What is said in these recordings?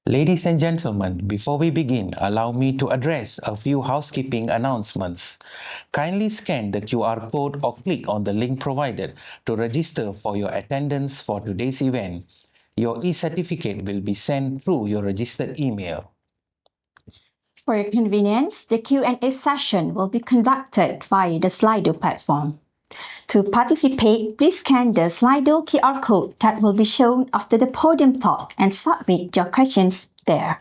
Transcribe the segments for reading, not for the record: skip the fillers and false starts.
Ladies and gentlemen, before we begin, allow me to address a few housekeeping announcements. Kindly scan the QR code or click on the link provided to register for your attendance for today's event. Your e-certificate will be sent through your registered email. For your convenience, the Q&A session will be conducted via the Slido platform. To participate, please scan the Slido QR code that will be shown after the podium talk and submit your questions there.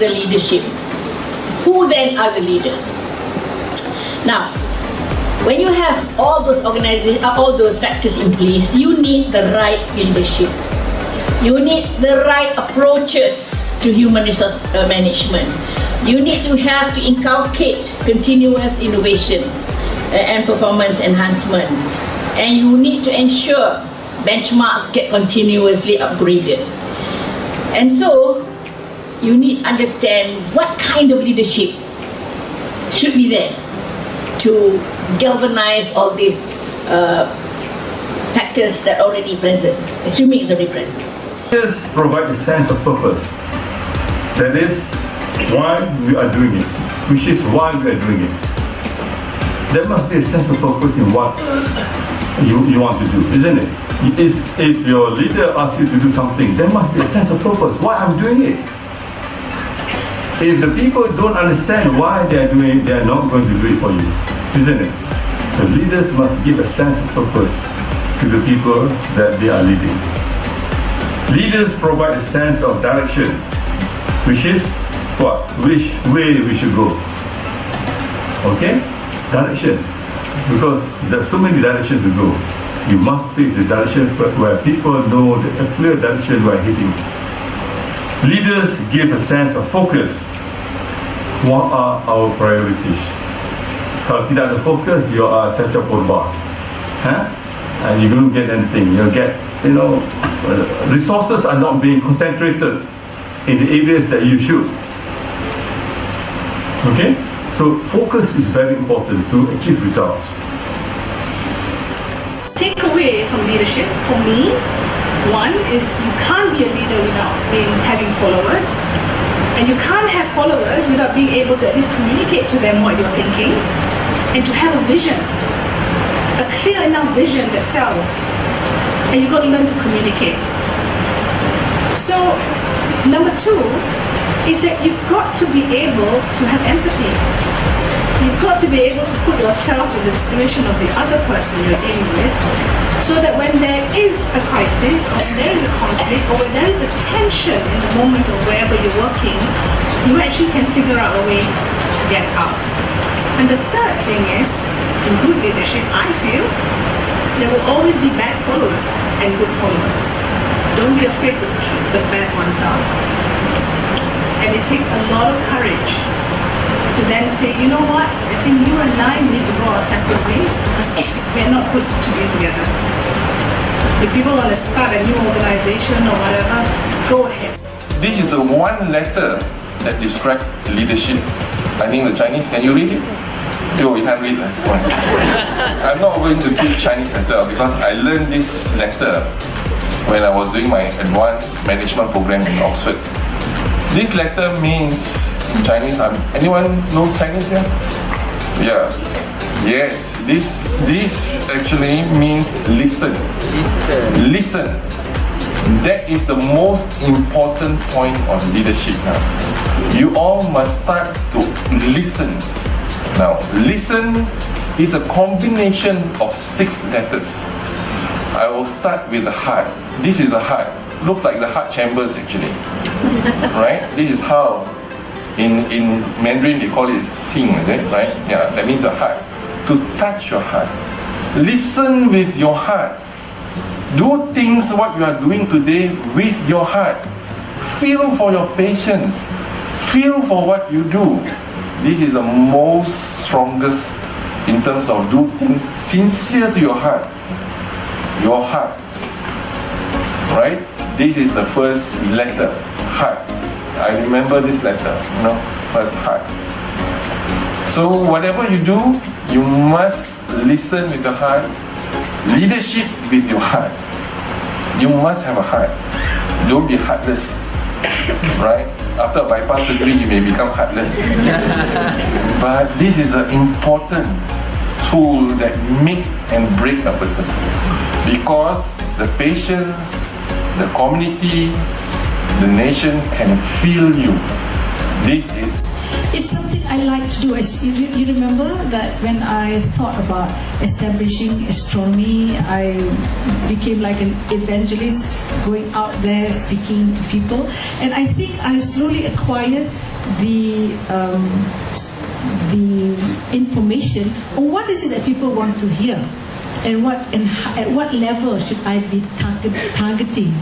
the leadership. Who then are the leaders? Now, when you have all those all those factors in place, you need the right leadership. You need the right approaches to human resource management. You need to have to inculcate continuous innovation and performance enhancement. And you need to ensure benchmarks get continuously upgraded. And so, you need to understand what kind of leadership should be there to galvanize all these factors that are already present, assuming it's already present. Leaders provide a sense of purpose. That is why we are doing it, which is why we are doing it. There must be a sense of purpose in what you want to do, isn't it? If your leader asks you to do something, there must be a sense of purpose, why I'm doing it. If the people don't understand why they are doing it, they are not going to do it for you, isn't it? So leaders must give a sense of purpose to the people that they are leading. Leaders provide a sense of direction, which is what? Which way we should go. Okay? Direction. Because there's so many directions to go. You must pick the direction where people know a clear direction we're heading. Leaders give a sense of focus. What are our priorities? Kalau tidak ada focus, you are caca porba. And you don't get anything. You'll get, resources are not being concentrated in the areas that you should. Okay? So focus is very important to achieve results. Takeaway from leadership, for me, one is you can't be a leader without having followers. And you can't have followers without being able to at least communicate to them what you're thinking and to have a vision, a clear enough vision that sells. And you've got to learn to communicate. So, number two is that you've got to be able to have empathy. You've got to be able to put yourself in the situation of the other person you're dealing with, so that when there is a crisis, or when there is a conflict, or when there is a tension in the moment of wherever you're working, you actually can figure out a way to get out. And the third thing is, in good leadership, I feel, there will always be bad followers and good followers. Don't be afraid to keep the bad ones out. And it takes a lot of courage to then say, you know what, I think you and I need to go our separate ways because we're not good to be together. If people want to start a new organization or whatever, go ahead. This is the one letter that describes leadership. I think the Chinese, can you read it? Yo, you can't read that. I'm not going to teach Chinese as well because I learned this letter when I was doing my advanced management program in Oxford. This letter means in Chinese, anyone knows Chinese here? Yeah. Yes, this actually means listen. Listen. That is the most important point of leadership now. You all must start to listen. Now, listen is a combination of 6 letters. I will start with the heart. This is the heart. Looks like the heart chambers actually. Right? This is how in Mandarin they call it sing, is it? Right? Yeah, that means the heart. To touch your heart. Listen with your heart. Do things what you are doing today with your heart. Feel for your patients. Feel for what you do. This is the most strongest in terms of do things sincere to your heart. Your heart. Right? This is the first letter. Heart. I remember this letter. First heart. So whatever you do, you must listen with the heart. Leadership with your heart. You must have a heart. Don't be heartless. Right? After a bypass surgery, you may become heartless. But this is an important tool that make and break a person. Because the patients, the community, the nation can feel you. This is... It's something I like to do. You remember that when I thought about establishing astronomy, I became like an evangelist, going out there, speaking to people. And I think I slowly acquired the information on what is it that people want to hear, and at what level should I be targeting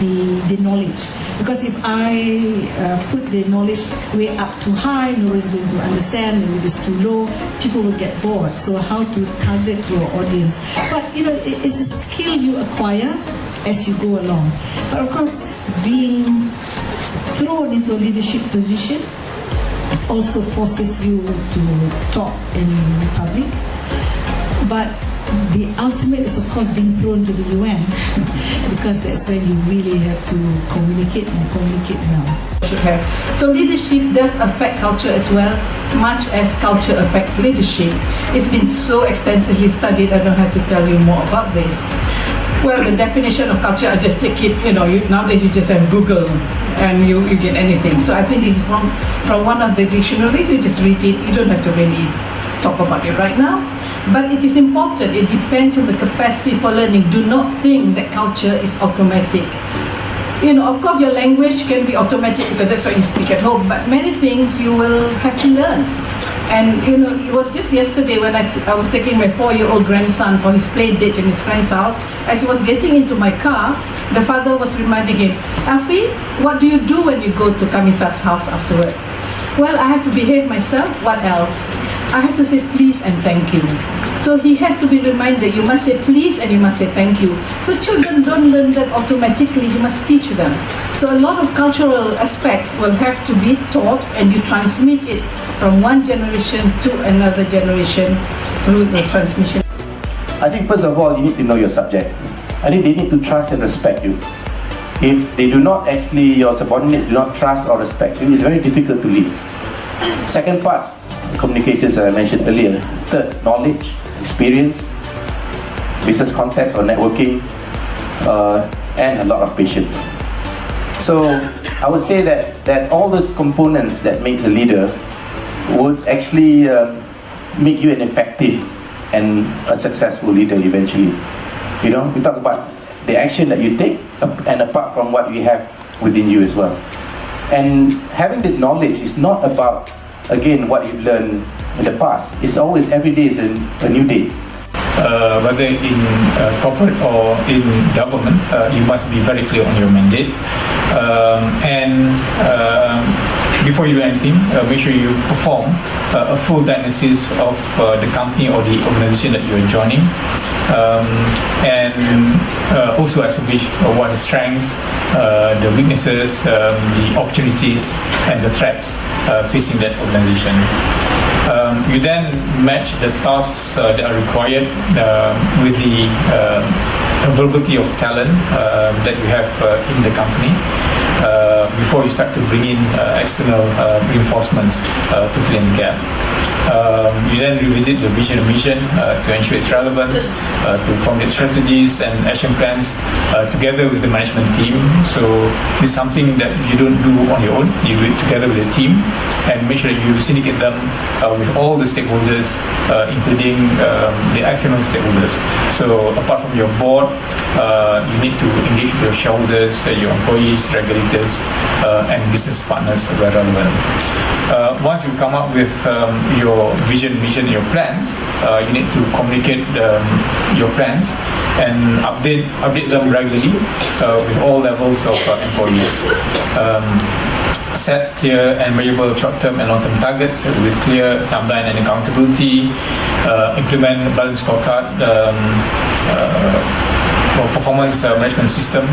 the knowledge. Because if I put the knowledge way up too high, nobody's going to understand, and if it's too low, people will get bored. So how to target your audience. But it's a skill you acquire as you go along. But of course, being thrown into a leadership position also forces you to talk in public. But the ultimate is, of course, being thrown to the UN because that's when you really have to communicate now. So leadership does affect culture as well, much as culture affects leadership. It's been so extensively studied, I don't have to tell you more about this. Well, the definition of culture, I just take it, nowadays you just have Google and you get anything. So I think this is from one of the dictionaries, you just read it, you don't have to really talk about it right now. But it is important, it depends on the capacity for learning. Do not think that culture is automatic. Of course your language can be automatic because that's what you speak at home, but many things you will have to learn. And it was just yesterday when I was taking my 4-year-old grandson for his play date in his friend's house. As he was getting into my car, the father was reminding him, Alfie, what do you do when you go to Kamisat's house afterwards? Well, I have to behave myself. What else? I have to say please and thank you. So he has to be reminded, you must say please and you must say thank you. So children don't learn that automatically, you must teach them. So a lot of cultural aspects will have to be taught, and you transmit it from one generation to another generation through the transmission. I think first of all, you need to know your subject. I think they need to trust and respect you. If they do not your subordinates do not trust or respect you, it's very difficult to lead. Second part, communications that I mentioned earlier. Third, knowledge, experience, business context or networking, and a lot of patience. So I would say that all those components that makes a leader would actually make you an effective and a successful leader eventually. We talk about the action that you take and apart from what you have within you as well. And having this knowledge is not about, again, what you've learned in the past. It's always, every day is a new day. Whether in corporate or in government, you must be very clear on your mandate. Before you do anything, make sure you perform a full diagnosis of the company or the organization that you're joining. Also establish what the strengths, the weaknesses, the opportunities, and the threats facing that organization. You then match the tasks that are required with the availability of talent that you have in the company before you start to bring in external reinforcements to fill in the gap. You then revisit the vision and mission to ensure its relevance, to formulate strategies and action plans together with the management team. So this is something that you don't do on your own, you do it together with the team, and make sure that you syndicate them with all the stakeholders, including the external stakeholders. So apart from your board, you need to engage with your shareholders, your employees, regulators, and business partners where relevant. Once you come up with your vision, mission, your plans, you need to communicate your plans and update them regularly with all levels of employees. Set clear and measurable short-term and long-term targets with clear timeline and accountability. Implement a balanced scorecard or performance management system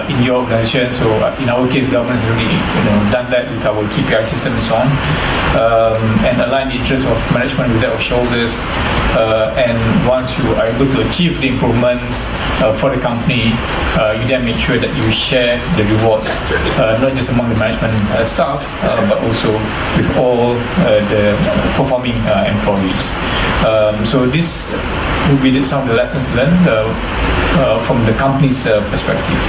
in your organization. So in our case, government has already done that with our KPI system and so on, and align the interests of management with that of shareholders. And once you are able to achieve the improvements for the company, you then make sure that you share the rewards, not just among the management staff, but also with all the performing employees. So this would be some of the lessons learned from the company's perspective.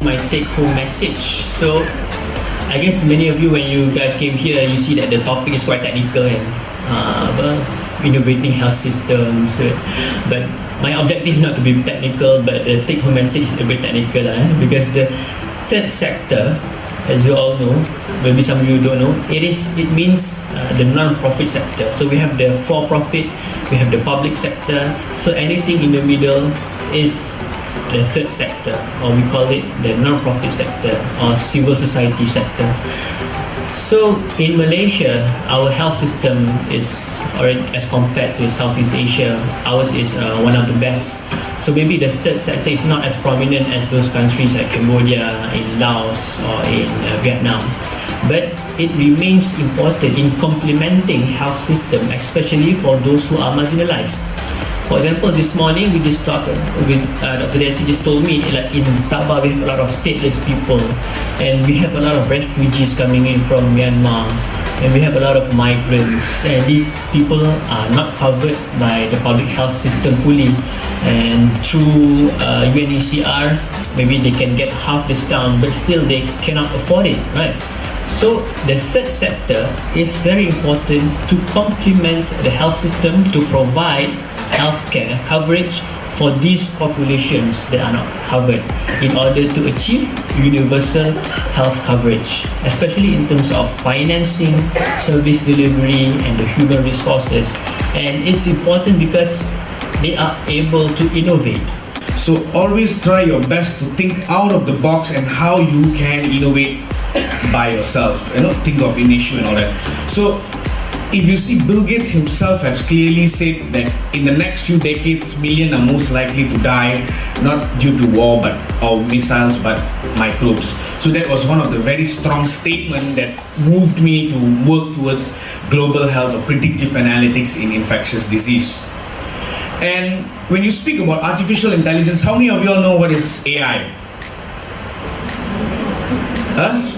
My take-home message. So I guess many of you, when you guys came here, you see that the topic is quite technical and innovating health systems. But my objective is not to be technical, but the take-home message is a bit technical because the third sector as you all know, maybe some of you don't know, it means the non-profit sector. So we have the for-profit, we have the public sector. So anything in the middle is the third sector, or we call it the non-profit sector or civil society sector. So in Malaysia, our health system is, or as compared to Southeast Asia, ours is one of the best. So maybe the third sector is not as prominent as those countries like Cambodia, in Laos, or in Vietnam. But it remains important in complementing health system, especially for those who are marginalized. For example, this morning we just talked with Dr. Desi just told me, like in Sabah we have a lot of stateless people, and we have a lot of refugees coming in from Myanmar, and we have a lot of migrants, and these people are not covered by the public health system fully. And through UNHCR, maybe they can get half discount, but still they cannot afford it, right? So the third sector is very important to complement the health system to provide healthcare coverage for these populations that are not covered in order to achieve universal health coverage, especially in terms of financing, service delivery, and the human resources. And it's important because they are able to innovate. So always try your best to think out of the box and how you can innovate by yourself, think of an issue and all that. So if you see, Bill Gates himself has clearly said that in the next few decades, millions are most likely to die, not due to war or missiles, but microbes. So that was one of the very strong statements that moved me to work towards global health or predictive analytics in infectious disease. And when you speak about artificial intelligence, how many of you all know what is AI? Huh?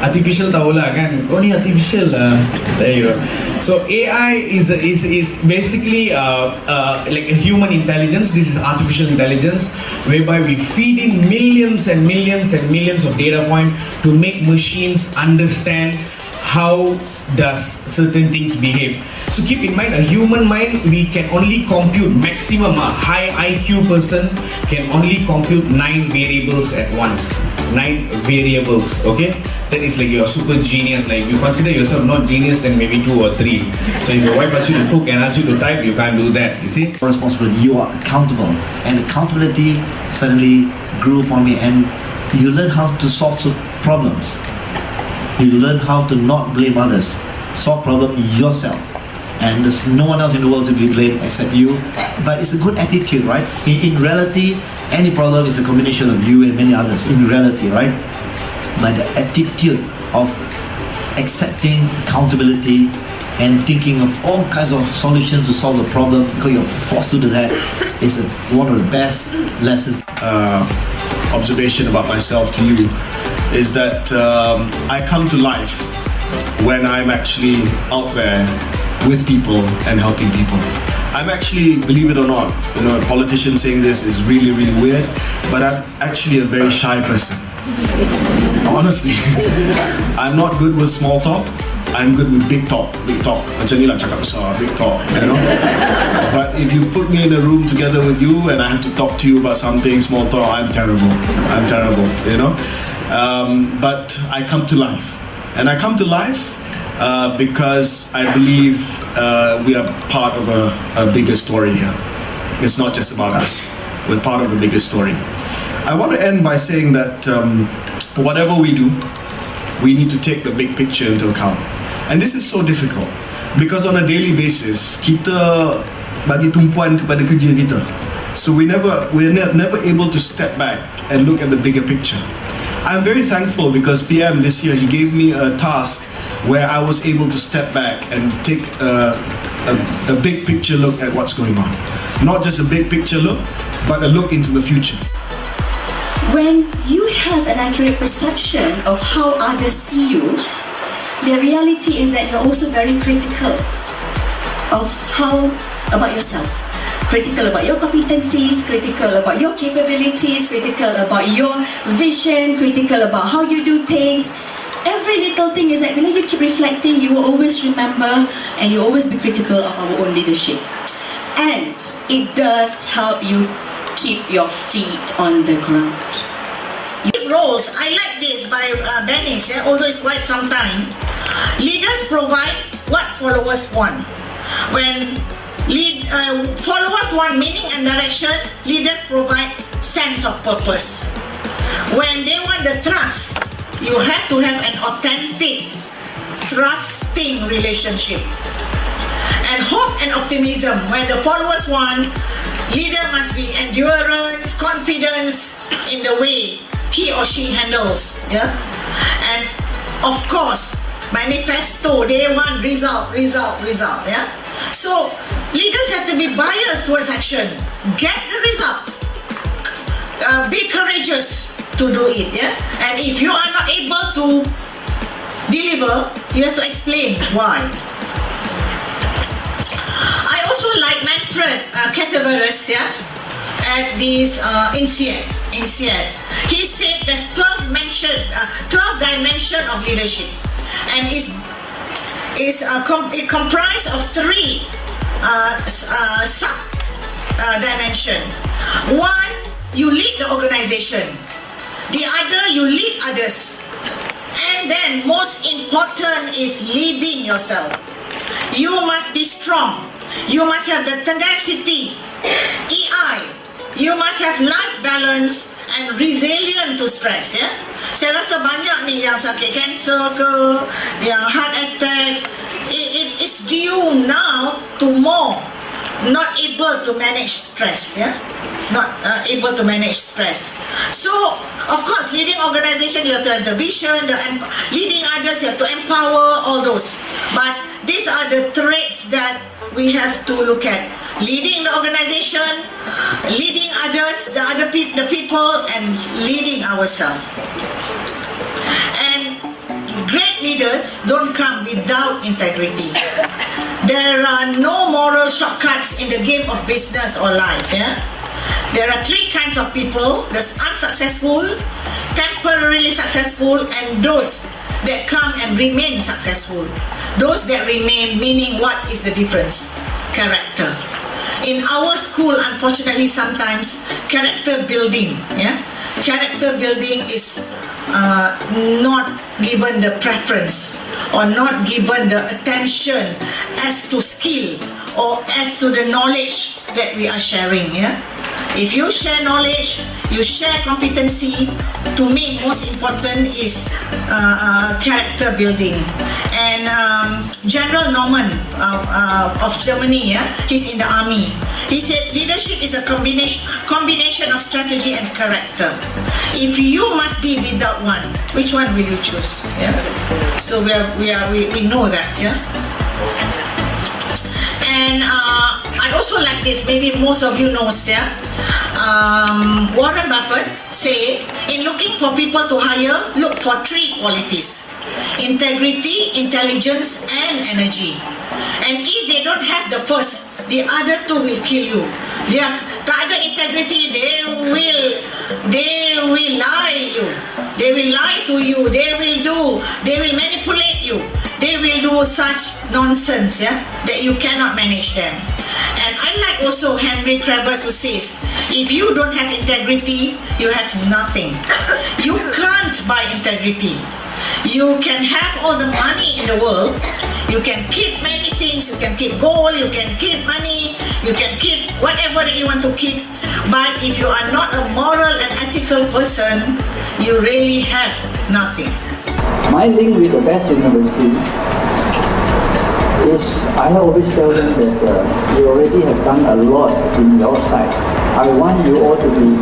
Artificial tahulah kan? Oh ni artificial lah. There you go. So AI is basically like a human intelligence. This is artificial intelligence, whereby we feed in millions and millions and millions of data points to make machines understand how does certain things behave. So keep in mind, a human mind, we can only compute maximum, a high IQ person can only compute 9 variables at once. 9 variables, okay? That is like you're super genius. Like if you consider yourself not genius, then maybe 2 or 3. So if your wife asks you to cook and asks you to type, you can't do that, you see? Responsibility, you are accountable, and accountability suddenly grew upon me, and you learn how to solve problems. You learn how to not blame others, solve problem yourself, and there's no one else in the world to be blamed except you. But it's a good attitude, right? In reality, any problem is a combination of you and many others, in reality, right? But the attitude of accepting accountability and thinking of all kinds of solutions to solve the problem because you're forced to do that is one of the best lessons. Observation about myself to you is that I come to life when I'm actually out there with people and helping people. I'm actually, believe it or not, a politician saying this is really, really weird, but I'm actually a very shy person. Honestly, I'm not good with small talk. I'm good with big talk. Macam ni lah cakap besar, big talk, But if you put me in a room together with you and I have to talk to you about something, small talk, I'm terrible, But I come to life. And I come to life because I believe we are part of a bigger story here. It's not just about us. We're part of a bigger story. I want to end by saying that whatever we do, we need to take the big picture into account. And this is so difficult because on a daily basis, kita bagi tumpuan kepada kerja kita. So we're never able to step back and look at the bigger picture. I'm very thankful because PM this year, he gave me a task where I was able to step back and take a big picture look at what's going on. Not just a big picture look, but a look into the future. When you have an accurate perception of how others see you, the reality is that you're also very critical about yourself. Critical about your competencies, critical about your capabilities, critical about your vision, critical about how you do things. Every little thing is that when you keep reflecting, you will always remember and you always be critical of our own leadership. And it does help you keep your feet on the ground. leadership roles, I like this by Dennis, although it's quite some time. Leaders provide what followers want. When followers want meaning and direction, leaders provide sense of purpose. When they want the trust, you have to have an authentic, trusting relationship. And hope and optimism, when the followers want, leader must be endurance, confidence in the way he or she handles. Yeah? And of course, manifesto, they want result. Yeah? So leaders have to be biased towards action. Get the results. Be courageous to do it. Yeah? And if you are not able to deliver, you have to explain why. I also like Manfred Cataveras, at this INSEAD. He said there's 12 dimensions of leadership, and it comprised of 3 sub dimensions. One, you lead the organization. The other, you lead others. And then most important is leading yourself. You must be strong. You must have the tenacity, EI. You must have life balance and resilient to stress. Ya? Saya rasa banyak ni yang sakit kanser ke, yang heart attack. It's due now to more not able to manage stress. Yeah? Not able to manage stress. So, of course, leading organization, you have to have the vision, leading others, you have to empower, all those. But these are the traits that we have to look at. Leading the organization, leading others, the people, and leading ourselves. And great leaders don't come without integrity. There are no moral shortcuts in the game of business or life. Yeah? There are 3 kinds of people: there's unsuccessful, temporarily successful, and those that come and remain successful. Those that remain, meaning what is the difference? Character. In our school, unfortunately, sometimes character building, character building is not given the preference or not given the attention as to skill or as to the knowledge that we are sharing. If you share knowledge, you share competency. To me, most important is character building. And General Norman of Germany, he's in the army. He said leadership is a combination of strategy and character. If you must be without one, which one will you choose? So we know that. And I also like this, maybe most of you know, Warren Buffett say, in looking for people to hire, look for 3 qualities: integrity, intelligence, and energy. And if they don't have the first, the other 2 will kill you. They are tak ada integrity, they will lie you. They will lie to you. They will manipulate you. They will do such nonsense, that you cannot manage them. And I like also Henry Krebs, who says, if you don't have integrity, you have nothing. You can't buy integrity. You can have all the money in the world. You can keep many things. You can keep gold. You can keep money. You can keep whatever that you want to keep. But if you are not a moral and ethical person, you really have nothing. My link with the best university is, I always tell them that you already have done a lot in your side. I want you all to be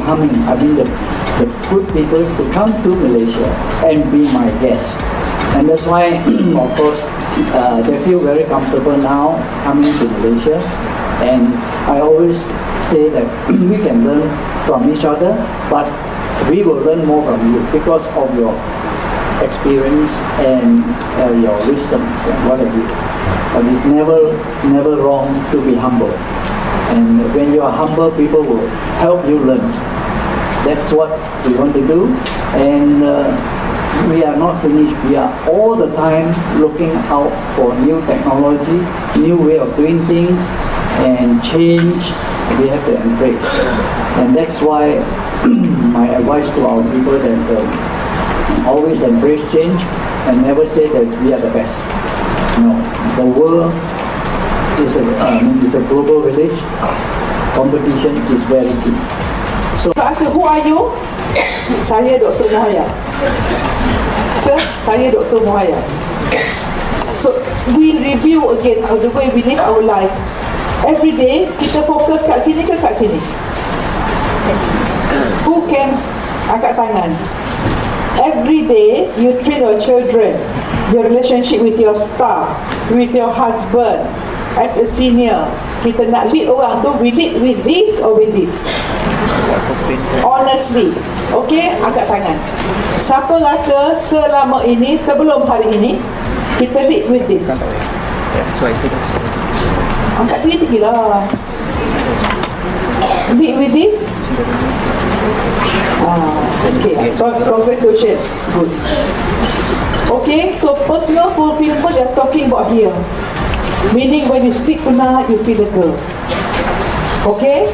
coming, the good people to come to Malaysia and be my guests. And that's why, of course, they feel very comfortable now coming to Malaysia. And I always say that we can learn from each other, but we will learn more from you because of your experience and your wisdom and what have you. But it's never wrong to be humble. And when you are humble, people will help you learn. That's what we want to do. And we are not finished. We are all the time looking out for new technology, new way of doing things, and change. we have to embrace. And that's why my advice to our people that always embrace change and never say that we are the best. No, the world is a global village. Competition is very key. So, who are you? Saya Dr. Mohaya. Saya Dr. Mohaya. So, we review again the way we live our life. Every day, kita fokus kat sini ke kat sini? Who comes angkat tangan? Every day, you treat your children, your relationship with your staff, with your husband, as a senior. Kita nak lead orang tu, we lead with this or with this? Honestly, okay, angkat tangan. Siapa rasa selama ini, sebelum hari ini, kita lead with this? Angkat tinggi-tinggi lah. Lead with this? Okay, congratulations. Good. Okay, so personal fulfillment they're talking about here. Meaning when you sleep tonight, you feel the girl. Okay?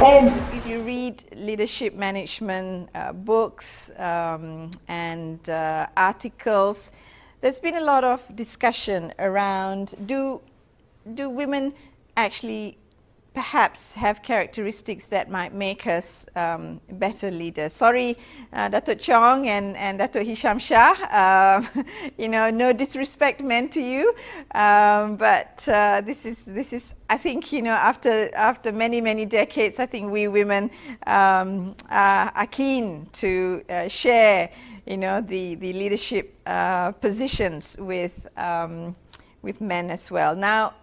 And if you read leadership management books and articles, there's been a lot of discussion around do women actually perhaps have characteristics that might make us better leaders. Sorry, Dato Chong and Dato Hisham Shah, no disrespect meant to you, but this is I think after many decades, I think we women are keen to share the leadership positions with men as well. Now,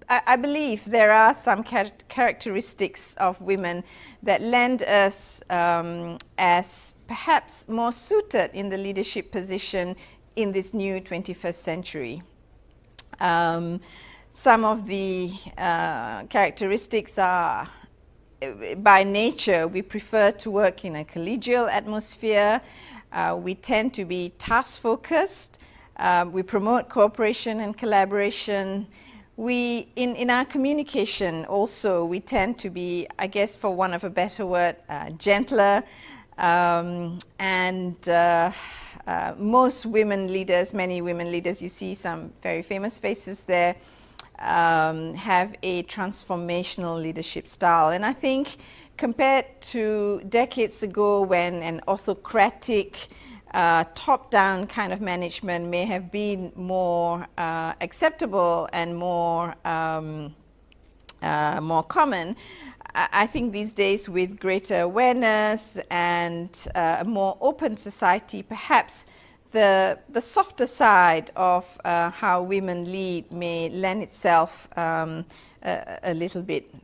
I believe there are some characteristics of women that lend us as perhaps more suited in the leadership position in this new 21st century. Some of the characteristics are, by nature, we prefer to work in a collegial atmosphere. We tend to be task-focused. We promote cooperation and collaboration. We, in our communication also, we tend to be, I guess for want of a better word, gentler, and most women leaders, many women leaders, you see some very famous faces there, have a transformational leadership style. And I think compared to decades ago when an autocratic, top-down kind of management may have been more acceptable and more common, I think these days with greater awareness and a more open society, perhaps the softer side of how women lead may lend itself a little bit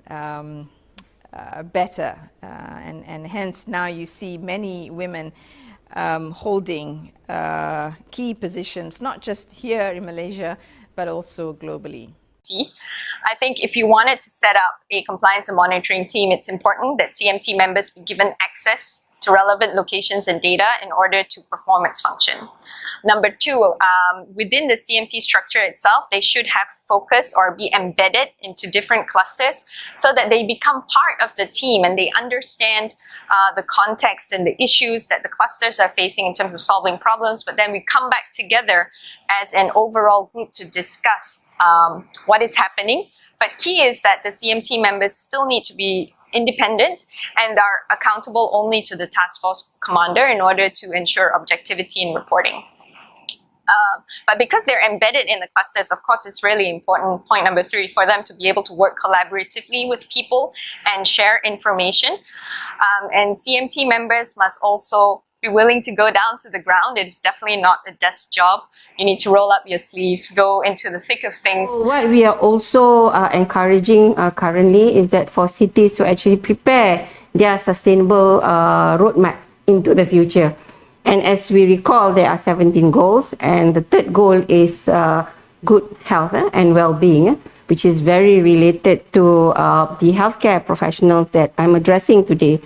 better, and hence now you see many women holding key positions, not just here in Malaysia, but also globally. I think if you wanted to set up a compliance and monitoring team, it's important that CMT members be given access to relevant locations and data in order to perform its function. Number two, within the CMT structure itself, they should have focus or be embedded into different clusters so that they become part of the team and they understand the context and the issues that the clusters are facing in terms of solving problems, but then we come back together as an overall group to discuss what is happening. But key is that the CMT members still need to be independent and are accountable only to the task force commander in order to ensure objectivity in reporting. But because they're embedded in the clusters, of course, it's really important, point number 3, for them to be able to work collaboratively with people and share information. And CMT members must also be willing to go down to the ground. It is definitely not a desk job. You need to roll up your sleeves, go into the thick of things. What we are also encouraging currently is that for cities to actually prepare their sustainable roadmap into the future. And as we recall, there are 17 goals, and the third goal is good health and well-being, which is very related to the healthcare professionals that I'm addressing today.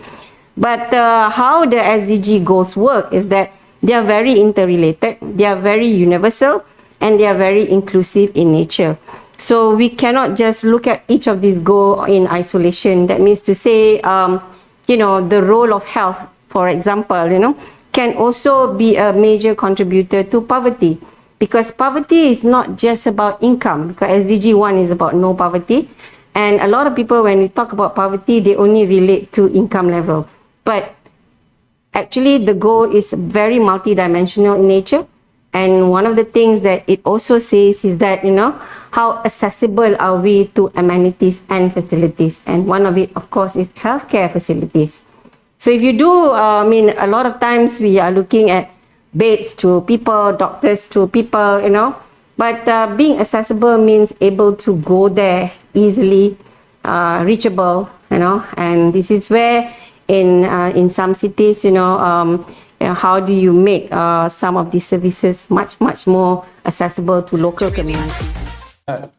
But how the SDG goals work is that they are very interrelated, they are very universal, and they are very inclusive in nature. So we cannot just look at each of these go in isolation. That means to say, the role of health, for example, can also be a major contributor to poverty. Because poverty is not just about income, because SDG 1 is about no poverty. And a lot of people, when we talk about poverty, they only relate to income level. But actually, the goal is very multidimensional in nature. And one of the things that it also says is that, how accessible are we to amenities and facilities? And one of it, of course, is healthcare facilities. So if you do, a lot of times we are looking at beds to people, doctors to people, but being accessible means able to go there easily, reachable, and this is where in some cities, how do you make some of these services much more accessible to local communities?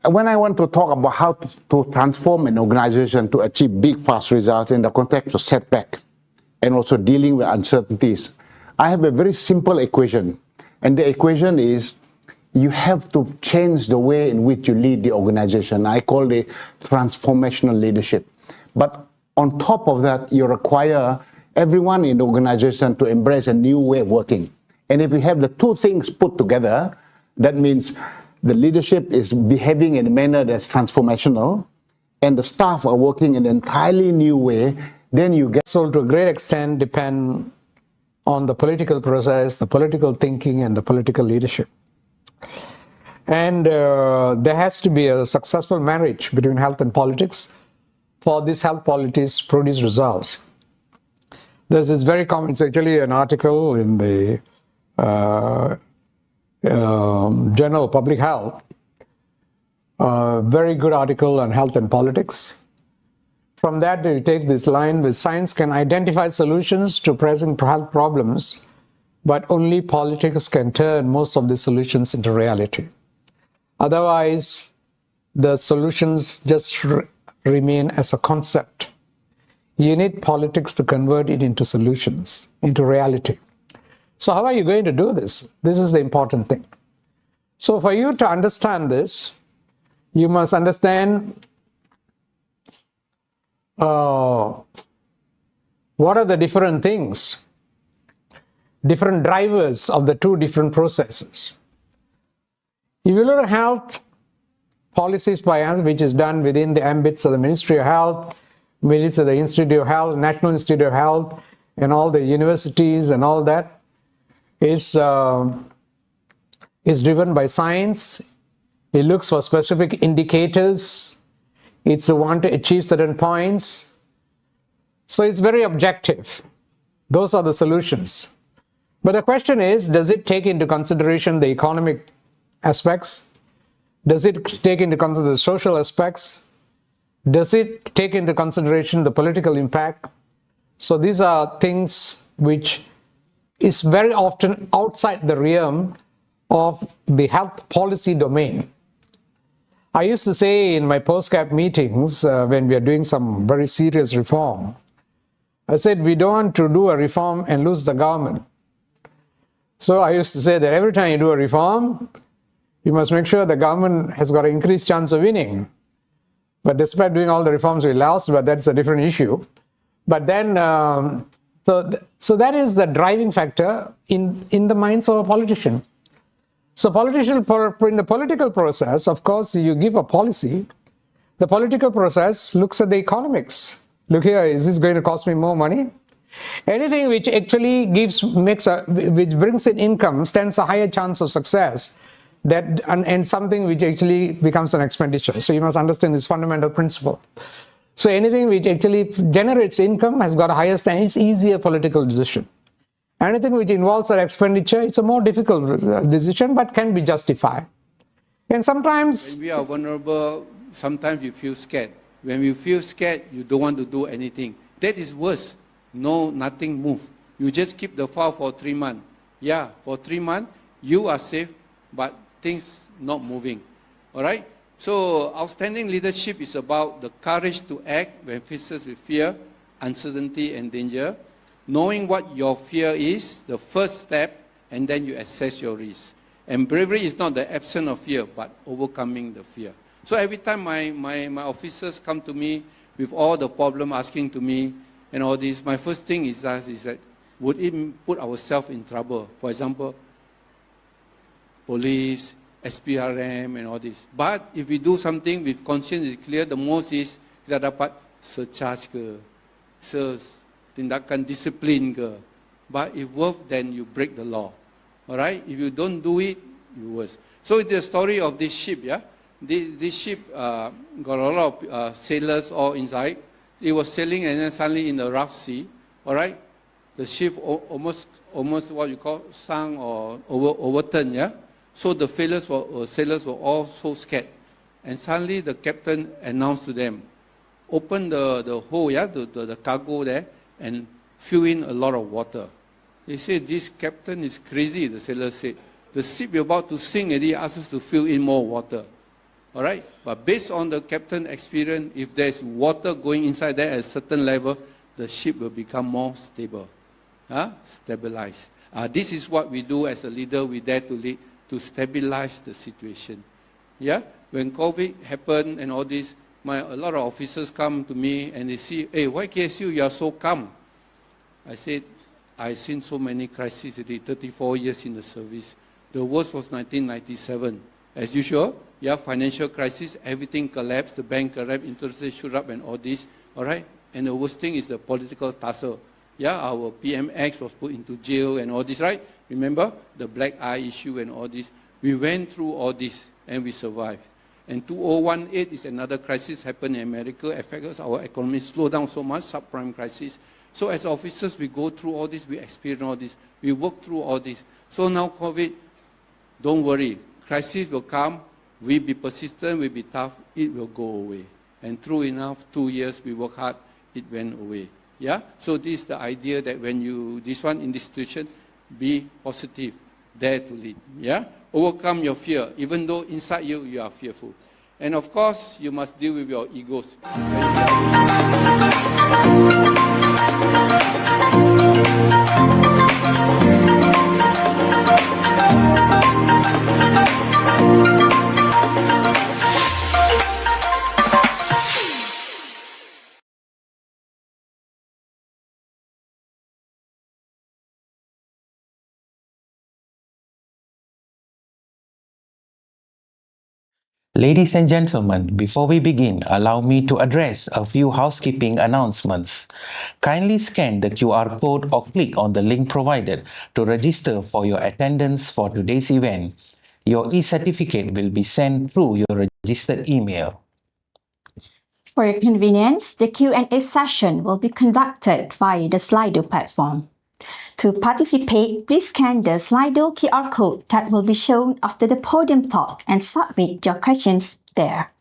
When I want to talk about how to transform an organization to achieve big, fast results in the context of setback and also dealing with uncertainties, I have a very simple equation. And the equation is you have to change the way in which you lead the organization. I call it transformational leadership. But on top of that, you require everyone in the organization to embrace a new way of working. And if you have the two things put together, that means the leadership is behaving in a manner that's transformational and the staff are working in an entirely new way, then you get... So to a great extent depend on the political process, the political thinking, and the political leadership. And there has to be a successful marriage between health and politics for these health policies produce results. There's this very common, it's actually an article in the Journal of Public Health, very good article on health and politics. From that, you take this line with science can identify solutions to present health problems, but only politics can turn most of the solutions into reality. Otherwise, the solutions just remain as a concept. You need politics to convert it into solutions, into reality. So how are you going to do this? This is the important thing. So for you to understand this, you must understand what are the different things, different drivers of the two different processes. If you look at health policies by us, which is done within the ambits of the Ministry of Health, minutes of the Institute of Health, National Institute of Health, and all the universities and all that is driven by science. It looks for specific indicators. It's a want to achieve certain points. So it's very objective. Those are the solutions. But the question is, does it take into consideration the economic aspects? Does it take into consideration the social aspects? Does it take into consideration the political impact? So these are things which is very often outside the realm of the health policy domain. I used to say in my post-cap meetings when we are doing some very serious reform, I said we don't want to do a reform and lose the government. So I used to say that every time you do a reform, you must make sure the government has got an increased chance of winning. But despite doing all the reforms we lost, but that's a different issue. But then, so that is the driving factor in the minds of a politician. So in the political process, of course, you give a policy. The political process looks at the economics. Look here, is this going to cost me more money? Anything which actually which brings in income stands a higher chance of success and something which actually becomes an expenditure. So you must understand this fundamental principle. So anything which actually generates income has got a higher stand. It's easier political decision. Anything which involves an expenditure, it's a more difficult decision, but can be justified. And sometimes... When we are vulnerable, sometimes you feel scared. When you feel scared, you don't want to do anything. That is worse. No, nothing move. You just keep the file for 3 months. Yeah, for 3 months, you are safe, but things not moving. All right? So outstanding leadership is about the courage to act when faced with fear, uncertainty, and danger. Knowing what your fear is, the first step, and then you assess your risk. And bravery is not the absence of fear, but overcoming the fear. So every time my officers come to me with all the problem asking to me and all this, my first thing is that would it put ourselves in trouble? For example, police, SPRM and all this. But if we do something with conscience is clear, the most is kita dapat surcharge ke, tindakan disiplin ke. But if worth, then you break the law. All right? If you don't do it, you worse. So it's the story of this ship, yeah? This ship got a lot of sailors all inside. It was sailing and then suddenly in the rough sea, all right? The ship almost what you call sunk or overturned, yeah? So the sailors were all so scared. And suddenly the captain announced to them, open the hole, yeah, the cargo there, and fill in a lot of water. They said, this captain is crazy, the sailor said. The ship is about to sink and he asked us to fill in more water. All right? But based on the captain's experience, if there's water going inside there at a certain level, the ship will become more stable, stabilized. This is what we do as a leader. We dare to lead, to stabilize the situation. Yeah? When COVID happened and all this, a lot of officers come to me and they see, hey, why KSU, you are so calm? I said, I've seen so many crises, 34 years in the service. The worst was 1997. As usual, yeah, financial crisis, everything collapsed, the bank collapsed, interest rates shoot up and all this, all right? And the worst thing is the political tussle. Yeah, our PMX was put into jail and all this, right? Remember the black eye issue and all this? We went through all this and we survived. And 2018 is another crisis happened in America, affects our economy, slow down so much, subprime crisis. So as officers, we go through all this, we experience all this, we work through all this. So now COVID, don't worry, crisis will come, we be persistent, we be tough, it will go away. And true enough, 2 years we work hard, it went away. Yeah? So this is the idea that when you, this one in this situation, be positive, dare to lead. Yeah? Overcome your fear, even though inside you, you are fearful. And of course, you must deal with your egos. Ladies and gentlemen, before we begin, allow me to address a few housekeeping announcements. Kindly scan the QR code or click on the link provided to register for your attendance for today's event. Your e-certificate will be sent through your registered email. For your convenience, the Q&A session will be conducted via the Slido platform. To participate, please scan the Slido QR code that will be shown after the podium talk and submit your questions there.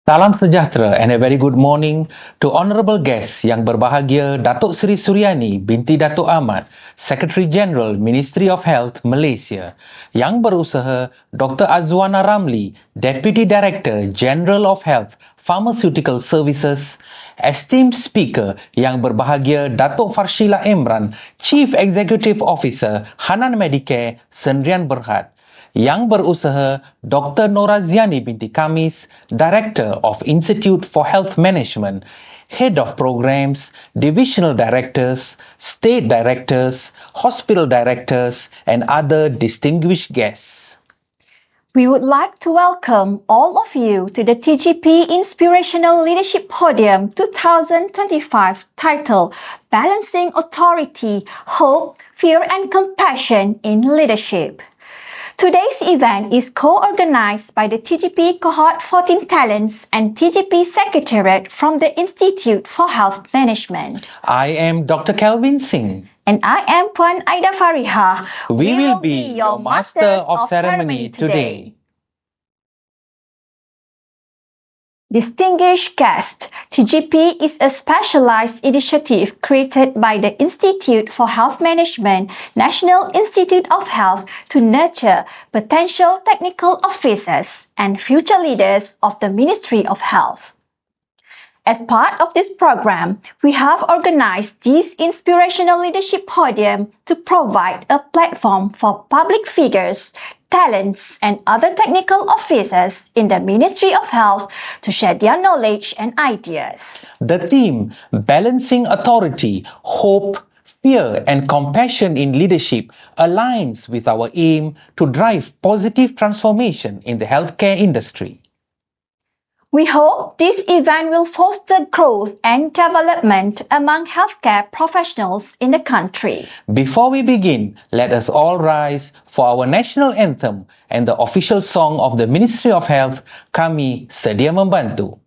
Salam sejahtera and a very good morning to honourable guests yang berbahagia Datuk Seri Suryani binti Datuk Ahmad, Secretary General Ministry of Health Malaysia, Yang Berusaha Dr. Azwana Ramli, Deputy Director General of Health Pharmaceutical Services, esteemed speaker yang berbahagia Dato Farshila Emran, Chief Executive Officer Hanan Medicare Sdn Berhad, Yang Berusaha Dr. Noraziani binti Kamis, Director of Institute for Health Management, Head of Programs, Divisional Directors, State Directors, Hospital Directors and other distinguished guests. We would like to welcome all of you to the TGP Inspirational Leadership Podium 2025 titled Balancing Authority, Hope, Fear and Compassion in Leadership. Today's event is co-organized by the TGP Cohort 14 Talents and TGP Secretariat from the Institute for Health Management. I am Dr. Kelvin Singh. And I am Puan Aida Fariha. We will be your Master of Ceremony today. Distinguished guest, TGP is a specialized initiative created by the Institute for Health Management, National Institute of Health to nurture potential technical officers and future leaders of the Ministry of Health. As part of this program, we have organized this Inspirational Leadership Podium to provide a platform for public figures, talents and other technical officers in the Ministry of Health to share their knowledge and ideas. The theme, Balancing Authority, Hope, Fear and Compassion in Leadership, aligns with our aim to drive positive transformation in the healthcare industry. We hope this event will foster growth and development among healthcare professionals in the country. Before we begin, let us all rise for our national anthem and the official song of the Ministry of Health, Kami Sedia Membantu.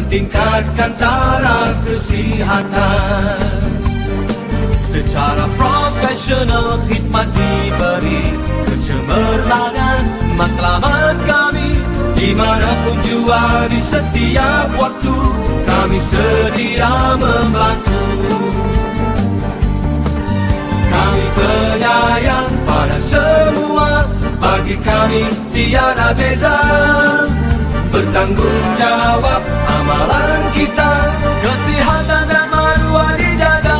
Tingkatkan taraf kesihatan secara profesional, khidmat diberi kecemerlangan matlamat kami dimanapun jua di setiap waktu kami sedia membantu. Kami penyayang pada semua, bagi kami tiada beza. Bertanggungjawab amalan kita, kesihatan dan maruah dijaga.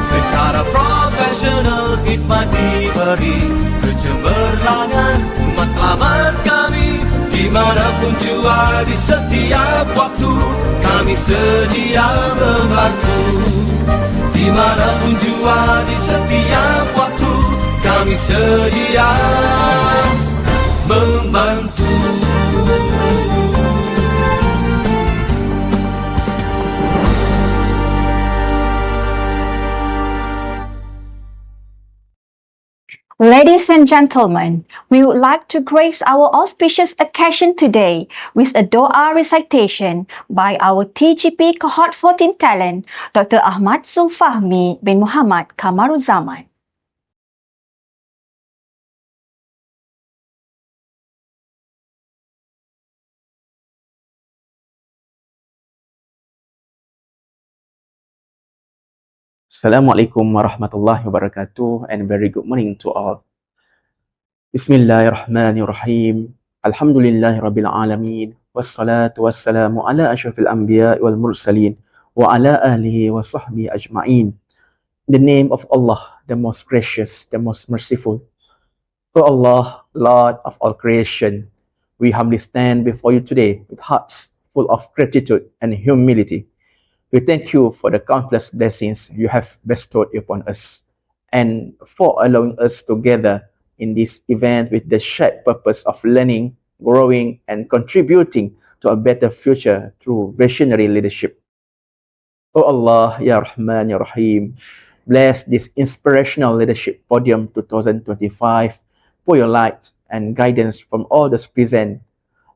Secara profesional khidmat diberi kecemerlangan matlamat kami dimanapun jua di setiap waktu kami sedia membantu. Dimanapun jua di setiap waktu kami sedia membantu. Ladies and gentlemen, we would like to grace our auspicious occasion today with a Doa recitation by our TGP Cohort 14 talent, Dr. Ahmad Zulfahmi bin Muhammad Kamaruzaman. Assalamualaikum warahmatullahi wabarakatuh, and very good morning to all. Bismillahirrahmanirrahim. Alhamdulillahi rabbil alamin. Wassalatu wassalamu ala asyrafil anbiya wal mursalin wa ala alihi wa sahbihi ajma'in. In the name of Allah, the most gracious, the most merciful. O Allah, Lord of all creation, we humbly stand before you today with hearts full of gratitude and humility. We thank you for the countless blessings you have bestowed upon us and for allowing us to gather in this event with the shared purpose of learning, growing, and contributing to a better future through visionary leadership. O Allah, Ya Rahman, Ya Rahim, bless this Inspirational Leadership Podium 2025 for your light and guidance from all those present.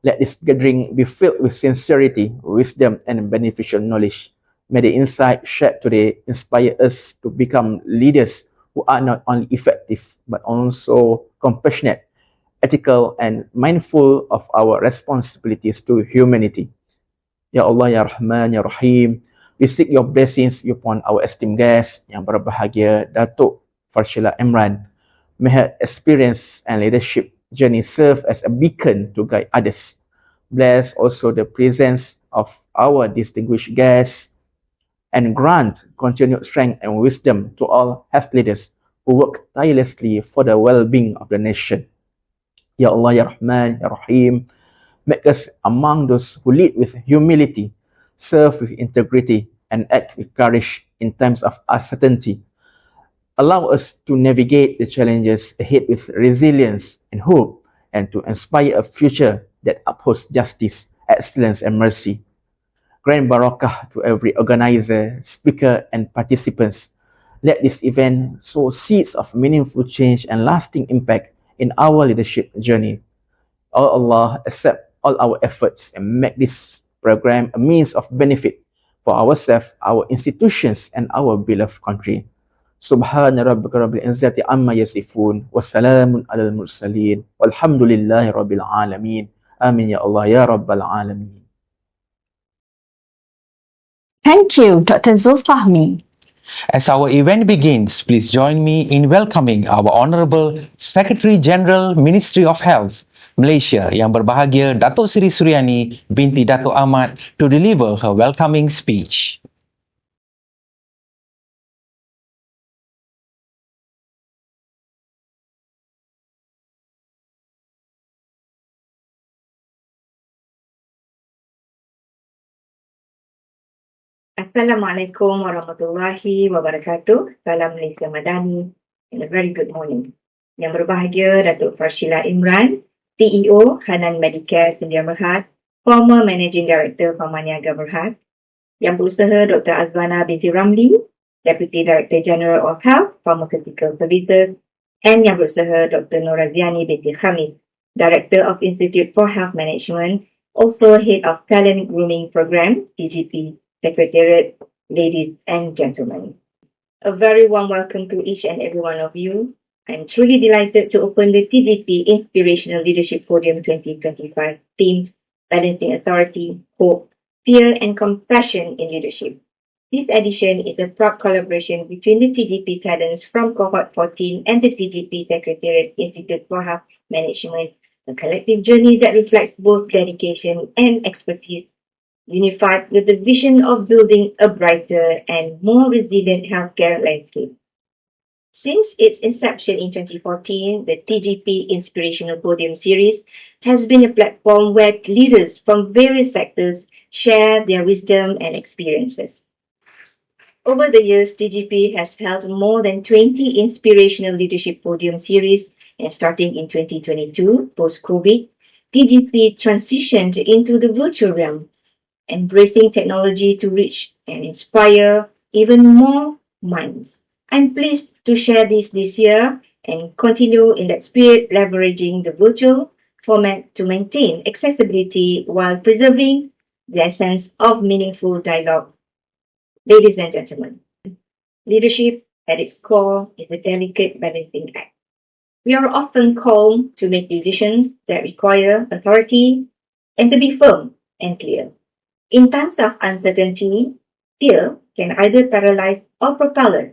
Let this gathering be filled with sincerity, wisdom, and beneficial knowledge. May the insight shared today inspire us to become leaders who are not only effective but also compassionate, ethical, and mindful of our responsibilities to humanity. Ya Allah, Ya Rahman, Ya Rahim, we seek your blessings upon our esteemed guest yang berbahagia, Dato Farshila Emran. May her experience and leadership journey serve as a beacon to guide others. Bless also the presence of our distinguished guests and grant continued strength and wisdom to all health leaders who work tirelessly for the well-being of the nation. Ya Allah, Ya Rahman, Ya Rahim, make us among those who lead with humility, serve with integrity, and act with courage in times of uncertainty. Allow us to navigate the challenges ahead with resilience and hope, and to inspire a future that upholds justice, excellence, and mercy. Grant barakah to every organizer, speaker, and participants. Let this event sow seeds of meaningful change and lasting impact in our leadership journey. O Allah, accept all our efforts and make this program a means of benefit for ourselves, our institutions, and our beloved country. Subhana rabbika rabbil izzati amma yasifun, wa salamun alal mursalin, walhamdulillahi rabbil alamin. Amin ya Allah ya rabbal alamin. Thank you, Dr. Zulfahmi. As our event begins, please join me in welcoming our Honorable Secretary General Ministry of Health, Malaysia, yang berbahagia Dato Seri Suryani binti Dato Ahmad to deliver her welcoming speech. Assalamualaikum warahmatullahi wabarakatuh. Salam Malaysia Madani and a very good morning. Yang berbahagia Dato Farshila Emran, CEO Hanan Medicare Sedia Berhad, former Managing Director Pharmaniaga Berhad. Yang berusaha Dr. Azwana binti Ramli, Deputy Director General of Health, Pharmaceutical Services. And yang berusaha Dr. Noraziani binti Khamis, Director of Institute for Health Management, also Head of Talent Grooming Program, TGP Secretariat. Ladies and gentlemen, a very warm welcome to each and every one of you. I'm truly delighted to open the TGP Inspirational Leadership Podium 2025 themed Balancing Authority, Hope, Fear and Compassion in Leadership. This edition is a proud collaboration between the TGP talents from Cohort 14 and the TGP Secretariat Institute for Health Management, a collective journey that reflects both dedication and expertise, unified with the vision of building a brighter and more resilient healthcare landscape. Since its inception in 2014, the TGP Inspirational Podium series has been a platform where leaders from various sectors share their wisdom and experiences. Over the years, TGP has held more than 20 Inspirational Leadership Podium series, and starting in 2022, post-COVID, TGP transitioned into the virtual realm, embracing technology to reach and inspire even more minds. I'm pleased to share this year and continue in that spirit, leveraging the virtual format to maintain accessibility while preserving the essence of meaningful dialogue. Ladies and gentlemen, leadership at its core is a delicate balancing act. We are often called to make decisions that require authority and to be firm and clear. In times of uncertainty, fear can either paralyze or propel us.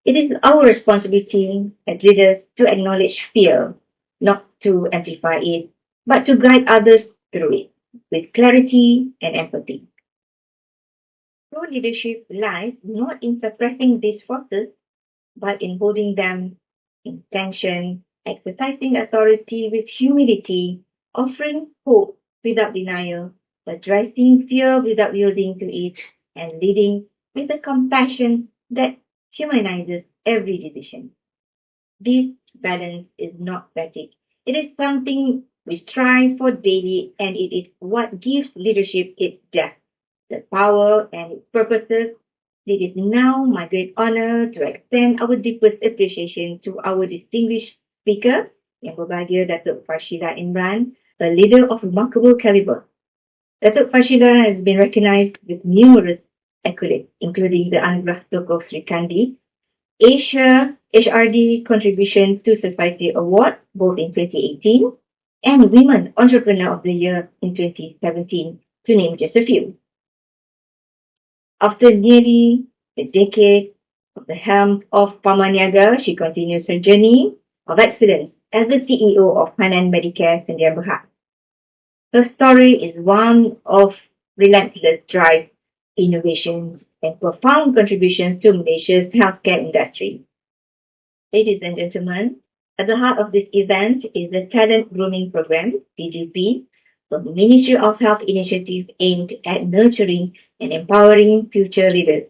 It is our responsibility as leaders to acknowledge fear, not to amplify it, but to guide others through it with clarity and empathy. True leadership lies not in suppressing these forces, but in holding them in tension, exercising authority with humility, offering hope without denial, addressing fear without yielding to it, and leading with a compassion that humanizes every decision. This balance is not static. It is something we strive for daily, and it is what gives leadership its depth, the power, and its purposes. It is now my great honor to extend our deepest appreciation to our distinguished speaker, Yang Berbahagia Dato Farshila Emran, a leader of remarkable caliber. Dato Farshila has been recognized with numerous accolades, including the Anugerah Tokoh Sri Kandi, Asia HRD Contribution to Society Award, both in 2018, and Women Entrepreneur of the Year in 2017, to name just a few. After nearly a decade of the helm of Pharmaniaga, she continues her journey of excellence as the CEO of Hanan Medicare Sdn Berhad. Her story is one of relentless drive, innovation, and profound contributions to Malaysia's healthcare industry. Ladies and gentlemen, at the heart of this event is the Talent Grooming Program, TGP, the Ministry of Health initiative aimed at nurturing and empowering future leaders.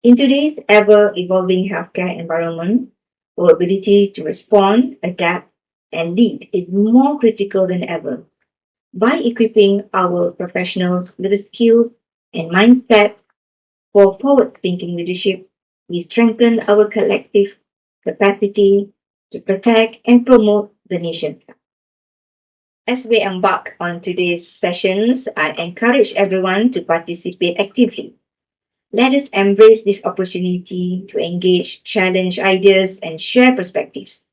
In today's ever-evolving healthcare environment, our ability to respond, adapt, and lead is more critical than ever. By equipping our professionals with the skills and mindset for forward-thinking leadership, we strengthen our collective capacity to protect and promote the nation's health. As we embark on today's sessions, I encourage everyone to participate actively. Let us embrace this opportunity to engage, challenge ideas, and share perspectives.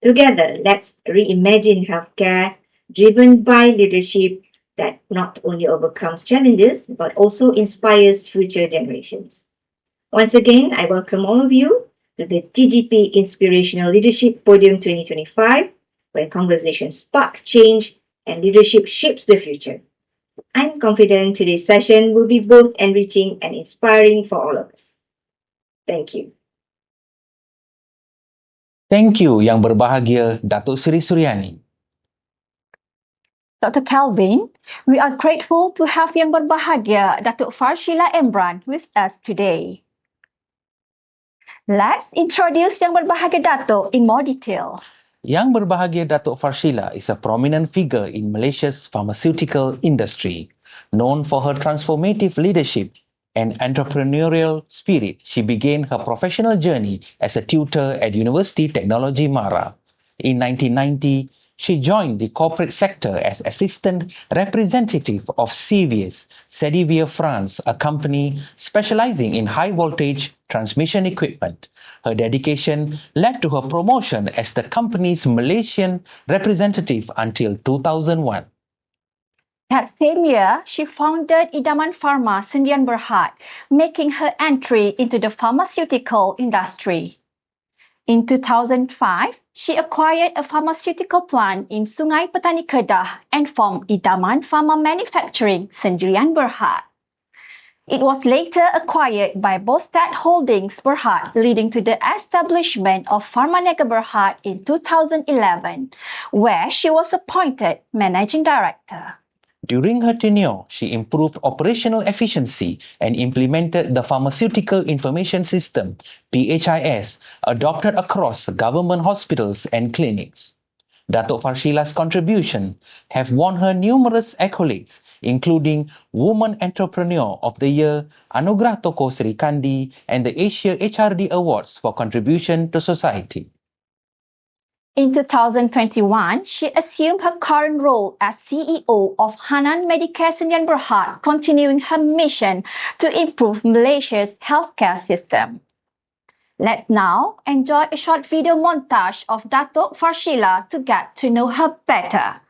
Together, let's reimagine healthcare driven by leadership that not only overcomes challenges, but also inspires future generations. Once again, I welcome all of you to the TGP Inspirational Leadership Podium 2025, where conversations spark change and leadership shapes the future. I'm confident today's session will be both enriching and inspiring for all of us. Thank you. Thank you, Yang Berbahagia Datuk Sri Suryani. Dr. Calvin, we are grateful to have Yang Berbahagia Dato Farshila Emran with us today. Let's introduce Yang Berbahagia Dato in more detail. Yang Berbahagia Dato Farshila is a prominent figure in Malaysia's pharmaceutical industry. Known for her transformative leadership and entrepreneurial spirit, she began her professional journey as a tutor at University Technology Mara. In 1990, she joined the corporate sector as assistant representative of Sedivir France, a company specializing in high-voltage transmission equipment. Her dedication led to her promotion as the company's Malaysian representative until 2001. That same year, she founded Idaman Pharma Sdn Berhad, making her entry into the pharmaceutical industry. In 2005, she acquired a pharmaceutical plant in Sungai Petani Kedah and formed Idaman Pharma Manufacturing Sdn Berhad. It was later acquired by Bostad Holdings Berhad, leading to the establishment of Pharmaniaga Berhad in 2011, where she was appointed Managing Director. During her tenure, she improved operational efficiency and implemented the Pharmaceutical Information System, PHIS, adopted across government hospitals and clinics. Dato Farshila's contribution have won her numerous accolades, including Woman Entrepreneur of the Year, Anugerah Tokoh Sri Kandi, and the Asia HRD Awards for contribution to society. In 2021, she assumed her current role as CEO of Hanan Medicare Sdn Berhad, continuing her mission to improve Malaysia's healthcare system. Let's now enjoy a short video montage of Dato Farshila to get to know her better.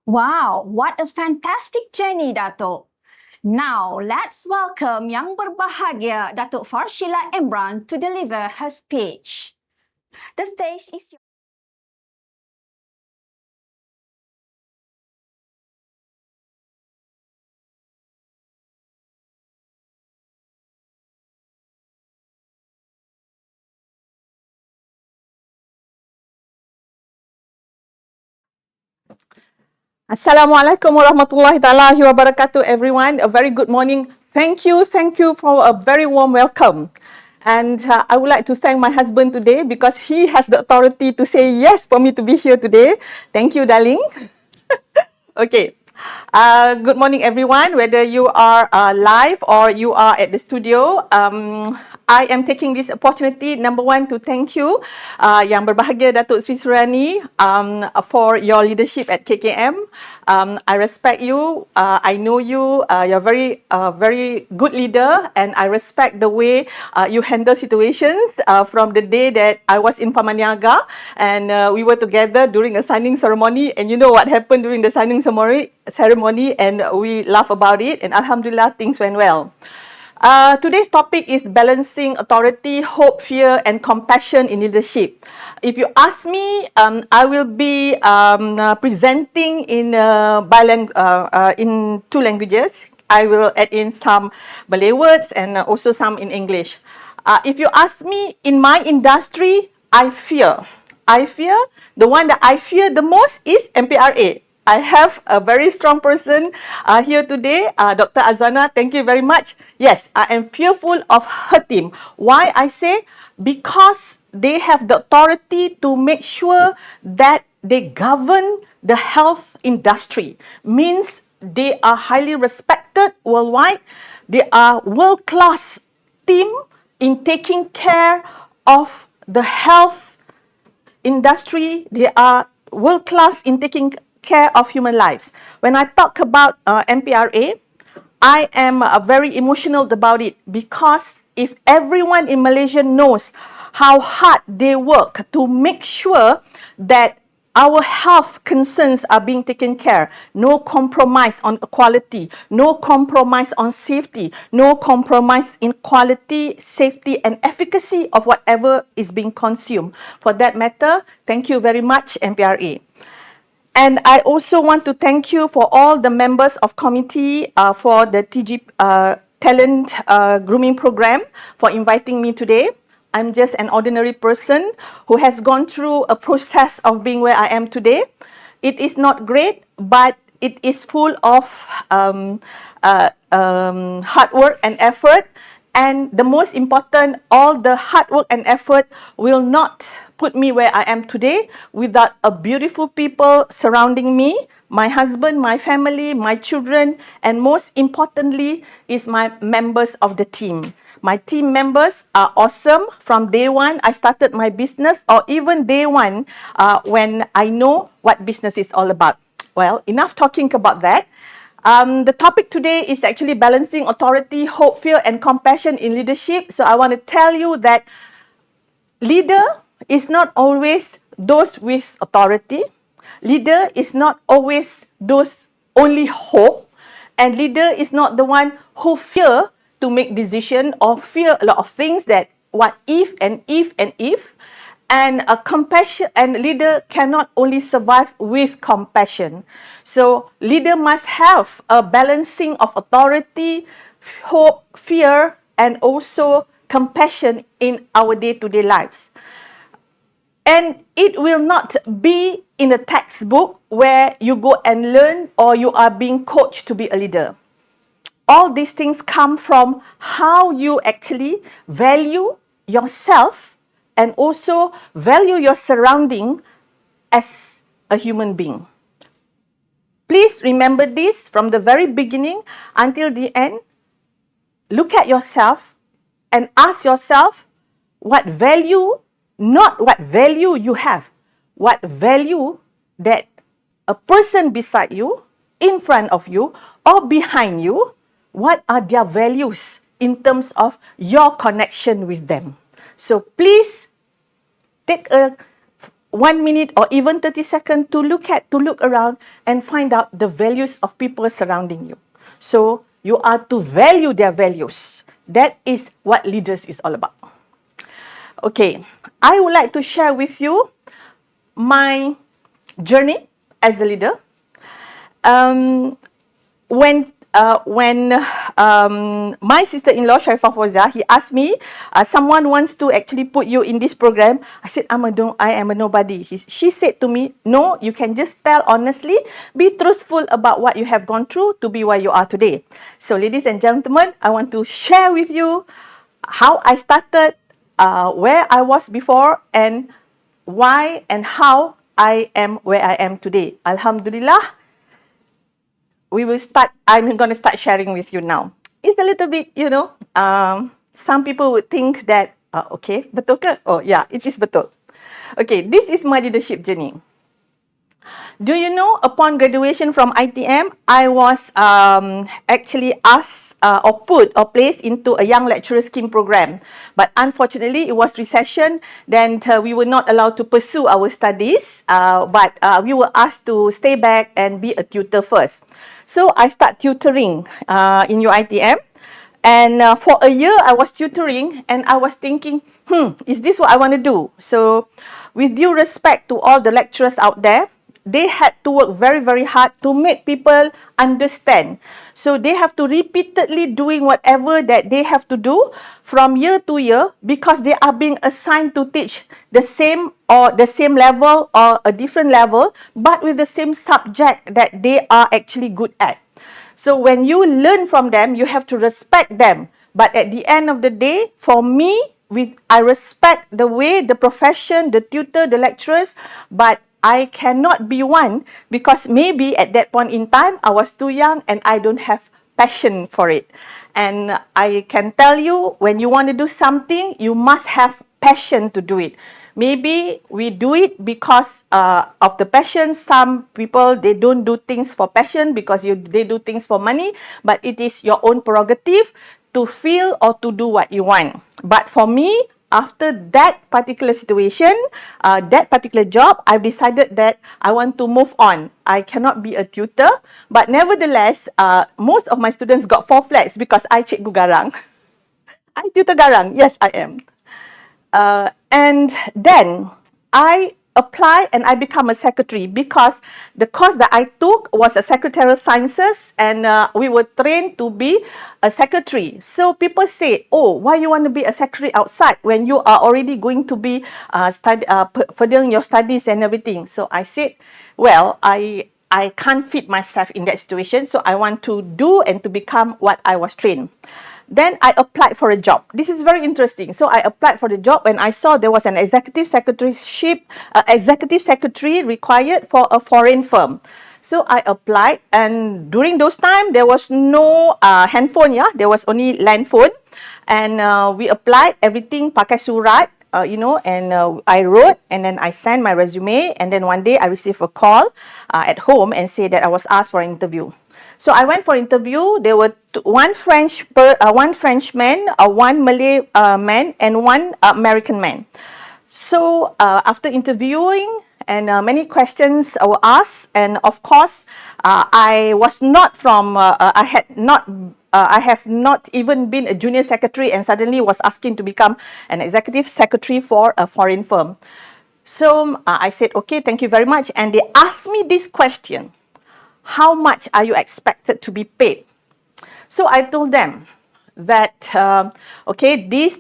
Wow, what a fantastic journey, Dato. Now, let's welcome Yang Berbahagia, Dato Farshila Emran, to deliver her speech. The stage is yours. Assalamualaikum warahmatullahi taala wabarakatuh, everyone. A very good morning. Thank you for a very warm welcome. And I would like to thank my husband today because he has the authority to say yes for me to be here today. Thank you, darling. Okay. Good morning, everyone. Whether you are live or you are at the studio, I am taking this opportunity, number one, to thank you, Yang Berbahagia Datuk Sri Surani, for your leadership at KKM. I respect you. I know you. You're very good leader, and I respect the way you handle situations from the day that I was in Pharmaniaga, and we were together during a signing ceremony, and you know what happened during the signing ceremony, and we laugh about it, and Alhamdulillah, things went well. Today's topic is balancing authority, hope, fear, and compassion in leadership. If you ask me, I will be presenting in in 2 languages. I will add in some Malay words and also some in English. If you ask me, in my industry, I fear. The one that I fear the most is MPRA. I have a very strong person here today, Dr. Azana. Thank you very much. Yes, I am fearful of her team. Why I say? Because they have the authority to make sure that they govern the health industry. Means they are highly respected worldwide. They are world-class team in taking care of the health industry. They are world-class in taking care of human lives. When I talk about MPRA, I am very emotional about it, because if everyone in Malaysia knows how hard they work to make sure that our health concerns are being taken care, no compromise on quality, no compromise on safety, no compromise in quality, safety, and efficacy of whatever is being consumed. For that matter, thank you very much, MPRA. And I also want to thank you for all the members of committee for the TGP Talent Grooming Program for inviting me today. I'm just an ordinary person who has gone through a process of being where I am today. It is not great, but it is full of hard work and effort. And the most important, all the hard work and effort will not put me where I am today without a beautiful people surrounding me, my husband, my family, my children, and most importantly is my members of the team. My team members are awesome. From day one, I started my business, or even day one when I know what business is all about. Well, enough talking about that. The topic today is actually balancing authority, hope, fear, and compassion in leadership. So I want to tell you that leader is not always those with authority. Leader is not always those only hope. And leader is not the one who fear to make decision or fear a lot of things, that what if and if and if. And a compassion, and leader cannot only survive with compassion. So leader must have a balancing of authority, hope, fear, and also compassion in our day-to-day lives. And it will not be in a textbook where you go and learn or you are being coached to be a leader. All these things come from how you actually value yourself and also value your surrounding as a human being. Please remember this from the very beginning until the end. Look at yourself and ask yourself what value, not what value you have, what value that a person beside you, in front of you, or behind you, what are their values in terms of your connection with them. So please take a 1 minute or even 30 seconds to look around and find out the values of people surrounding you. So you are to value their values. That is what leaders is all about. Okay, I would like to share with you my journey as a leader. When my sister-in-law, Sharifah Fawzia, he asked me, someone wants to actually put you in this program. I said, I am a nobody. She said to me, no, you can just tell honestly, be truthful about what you have gone through to be where you are today. So ladies and gentlemen, I want to share with you how I started, where I was before, and why and how I am where I am today. Alhamdulillah. I'm going to start sharing with you now. It's a little bit, Some people would think that, okay, betul ke? Oh yeah, it is betul. Okay, this is my leadership journey. Do you know, upon graduation from ITM, I was actually asked or put or placed into a young lecturer scheme program. But unfortunately, it was recession. Then we were not allowed to pursue our studies. But we were asked to stay back and be a tutor first. So I start tutoring in UITM. And for a year, I was tutoring and I was thinking, is this what I want to do? So with due respect to all the lecturers out there, they had to work very, very hard to make people understand. So they have to repeatedly doing whatever that they have to do from year to year because they are being assigned to teach the same or the same level or a different level, but with the same subject that they are actually good at. So when you learn from them, you have to respect them. But at the end of the day, for me, I respect the way, the profession, the tutor, the lecturers, but I cannot be one because maybe at that point in time, I was too young and I don't have passion for it. And I can tell you, when you want to do something, you must have passion to do it. Maybe we do it because of the passion. Some people, they don't do things for passion because they do things for money, but it is your own prerogative to feel or to do what you want. But for me, after that particular situation, that particular job, I've decided that I want to move on. I cannot be a tutor, but nevertheless, most of my students got 4 flats because I cikgu garang. I tutor garang. Yes, I am. And then I apply and I become a secretary because the course that I took was a secretarial sciences and we were trained to be a secretary. So people say, oh, why you want to be a secretary outside when you are already going to be furthering your studies and everything. So I said, well, I can't fit myself in that situation. So I want to do and to become what I was trained. Then I applied for a job. This is very interesting. So I applied for the job when I saw there was an executive secretary required for a foreign firm. So I applied, and during those time there was no handphone. Yeah, there was only land phone, and we applied everything pakai surat. And I wrote and then I sent my resume, and then one day I received a call at home and said that I was asked for an interview. So I went for interview. There were one Frenchman, one Malay man, and one American man. So after interviewing, and many questions were asked, and of course, I was not from. I have not even been a junior secretary, and suddenly was asking to become an executive secretary for a foreign firm. So I said, okay, thank you very much. And they asked me this question: how much are you expected to be paid? So I told them that, okay, this,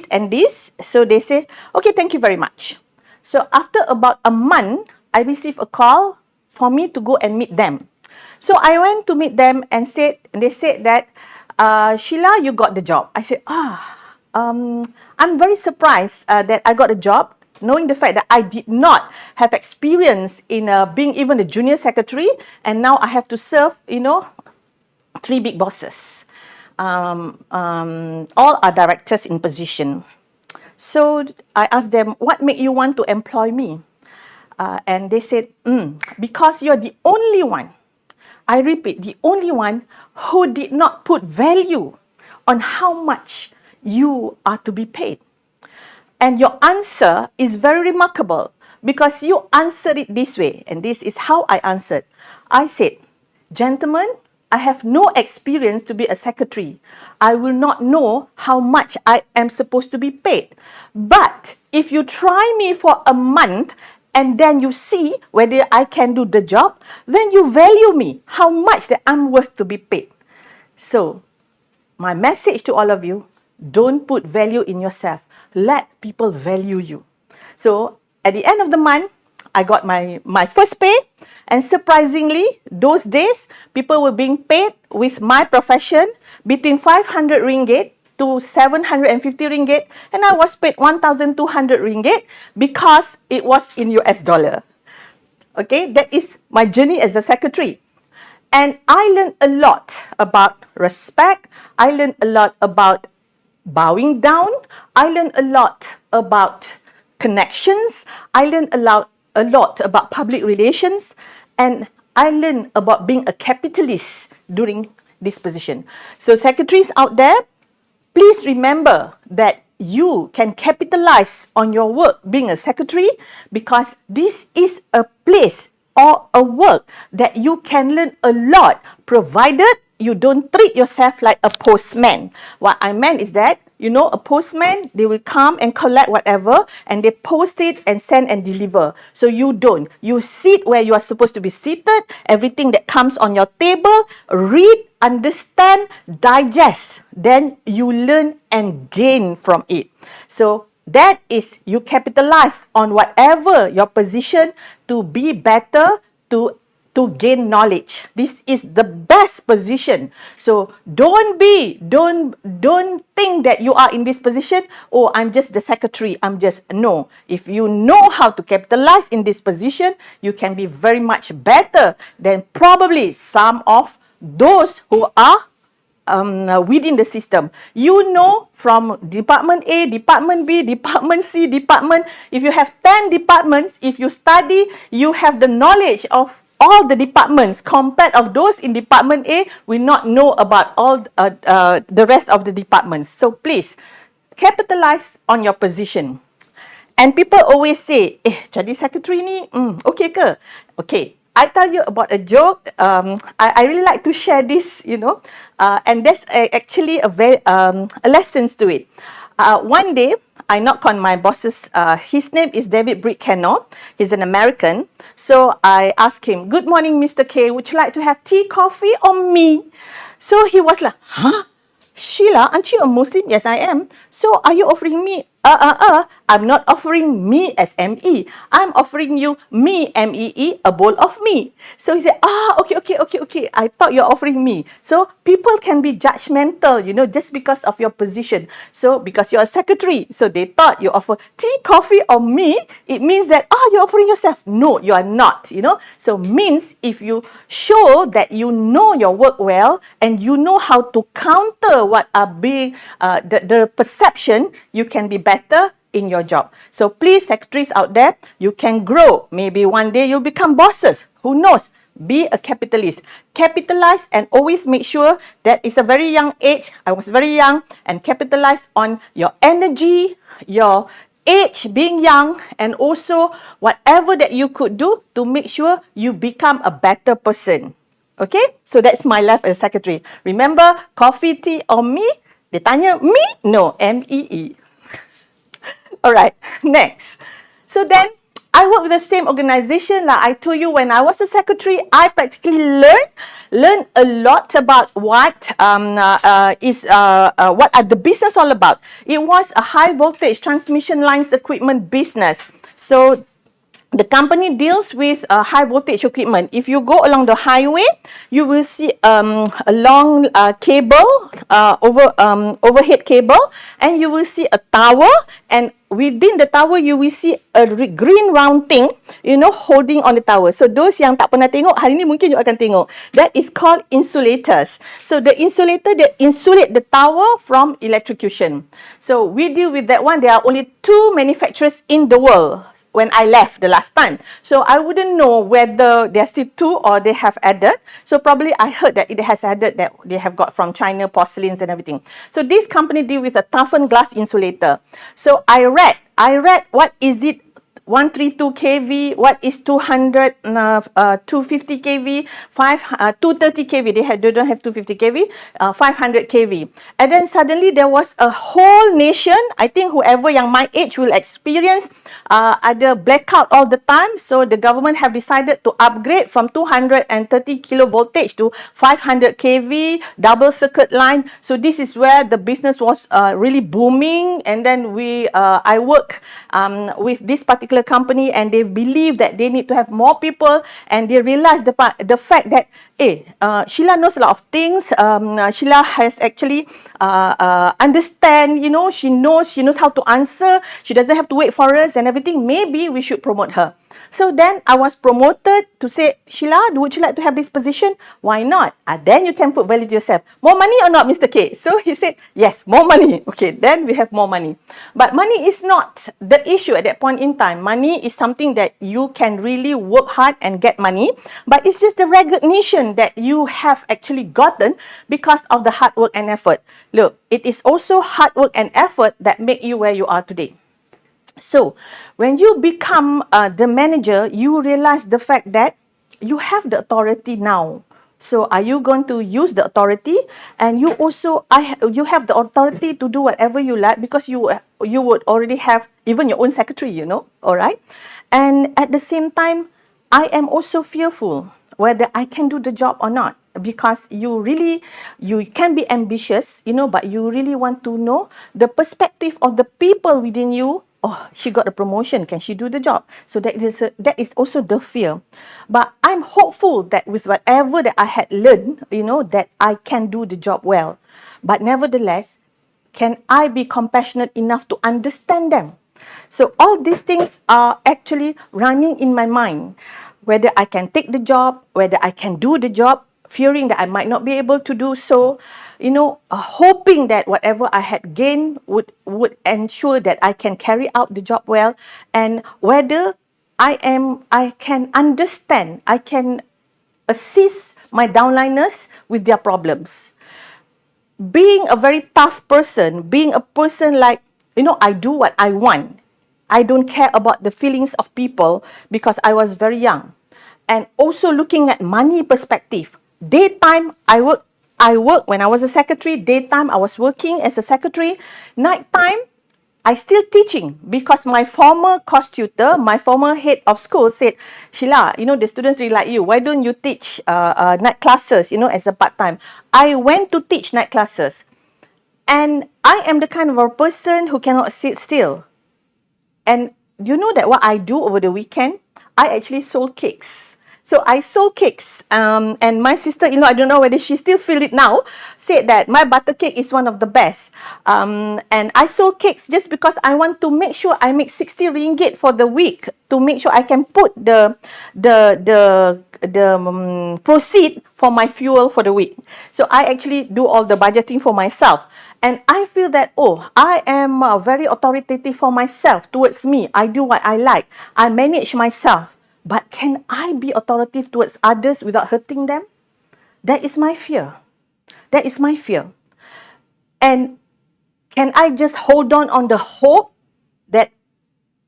and this. So they say, okay, thank you very much. So after about a month, I received a call for me to go and meet them. So I went to meet them and they said that, Sheila, you got the job. I said, I'm very surprised that I got a job, knowing the fact that I did not have experience in being even a junior secretary, and now I have to serve, 3 big bosses. All are directors in position. So I asked them, what made you want to employ me? And they said, because you're the only one, I repeat, the only one who did not put value on how much you are to be paid. And your answer is very remarkable because you answered it this way. And this is how I answered. I said, gentlemen, I have no experience to be a secretary. I will not know how much I am supposed to be paid. But if you try me for a month and then you see whether I can do the job, then you value me, how much that I'm worth to be paid. So, my message to all of you, don't put value in yourself. Let people value you. So, at the end of the month, I got my first pay, and surprisingly, those days, people were being paid with my profession between 500 ringgit to 750 ringgit, and I was paid 1,200 ringgit because it was in US dollar. Okay, that is my journey as a secretary. And I learned a lot about respect. I learned a lot about bowing down. I learned a lot about connections. I learned a lot about public relations, and I learned about being a capitalist during this position. So secretaries out there, please remember that you can capitalize on your work being a secretary, because this is a place or a work that you can learn a lot, provided you don't treat yourself like a postman. What I meant is that, you know, a postman, they will come and collect whatever and they post it and send and deliver. So you don't. You sit where you are supposed to be seated. Everything that comes on your table, read, understand, digest. Then you learn and gain from it. So that is, you capitalize on whatever your position to be better, to gain knowledge. This is the best position. So don't think that you are in this position, oh, I'm just the secretary, no. If you know how to capitalize in this position, you can be very much better than probably some of those who are within the system. You know, from Department A, Department B, Department C, Department, if you have 10 departments, if you study, you have the knowledge of all the departments compared of those in Department A will not know about all the rest of the departments. So please, capitalize on your position. And people always say, jadi secretary ni, okay ke? Okay, I tell you about a joke. I really like to share this, you know, and there's actually a lessons to it. One day, I knock on my boss's, his name is David Brickeno. He's an American. So I asked him, good morning, Mr. K, would you like to have tea, coffee, or me? So he was like, huh? Sheila, aren't you a Muslim? Yes, I am. So are you offering me? I'm not offering me as M-E. I'm offering you me, M-E-E, a bowl of me. So he said, okay. I thought you're offering me. So people can be judgmental, you know, just because of your position. So because you're a secretary, so they thought you offer tea, coffee, or me, it means that, you're offering yourself. No, you are not, you know. So means if you show that you know your work well and you know how to counter what are being the perception, you can be better in your job. So please, secretaries out there, you can grow. Maybe one day you'll become bosses. Who knows? Be a capitalist. Capitalize and always make sure that it's a very young age. I was very young, and capitalize on your energy, your age being young, and also whatever that you could do to make sure you become a better person. Okay? So that's my life as a secretary. Remember, coffee, tea, or me? Dia tanya, me? No, M-E-E. Alright, next. So then, I work with the same organisation. Like I told you, when I was a secretary, I practically learned a lot about what are the business all about. It was a high voltage transmission lines equipment business. So the company deals with high voltage equipment. If you go along the highway, you will see a long cable, overhead cable, and you will see a tower, and within the tower, you will see a green round thing, you know, holding on the tower. So those yang tak pernah tengok, hari ni mungkin you akan tengok. That is called insulators. So the insulator, they insulate the tower from electrocution. So we deal with that one. There are only 2 manufacturers in the world when I left the last time. So I wouldn't know whether there are still 2 or they have added. So probably I heard that it has added, that they have got from China, porcelains and everything. So this company deal with a toughened glass insulator. So I read what is it, 132 kV, what is 200, 250 kV, 230 kV, they don't have 250 kV, 500 kV. And then suddenly there was a whole nation, I think whoever yang my age will experience ada blackout all the time. So the government have decided to upgrade from 230 kilovoltage to 500 kV, double circuit line. So this is where the business was really booming. And then I work with this particular company, and they believe that they need to have more people, and they realize the fact that Sheila knows a lot of things. Sheila has actually understand, you know, she knows how to answer. She doesn't have to wait for us and everything. Maybe we should promote her. So then I was promoted to say, Sheila, would you like to have this position? Why not? Then you can put value to yourself. More money or not, Mr. K? So he said, yes, more money. Okay, then we have more money. But money is not the issue at that point in time. Money is something that you can really work hard and get money. But it's just the recognition that you have actually gotten because of the hard work and effort. Look, it is also hard work and effort that make you where you are today. So, when you become the manager, you realize the fact that you have the authority now. So, are you going to use the authority? And you also, you have the authority to do whatever you like because you would already have even your own secretary, you know, all right? And at the same time, I am also fearful whether I can do the job or not, because you can be ambitious, you know, but you really want to know the perspective of the people within you. Oh, she got a promotion, can she do the job? So that is also the fear. But I'm hopeful that with whatever that I had learned, you know, that I can do the job well. But nevertheless, can I be compassionate enough to understand them? So all these things are actually running in my mind. Whether I can take the job, whether I can do the job, fearing that I might not be able to do so, you know, hoping that whatever I had gained would ensure that I can carry out the job well, and whether I can understand, I can assist my downliners with their problems. Being a very tough person, being a person like, you know, I do what I want. I don't care about the feelings of people because I was very young. And also looking at money perspective. Daytime, I work when I was a secretary. Daytime, I was working as a secretary. Nighttime, I still teaching because my former course tutor, my former head of school said, Sheila, you know, the students really like you. Why don't you teach night classes, you know, as a part-time? I went to teach night classes. And I am the kind of a person who cannot sit still. And you know that what I do over the weekend? I actually sold cakes. So I sold cakes, and my sister-in-law, I don't know whether she still feel it now, said that my butter cake is one of the best. And I sold cakes just because I want to make sure I make 60 ringgit for the week to make sure I can put the proceed for my fuel for the week. So I actually do all the budgeting for myself. And I feel that, oh, I am very authoritative for myself towards me. I do what I like. I manage myself. But can I be authoritative towards others without hurting them? That is my fear. That is my fear. And can I just hold on the hope that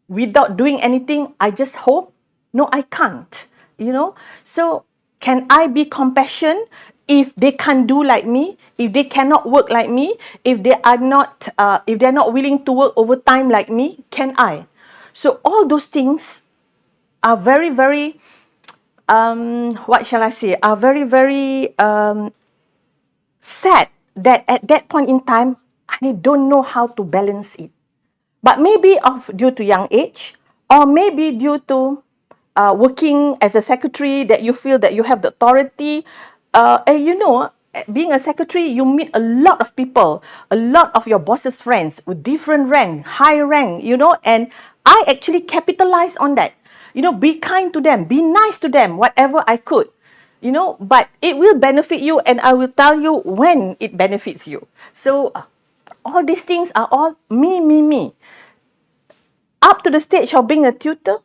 without doing anything, I just hope? No, I can't. You know? So, can I be compassionate if they can't do like me? If they cannot work like me? If they are not, if they're not willing to work overtime like me? Can I? So, all those things are very, very, what shall I say, are very, very sad that at that point in time, I don't know how to balance it. But maybe due to young age, or maybe due to working as a secretary, that you feel that you have the authority. And you know, being a secretary, you meet a lot of people, a lot of your boss's friends with different rank, high rank, you know, and I actually capitalize on that. You know, be kind to them, be nice to them, whatever I could. You know, but it will benefit you, and I will tell you when it benefits you. So, all these things are all me. Up to the stage of being a tutor,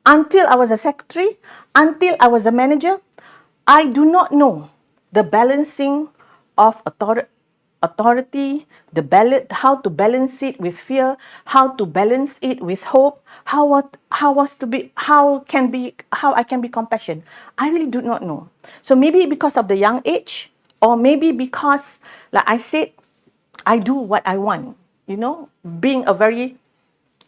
until I was a secretary, until I was a manager, I do not know the balancing of authority, how to balance it with fear, how to balance it with hope, how I can be compassionate. I really do not know. So maybe because of the young age, or maybe because, like I said, I do what I want. You know, being a very,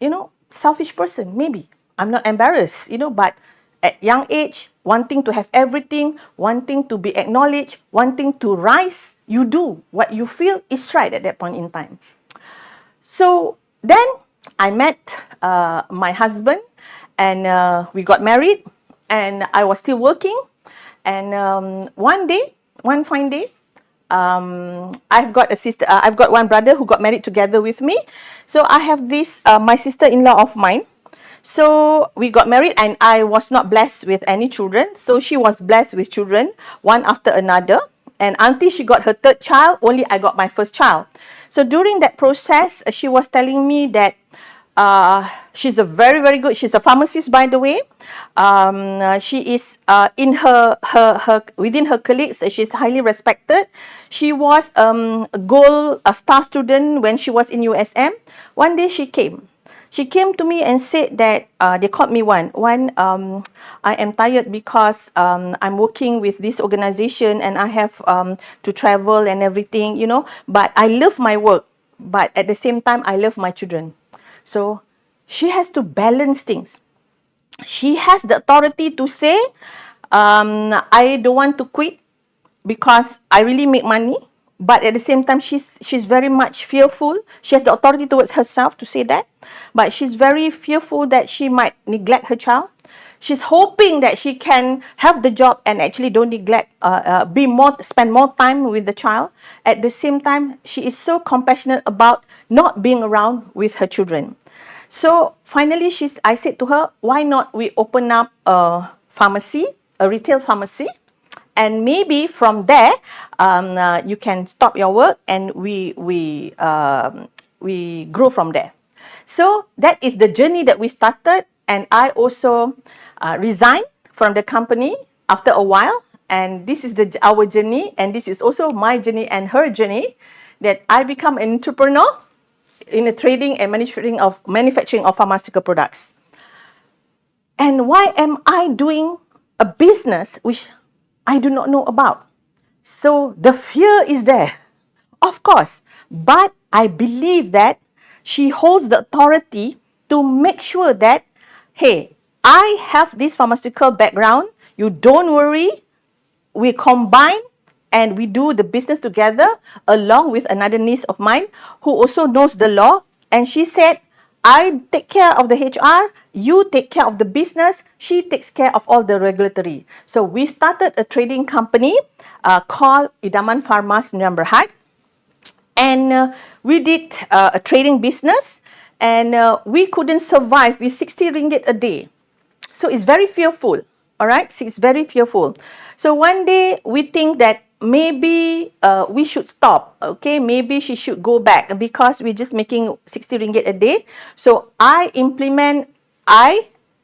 you know, selfish person, maybe. I'm not embarrassed, you know, but at young age, wanting to have everything, wanting to be acknowledged, wanting to rise, you do what you feel is right at that point in time. So then I met my husband, and we got married, and I was still working. And one fine day, I've got a sister. I've got one brother who got married together with me. So I have this my sister-in-law of mine. So we got married, and I was not blessed with any children. So she was blessed with children, one after another. And until she got her third child, only I got my first child. So during that process, she was telling me that she's a very, very good, she's a pharmacist, by the way. She is in within her colleagues, she's highly respected. She was a star student when she was in USM. One day she came. She came to me and said that they called me one. I am tired because I'm working with this organization and I have to travel and everything, you know. But I love my work. But at the same time, I love my children. So she has to balance things. She has the authority to say, I don't want to quit because I really make money. But at the same time, she's very much fearful. She has the authority towards herself to say that. But she's very fearful that she might neglect her child. She's hoping that she can have the job and actually don't neglect, spend more time with the child. At the same time, she is so compassionate about not being around with her children. So finally, I said to her, why not we open up a pharmacy, a retail pharmacy, and maybe from there, you can stop your work and we grow from there. So that is the journey that we started, and I also resigned from the company after a while. And this is our journey, and this is also my journey and her journey, that I become an entrepreneur in the trading and manufacturing of pharmaceutical products. And why am I doing a business which I do not know about? So the fear is there, of course, but I believe that she holds the authority to make sure that, hey, I have this pharmaceutical background, you don't worry, we combine and we do the business together along with another niece of mine who also knows the law. And she said, I take care of the HR, you take care of the business, she takes care of all the regulatory. So we started a trading company called Idaman Pharmas in Berhad. And we did a trading business, and we couldn't survive with 60 ringgit a day. So it's very fearful, all right? So it's very fearful. So one day we think that maybe we should stop, okay? Maybe she should go back because we're just making 60 ringgit a day. So I,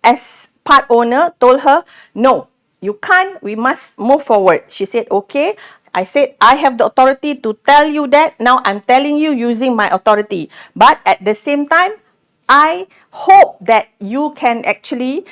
as part owner, told her, no, you can't, we must move forward. She said, okay. I said, I have the authority to tell you that. Now I'm telling you using my authority. But at the same time, I hope that you can actually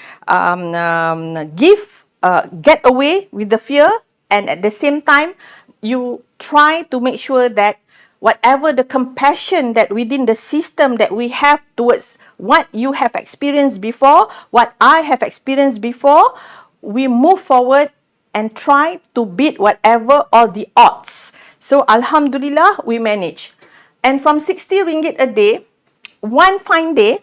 get away with the fear, and at the same time, you try to make sure that whatever the compassion that within the system that we have towards what you have experienced before, what I have experienced before, we move forward and try to beat whatever all the odds. So Alhamdulillah, we manage. And from 60 ringgit a day, one fine day,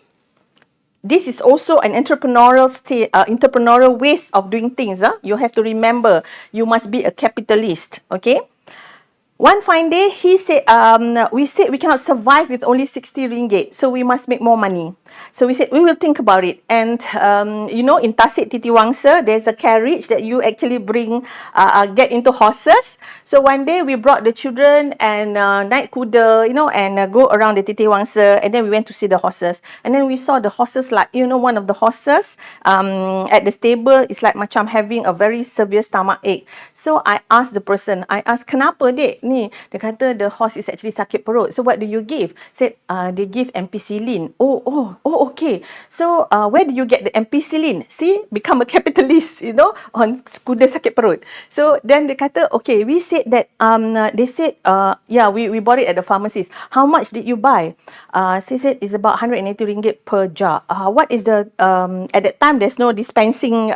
this is also an entrepreneurial ways of doing things. You have to remember, you must be a capitalist, okay? One fine day, he said, we said we cannot survive with only 60 ringgit, so we must make more money. So we said, we will think about it. And, you know, in Tasik Titiwangsa, there's a carriage that you actually get into horses. So one day, we brought the children and naik kuda, you know, and go around the Titiwangsa, and then we went to see the horses. And then we saw the horses, like, you know, one of the horses at the stable is like macam having a very severe stomach ache. So I asked the person, kenapa dek? Ni, dia kata the horse is actually sakit perut. So what do you give? Said, they give ampicillin. Oh, okay. So where do you get the ampicillin? See, become a capitalist, you know, on kuda sakit perut. So then dia kata, okay, we said that, they said, yeah, we bought it at the pharmacist. How much did you buy? She said it's about 180 ringgit per jar. What is the, at that time, there's no dispensing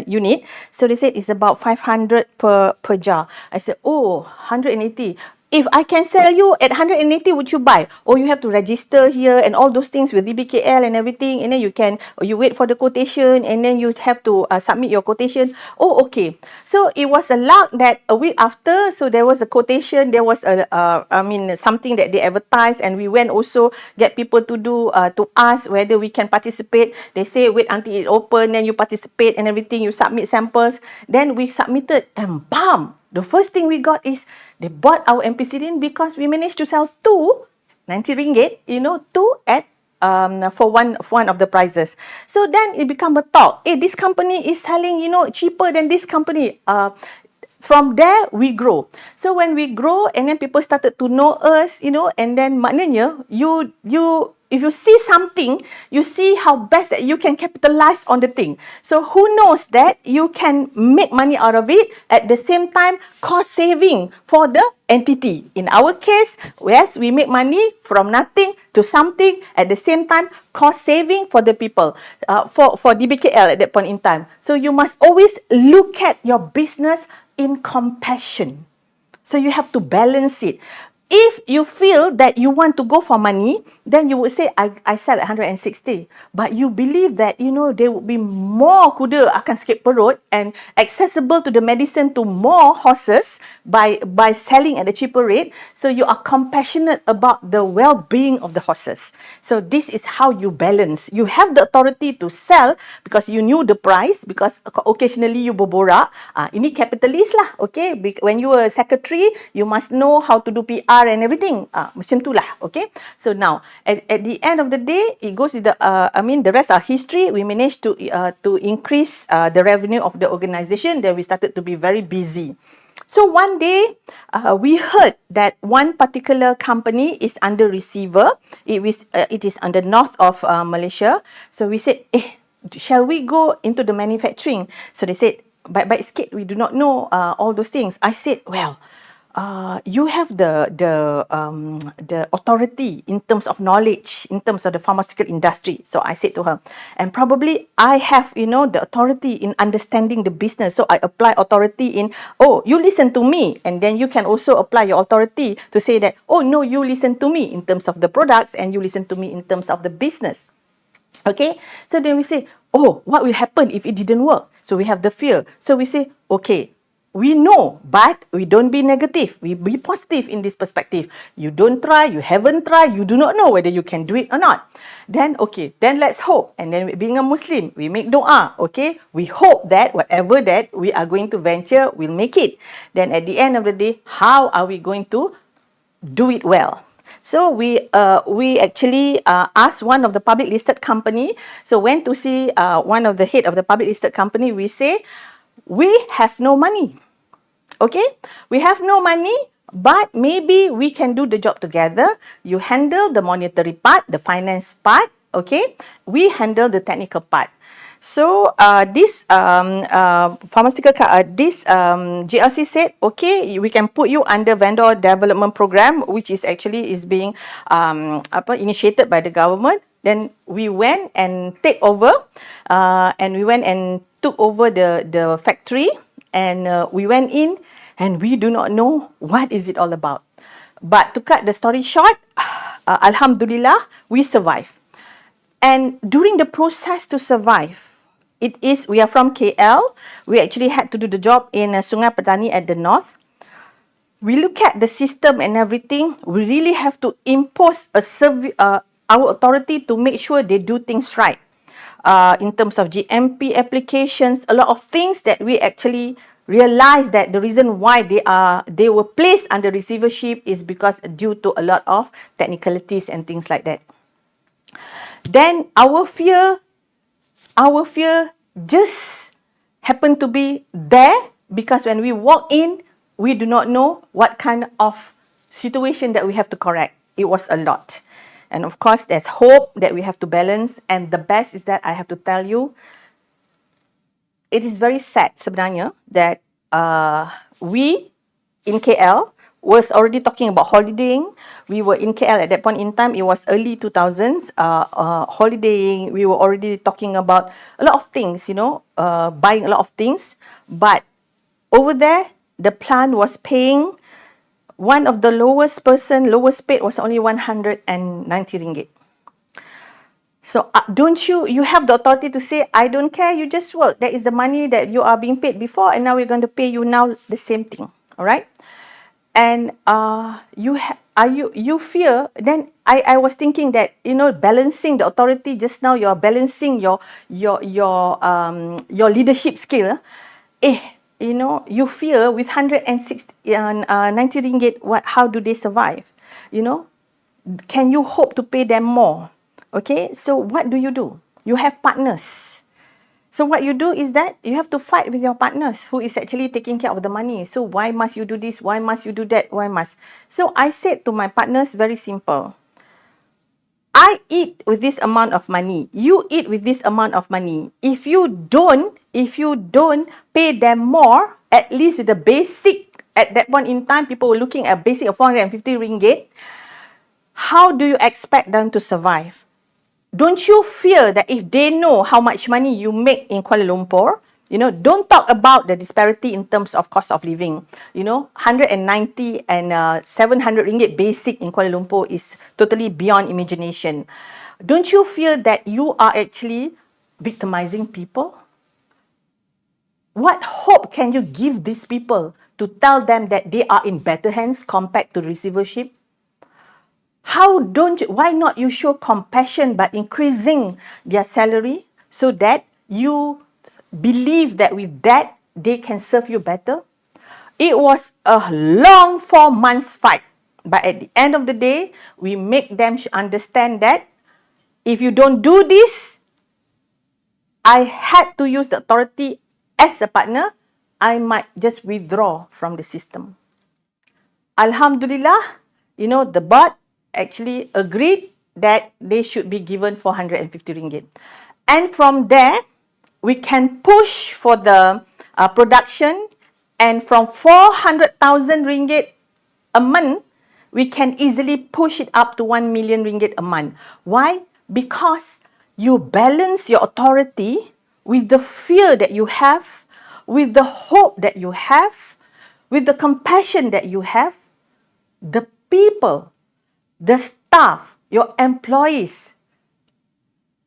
unit. So they said it's about 500 per jar. I said, oh, 180. if I can sell you at 180, would you buy? Or you have to register here and all those things with DBKL and everything, and then you can, or you wait for the quotation, and then you have to submit your quotation. Oh, okay. So it was a luck that a week after, so there was a quotation, there was something that they advertised, and we went also get people to do, to ask whether we can participate. They say wait until it open, then you participate and everything, you submit samples. Then we submitted, and bam! The first thing we got is they bought our ampicillin because we managed to sell 90 ringgit, two at for one of the prizes. So then it become a talk. Hey, this company is selling, cheaper than this company. From there we grow. So when we grow, and then people started to know us, and then maknanya you if you see something, you see how best that you can capitalize on the thing. So who knows that you can make money out of it, at the same time cost saving for the entity. In our case, yes, we make money from nothing to something, at the same time cost saving for the people, for DBKL at that point in time. So you must always look at your business in compassion. So you have to balance it. If you feel that you want to go for money, then you would say, I sell at 160. But you believe that, there would be more kuda akan sikit perut and accessible to the medicine to more horses by selling at a cheaper rate. So you are compassionate about the well-being of the horses. So this is how you balance. You have the authority to sell because you knew the price, because occasionally you berborak. Ini capitalist lah, okay? When you are a secretary, you must know how to do PR and everything. Macam tu lah, okay? So now, at the end of the day, it goes with the, the rest are history. We managed to increase the revenue of the organisation. Then we started to be very busy. So one day, we heard that one particular company is under receiver. It is on the north of Malaysia. So we said, shall we go into the manufacturing? So they said, baik-baik sikit, we do not know all those things. I said, well, you have the authority in terms of knowledge, in terms of the pharmaceutical industry. So I said to her, and probably I have, the authority in understanding the business. So I apply authority in, you listen to me. And then you can also apply your authority to say that, no, you listen to me in terms of the products, and you listen to me in terms of the business. Okay, so then we say, what will happen if it didn't work? So we have the fear. So we say, okay, we know, but we don't be negative. We be positive in this perspective. You don't try, you haven't tried, you do not know whether you can do it or not. Then, okay, then let's hope. And then being a Muslim, we make dua, okay? We hope that whatever that we are going to venture, we'll make it. Then at the end of the day, how are we going to do it well? So we actually asked one of the public listed company. So went to see one of the head of the public listed company. We say, we have no money. Okay, we have no money, but maybe we can do the job together. You handle the monetary part, the finance part. Okay, we handle the technical part. So this pharmaceutical GLC said, okay, we can put you under vendor development program, which is actually being initiated by the government. Then we went and take over, and we went and took over the factory, and we went in, and we do not know what is it all about. But to cut the story short, Alhamdulillah, we survived. And during the process to survive, we are from KL. We actually had to do the job in Sungai Petani at the north. We look at the system and everything. We really have to impose our authority to make sure they do things right. In terms of GMP applications, a lot of things that we actually realized that the reason why they were placed under receivership is because due to a lot of technicalities and things like that. Then our fear just happened to be there, because when we walk in, we do not know what kind of situation that we have to correct. It was a lot. And of course, there's hope that we have to balance. And the best is that I have to tell you, it is very sad sebenarnya that we in KL was already talking about holidaying. We were in KL at that point in time. It was early 2000s. Holidaying. We were already talking about a lot of things, buying a lot of things. But over there, the plant was paying One of the lowest paid was only 190 ringgit. So don't you have the authority to say, I don't care, you just work. That is the money that you are being paid before, and now we're going to pay you now the same thing. All right? And you fear, then I was thinking that, balancing the authority, just now you're balancing your leadership skill. You fear with 90 ringgit, how do they survive? Can you hope to pay them more? Okay, so what do? You have partners. So what you do is that you have to fight with your partners who is actually taking care of the money. So why must you do this? Why must you do that? Why must? So I said to my partners, very simple. I eat with this amount of money. You eat with this amount of money. If you don't pay them more, at least the basic, at that point in time, people were looking at a basic of 450 ringgit. How do you expect them to survive? Don't you fear that if they know how much money you make in Kuala Lumpur, don't talk about the disparity in terms of cost of living. 190 and 700 ringgit basic in Kuala Lumpur is totally beyond imagination. Don't you fear that you are actually victimizing people? What hope can you give these people to tell them that they are in better hands compared to receivership? Why not you show compassion by increasing their salary so that you believe that with that they can serve you better? It was a long 4 months fight, but at the end of the day, we make them understand that if you don't do this, I had to use the authority as a partner, I might just withdraw from the system. Alhamdulillah, the board actually agreed that they should be given 450 ringgit. And from there, we can push for the production, and from 400,000 ringgit a month, we can easily push it up to 1 million ringgit a month. Why? Because you balance your authority with the fear that you have, with the hope that you have, with the compassion that you have. The people, the staff, your employees,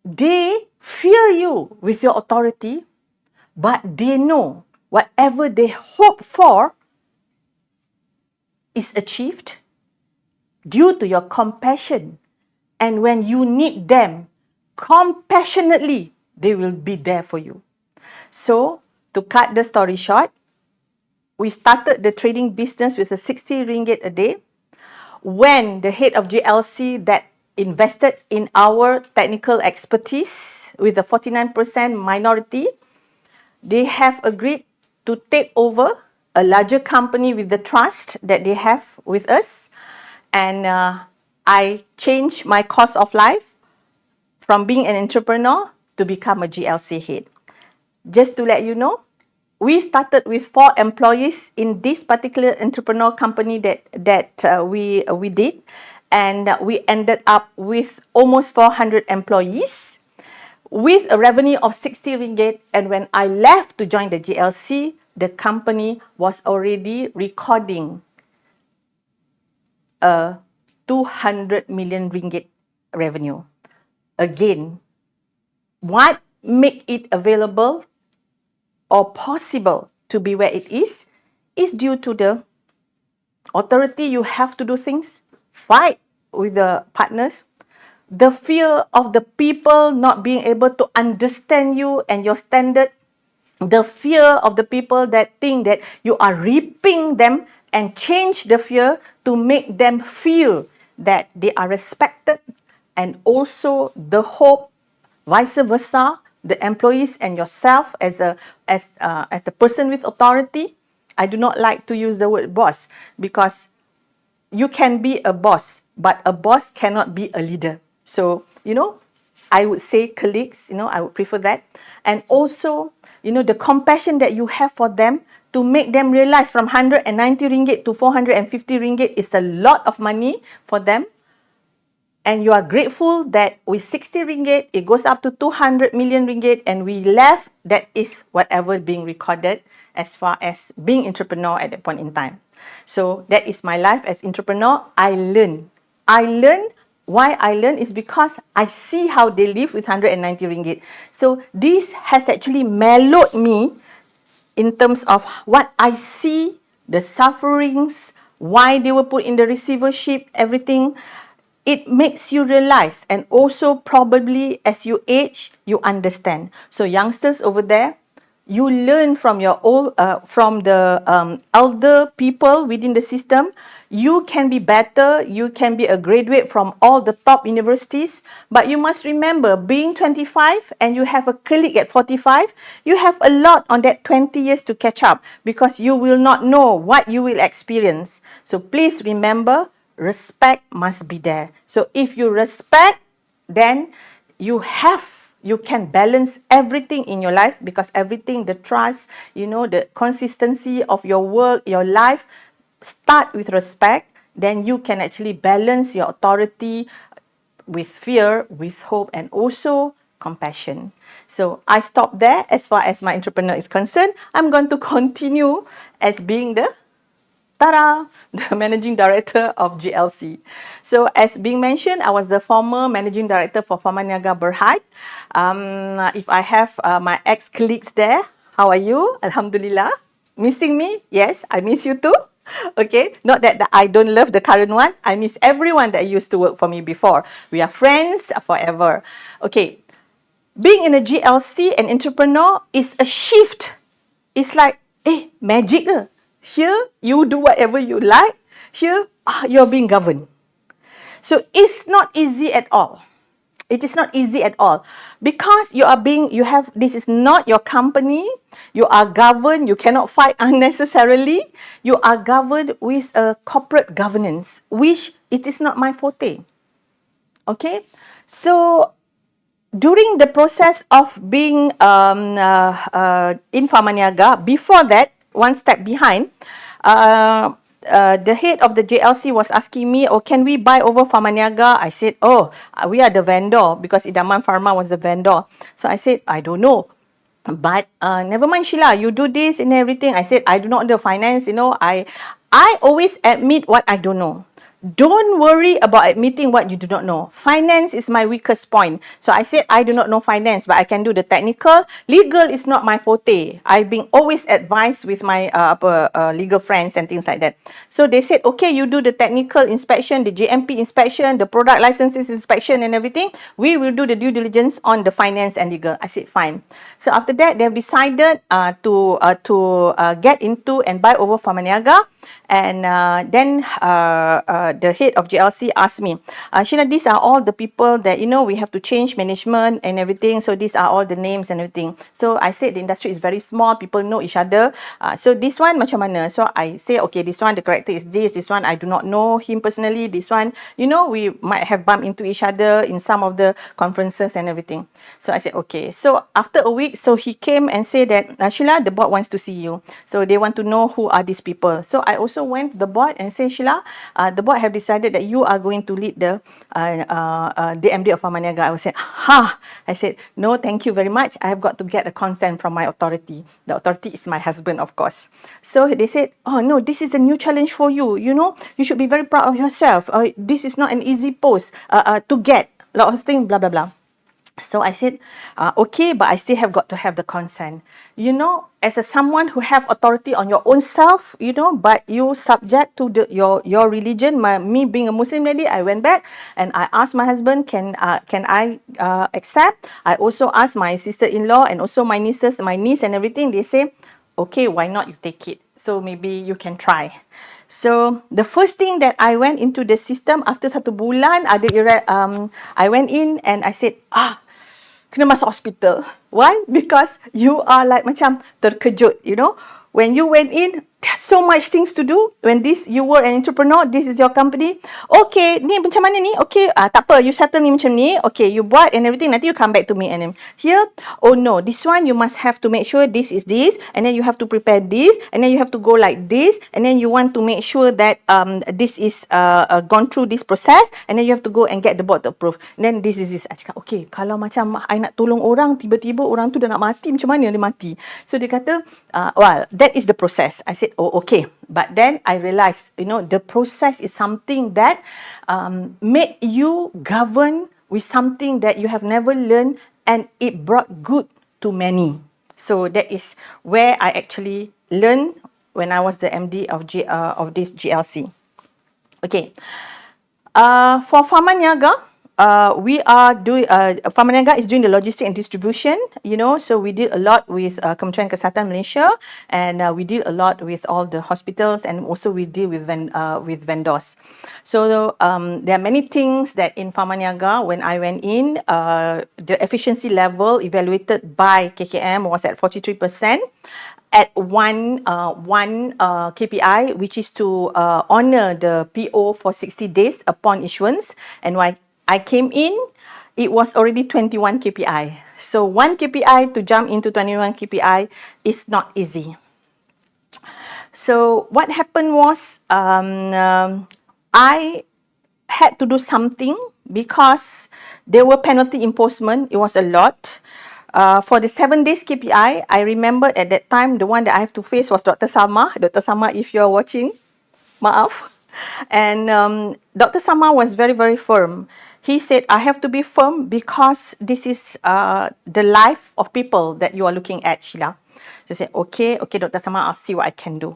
they fear you with your authority, but they know whatever they hope for is achieved due to your compassion. And when you need them, compassionately, they will be there for you. So, to cut the story short, we started the trading business with a 60 ringgit a day. When the head of GLC that invested in our technical expertise with the 49% minority, they have agreed to take over a larger company with the trust that they have with us. And I changed my course of life from being an entrepreneur to become a GLC head. Just to let you know, we started with 4 employees in this particular entrepreneur company that we did, and we ended up with almost 400 employees with a revenue of 60 ringgit. And when I left to join the GLC, the company was already recording a 200 million ringgit revenue. Again, what make it available or possible to be where it is due to the authority you have to do things, fight with the partners, the fear of the people not being able to understand you and your standard, the fear of the people that think that you are reaping them, and change the fear to make them feel that they are respected, and also the hope, vice versa, the employees and yourself as a person with authority. I do not like to use the word boss, because you can be a boss, but a boss cannot be a leader. So, I would say colleagues, I would prefer that. And also, the compassion that you have for them to make them realize from 190 ringgit to 450 ringgit is a lot of money for them. And you are grateful that with 60 ringgit, it goes up to 200 million ringgit, and we left, that is whatever being recorded as far as being entrepreneur at that point in time. So that is my life as entrepreneur. I learn. Why I learn is because I see how they live with 190 ringgit. So this has actually mellowed me in terms of what I see, the sufferings, why they were put in the receivership, everything. It makes you realize, and also probably as you age, you understand. So youngsters over there, you learn from your old, from the elder people within the system. You can be better. You can be a graduate from all the top universities. But you must remember, being 25 and you have a colleague at 45, you have a lot on that 20 years to catch up because you will not know what you will experience. So please remember, respect must be there. So if you respect, then you can balance everything in your life, because everything, the trust, the consistency of your work, your life, start with respect. Then you can actually balance your authority with fear, with hope, and also compassion. So I stop there as far as my entrepreneur is concerned. I'm going to continue as being the the Managing Director of GLC. So as being mentioned, I was the former Managing Director for Pharmaniaga Berhad. If I have my ex-colleagues there, how are you? Alhamdulillah. Missing me? Yes, I miss you too. Okay, not that I don't love the current one. I miss everyone that used to work for me before. We are friends forever. Okay, being in a GLC and entrepreneur is a shift. It's like, magic ke? Here, you do whatever you like. Here, you're being governed. So it's not easy at all. It is not easy at all, because this is not your company. You are governed. You cannot fight unnecessarily. You are governed with a corporate governance, which it is not my forte. Okay, so during the process of being in Pharmaniaga, before that, one step behind, the head of the JLC was asking me, can we buy over Pharmaniaga? I said, we are the vendor, because Idaman Pharma was the vendor. So I said, I don't know. But never mind, Sheila, you do this and everything. I said, I do not know finance. I always admit what I don't know. Don't worry about admitting what you do not know. Finance is my weakest point. So I said, I do not know finance, but I can do the technical. Legal is not my forte. I've been always advised with my legal friends and things like that. So they said, okay, you do the technical inspection, the GMP inspection, the product licenses inspection and everything. We will do the due diligence on the finance and legal. I said, fine. So after that, they've decided to get into and buy over Pharmaniaga. And then the head of GLC asked me, Sheila, these are all the people that, we have to change management and everything. So these are all the names and everything. So I said the industry is very small. People know each other. So this one macam mana? So I say, okay, this one, the character is this one, I do not know him personally. This one, we might have bumped into each other in some of the conferences and everything. So I said, okay. So after a week, so he came and said that, Sheila, the board wants to see you. So they want to know who are these people. So I also went to the board and said, Sheila, the board have decided that you are going to lead the MD of Pharmaniaga. I said, I said, no, thank you very much. I have got to get a consent from my authority. The authority is my husband, of course. So they said, no, this is a new challenge for you. You should be very proud of yourself. This is not an easy post to get. A lot of things, blah, blah, blah. So I said, okay, but I still have got to have the consent. As someone who have authority on your own self, but you subject to your religion. Me being a Muslim lady, I went back and I asked my husband, can I accept? I also asked my sister-in-law and also my niece and everything. They say, okay, why not you take it? So maybe you can try. So the first thing that I went into the system after 1 bulan, I went in and I said, kena masuk hospital. Why? Because you are like macam terkejut, When you went in, there's so much things to do. When you were an entrepreneur, this is your company. Okay, ni macam mana ni? Okay, tak apa, you settle ni macam ni. Okay, you buat and everything. Nanti you come back to me. And then here, oh no, this one you must have to make sure this is this. And then you have to prepare this. And then you have to go like this. And then you want to make sure that this is gone through this process. And then you have to go and get the board to approve. And then this is this. I cakap, okay, kalau macam I nak tolong orang, tiba-tiba orang tu dah nak mati, macam mana dia mati? So dia kata, well, that is the process. I said, said, oh, okay. But then I realized, the process is something that made you govern with something that you have never learned, and it brought good to many. So that is where I actually learned when I was the MD of this GLC. Okay. For Pharmaniaga, we are doing, Pharmaniaga is doing the logistics and distribution, so we deal a lot with Kementerian Kesihatan Malaysia, and we deal a lot with all the hospitals, and also we deal with vendors. So there are many things that in Pharmaniaga, when I went in, the efficiency level evaluated by KKM was at 43%. At one KPI, which is to honor the PO for 60 days upon issuance. And when I came in, it was already 21 KPI. So one KPI to jump into 21 KPI is not easy. So what happened was I had to do something because there were penalty imposement. It was a lot. For the 7 days KPI, I remember at that time, the one that I have to face was Dr. Sama. Dr. Sama, if you're watching, maaf. And Dr. Sama was very, very firm. He said, I have to be firm because this is the life of people that you are looking at, Sheila. So I said, okay, Dr. Sama, I'll see what I can do.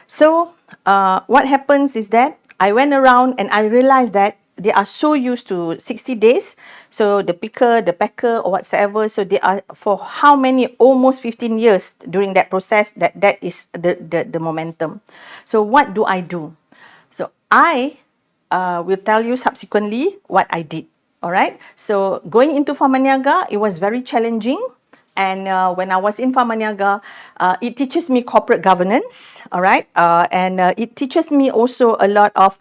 So what happens is that I went around and I realized that they are so used to 60 days. So the picker, the packer or whatsoever, so they are for how many, almost 15 years during that process, that is the momentum. So what do I do? So I will tell you subsequently what I did. All right. So going into Pharmaniaga, it was very challenging. And when I was in Pharmaniaga, it teaches me corporate governance. All right. And it teaches me also a lot of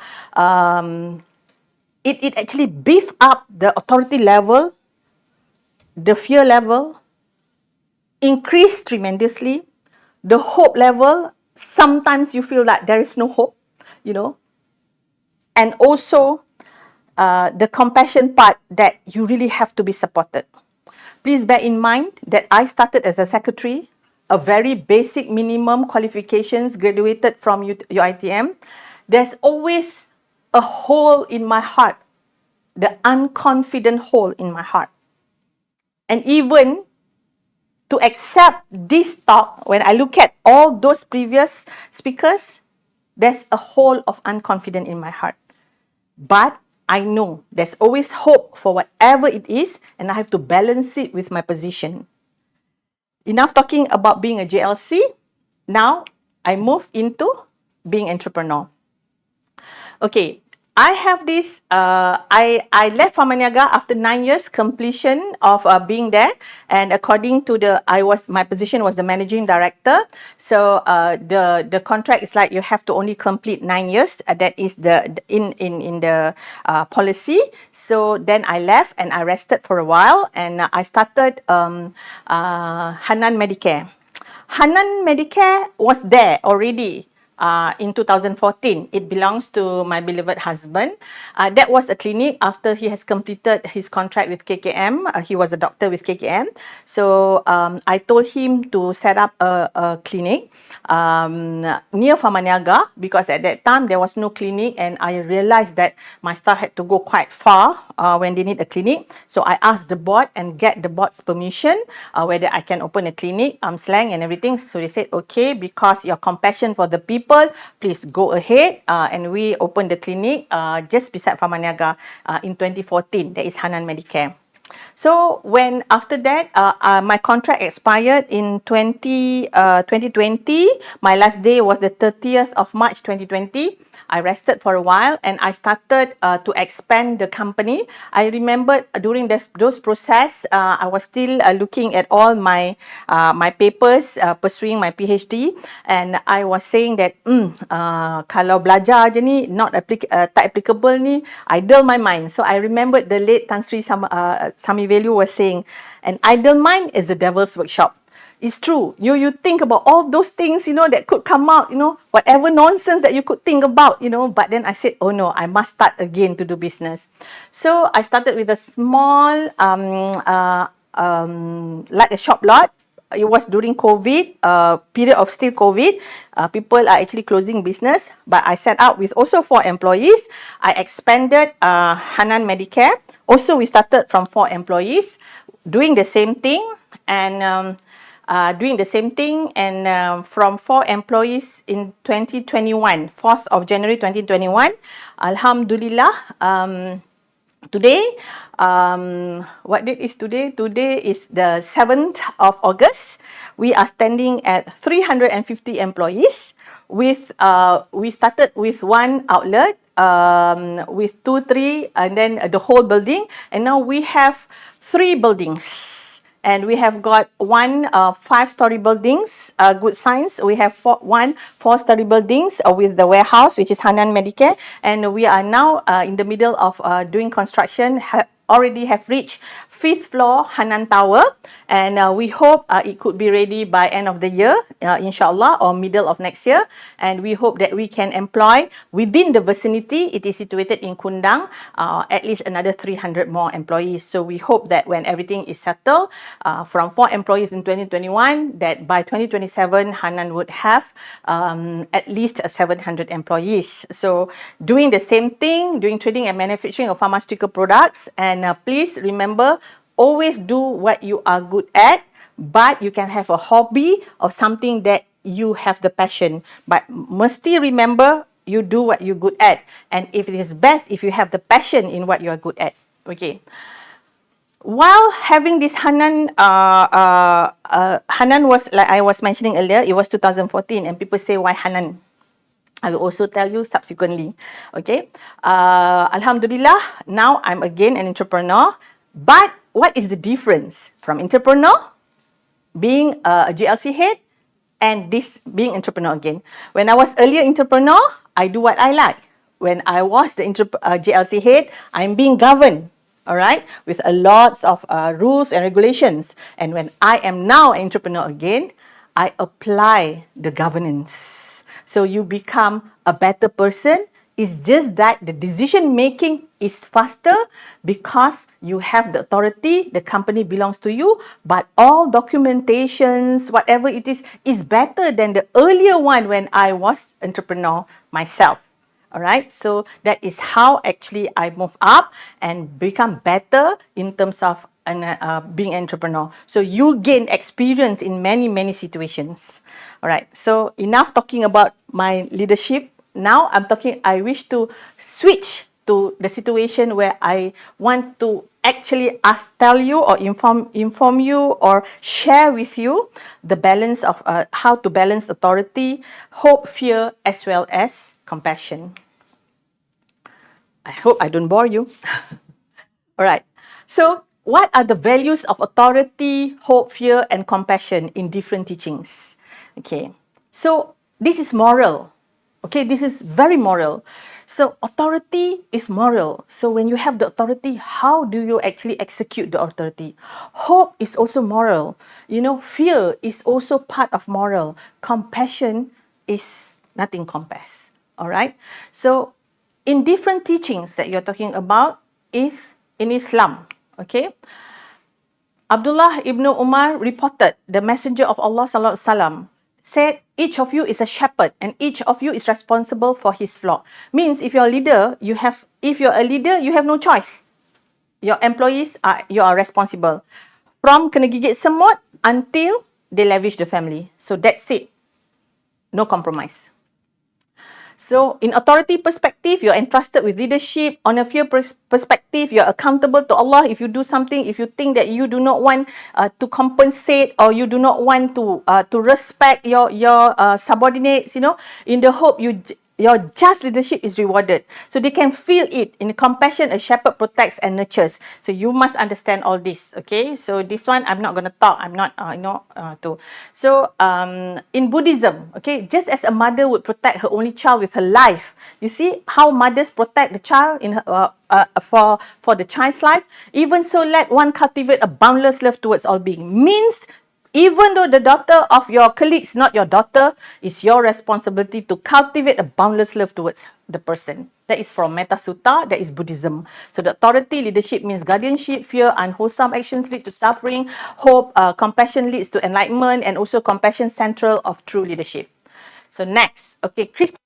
it actually beef up the authority level, the fear level, increased tremendously, the hope level. Sometimes you feel like there is no hope, and also the compassion part that you really have to be supported. Please bear in mind that I started as a secretary, a very basic minimum qualifications, graduated from UiTM. There's always a hole in my heart, the unconfident hole in my heart. And even to accept this talk, when I look at all those previous speakers, there's a hole of unconfident in my heart. But I know there's always hope for whatever it is, and I have to balance it with my position. Enough talking about being a JLC. Now I move into being entrepreneur. Okay, I have this, I left Pharmaniaga after 9 years completion of being there, and according to my position was the managing director. So the contract is like you have to only complete 9 years. That is in the policy. So then I left and I rested for a while, and I started Hanan Medicare. Hanan Medicare was there already. In 2014, it belongs to my beloved husband. That was a clinic after he has completed his contract with KKM. He was a doctor with KKM. So I told him to set up a clinic near Pharmaniaga, because at that time there was no clinic, and I realized that my staff had to go quite far when they need a clinic. So I asked the board and get the board's permission whether I can open a clinic, slang and everything. So they said, okay, because your compassion for the people, please go ahead, and we opened the clinic just beside Pharmaniaga in 2014. That is Hanan Medicare. So when after that, my contract expired in 2020. My last day was the 30th of March 2020. I rested for a while and I started to expand the company. I remember during those process, I was still looking at all my papers, pursuing my PhD, and I was saying that kalau belajar je ni tak applicable ni, idle my mind. So I remembered the late Tan Sri Samivelu was saying, an idle mind is the devil's workshop. It's true. You think about all those things, that could come out, whatever nonsense that you could think about, but then I said, oh no, I must start again to do business. So I started with a small, like a shop lot, it was during COVID, period of still COVID. People are actually closing business, but I set up with also 4 employees. I expanded Hanan Medicare. Also, we started from 4 employees, doing the same thing, and from 4 employees in 2021, 4th of January 2021. Alhamdulillah, today, what date is today? Today is the 7th of August. We are standing at 350 employees. We started with 1 outlet, with 2, 3, and then the whole building. And now we have 3 buildings. And we have got 1 5-story buildings, good signs. We have 1 4-story buildings with the warehouse, which is Hanan Medicare. And we are now in the middle of doing construction, already have reached 5th floor Hanan Tower. And we hope it could be ready by end of the year, inshallah, or middle of next year. And we hope that we can employ within the vicinity, it is situated in Kundang, at least another 300 more employees. So we hope that when everything is settled, from 4 employees in 2021, that by 2027, Hanan would have at least 700 employees. So doing the same thing, doing trading and manufacturing of pharmaceutical products. And please remember, always do what you are good at, but you can have a hobby or something that you have the passion. But mesti remember, you do what you're good at. And if it is best if you have the passion in what you are good at. Okay. While having this Hanan, Hanan was, like I was mentioning earlier, it was 2014, and people say, why Hanan? I will also tell you subsequently. Okay. Alhamdulillah, now I'm again an entrepreneur. But what is the difference from entrepreneur, being a GLC head, and this being entrepreneur again? When I was earlier entrepreneur, I do what I like. When I was the GLC head, I'm being governed, all right, with a lots of rules and regulations. And when I am now an entrepreneur again, I apply the governance. So you become a better person. It's just that the decision making is faster because you have the authority, the company belongs to you, but all documentations, whatever it is better than the earlier one when I was entrepreneur myself. All right, so that is how actually I move up and become better in terms of being an entrepreneur. So you gain experience in many, many situations. All right, so enough talking about my leadership. Now I wish to switch to the situation where I want to actually tell you or inform you or share with you the balance of how to balance authority, hope, fear, as well as compassion. I hope I don't bore you. All right. So what are the values of authority, hope, fear, and compassion in different teachings? Okay. So this is moral. Okay, this is very moral. So authority is moral. So when you have the authority, how do you actually execute the authority? Hope is also moral. You know, fear is also part of moral. Compassion is nothing compass. All right. So in different teachings that you're talking about is in Islam. Okay. Abdullah ibn Umar reported the Messenger of Allah sallallahu alaihi wasallam said, each of you is a shepherd and each of you is responsible for his flock. Means if you're a leader, you have no choice. Your employees you are responsible. From kena gigit semut until they lavish the family. So that's it. No compromise. So in authority perspective, you're entrusted with leadership. On a fear perspective, you're accountable to Allah. If you do something, if you think that you do not want to compensate or you do not want to respect your subordinates, you know, in the hope your just leadership is rewarded. So they can feel it. In compassion, a shepherd protects and nurtures. So you must understand all this, okay? So this one, I'm not going to talk. I'm not, So in Buddhism, okay, just as a mother would protect her only child with her life, you see how mothers protect the child in her, for the child's life? Even so, let one cultivate a boundless love towards all beings. Means even though the daughter of your colleague is not your daughter, it's your responsibility to cultivate a boundless love towards the person. That is from Metta Sutta, that is Buddhism. So the authority leadership means guardianship, fear, unwholesome actions lead to suffering, hope, compassion leads to enlightenment, and also compassion central of true leadership. So next, okay, Christian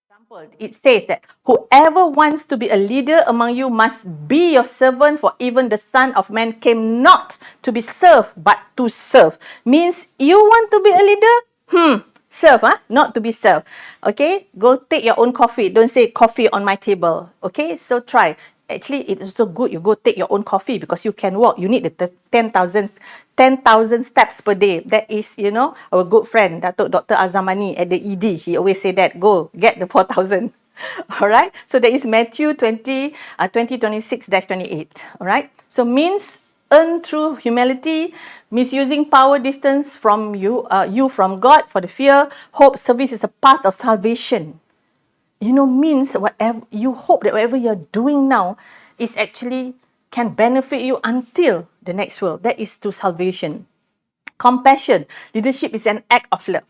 example, it says that whoever wants to be a leader among you must be your servant, for even the Son of Man came not to be served, but to serve. Means you want to be a leader? Serve, not to be served. Okay, go take your own coffee. Don't say coffee on my table. Okay, so try. Actually, it's also good you go take your own coffee because you can walk. You need the 10,000 steps per day. That is, you know, our good friend, Dato Dr. Azamani at the ED. He always say that, go get the 4,000. All right. So that is Matthew 20:26-28. All right. So means earn through humility, misusing power, distance from you from God for the fear, hope, service is a part of salvation. You know, means whatever you hope that whatever you're doing now is actually can benefit you until the next world. That is to salvation. Compassion. Leadership is an act of love.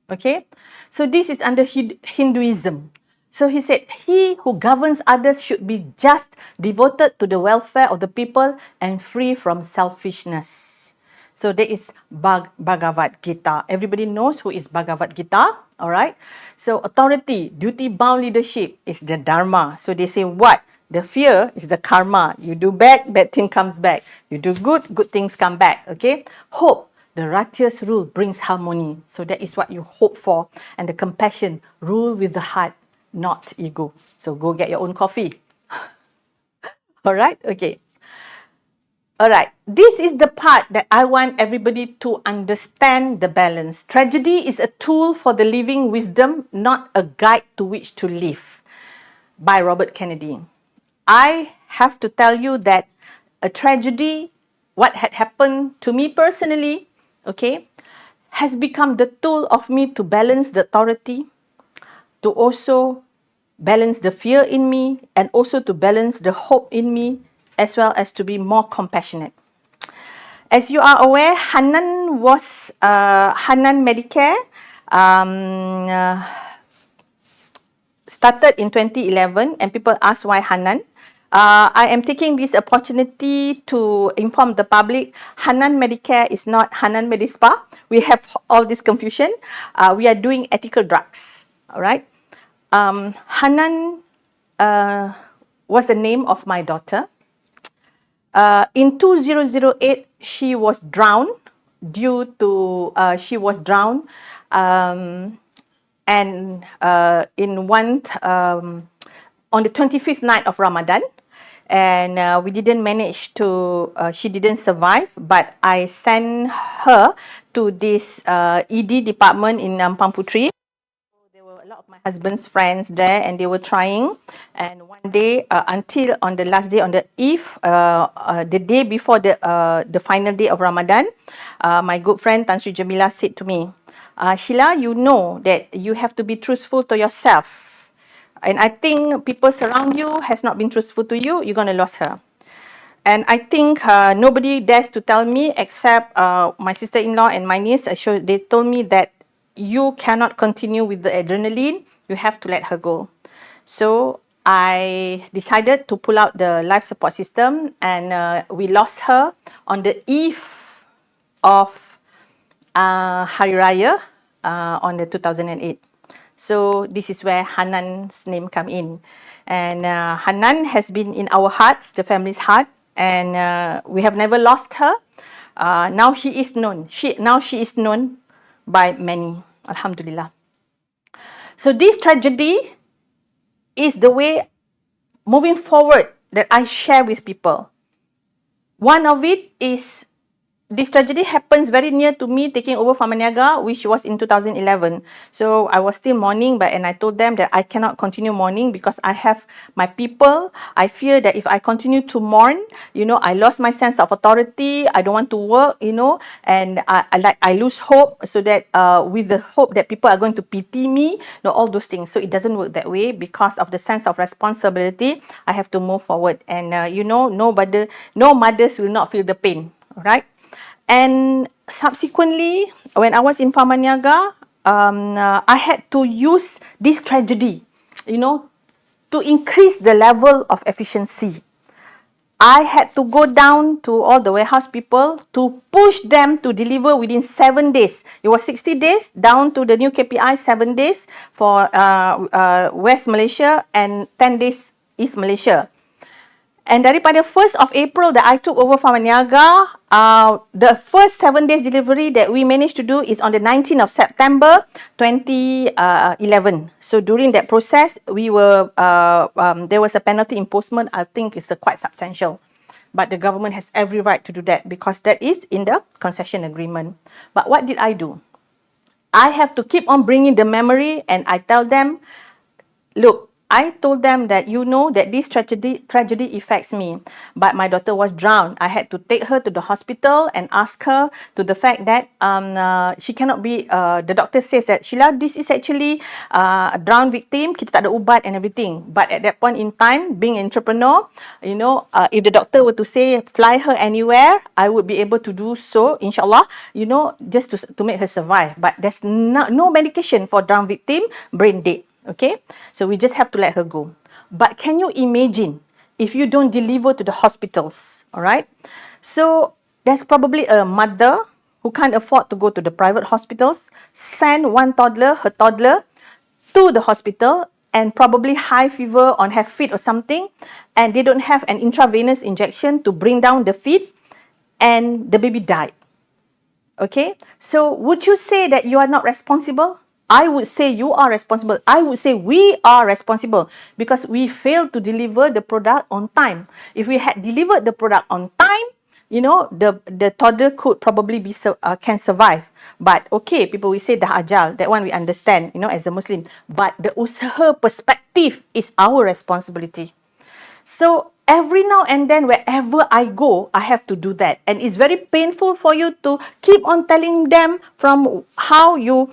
Okay. So this is under Hinduism. So he said, he who governs others should be just, devoted to the welfare of the people, and free from selfishness. So there is Bhagavad Gita. Everybody knows who is Bhagavad Gita, all right? So authority, duty-bound leadership is the Dharma. So they say what? The fear is the karma. You do bad, bad thing comes back. You do good, good things come back, okay? Hope, the righteous rule brings harmony. So that is what you hope for. And the compassion, rule with the heart, not ego. So go get your own coffee. All right, okay. All right, this is the part that I want everybody to understand the balance. Tragedy is a tool for the living wisdom, not a guide to which to live. By Robert Kennedy. I have to tell you that a tragedy, what had happened to me personally, okay, has become the tool of me to balance the authority, to also balance the fear in me, and also to balance the hope in me, as well as to be more compassionate. As you are aware, Hanan was Hanan Medicare started in 2011, and people ask why Hanan. I am taking this opportunity to inform the public, Hanan Medicare is not Hanan Medispa. We have all this confusion. We are doing ethical drugs, all right? Hanan was the name of my daughter. In 2008, she was drowned and in one on the 25th night of Ramadan, and we didn't manage to. She didn't survive, but I sent her to this ED department in Ampang Puteri. There were a lot of my husband's friends there, and they were trying. And one day, until on the last day, on the eve, the day before the final day of Ramadan, my good friend Tan Sri Jamila said to me, Sheila, you know that you have to be truthful to yourself. And I think people surround you has not been truthful to you, you're going to lose her. And I think nobody dares to tell me except my sister-in-law and my niece. They told me that you cannot continue with the adrenaline, you have to let her go. So I decided to pull out the life support system, and we lost her on the eve of Hari Raya on the 2008. So this is where Hanan's name come in. And Hanan has been in our hearts, the family's heart, and we have never lost her. Now she is known. Now she is known by many. Alhamdulillah. So this tragedy is the way moving forward that I share with people. One of it is this tragedy happens very near to me taking over Pharmaniaga, which was in 2011. So I was still mourning, and I told them that I cannot continue mourning because I have my people. I fear that if I continue to mourn, I lost my sense of authority. I don't want to work, and I lose hope. So that with the hope that people are going to pity me, all those things. So it doesn't work that way because of the sense of responsibility. I have to move forward, and no mothers will not feel the pain, right? And subsequently, when I was in Pharmaniaga, I had to use this tragedy to increase the level of efficiency. I had to go down to all the warehouse people to push them to deliver within 7 days. It was 60 days, down to the new KPI, 7 days for West Malaysia and 10 days East Malaysia. And daripada 1st of April that I took over Pharmaniaga, the first 7 days delivery that we managed to do is on the 19th of September 2011. So during that process, there was a penalty imposement. I think it's quite substantial. But the government has every right to do that because that is in the concession agreement. But what did I do? I have to keep on bringing the memory, and I tell them, look, I told them that that this tragedy affects me, but my daughter was drowned. I had to take her to the hospital and ask her to the fact that she cannot be. The doctor says that Sheila, this is actually a drowned victim. Kita tak ada ubat and everything. But at that point in time, being an entrepreneur, if the doctor were to say fly her anywhere, I would be able to do so, inshallah. Just to make her survive. But there's no medication for drowned victim, brain dead. Okay, so we just have to let her go. But can you imagine if you don't deliver to the hospitals? All right, so there's probably a mother who can't afford to go to the private hospitals, send her toddler to the hospital, and probably high fever on her feet or something, and they don't have an intravenous injection to bring down the feet, and the baby died. Okay, so would you say that you are not responsible? I would say you are responsible. I would say we are responsible because we failed to deliver the product on time. If we had delivered the product on time, the toddler could probably can survive. But okay, people will say dah ajal. That one we understand, as a Muslim. But the usaha perspective is our responsibility. So every now and then, wherever I go, I have to do that. And it's very painful for you to keep on telling them from how you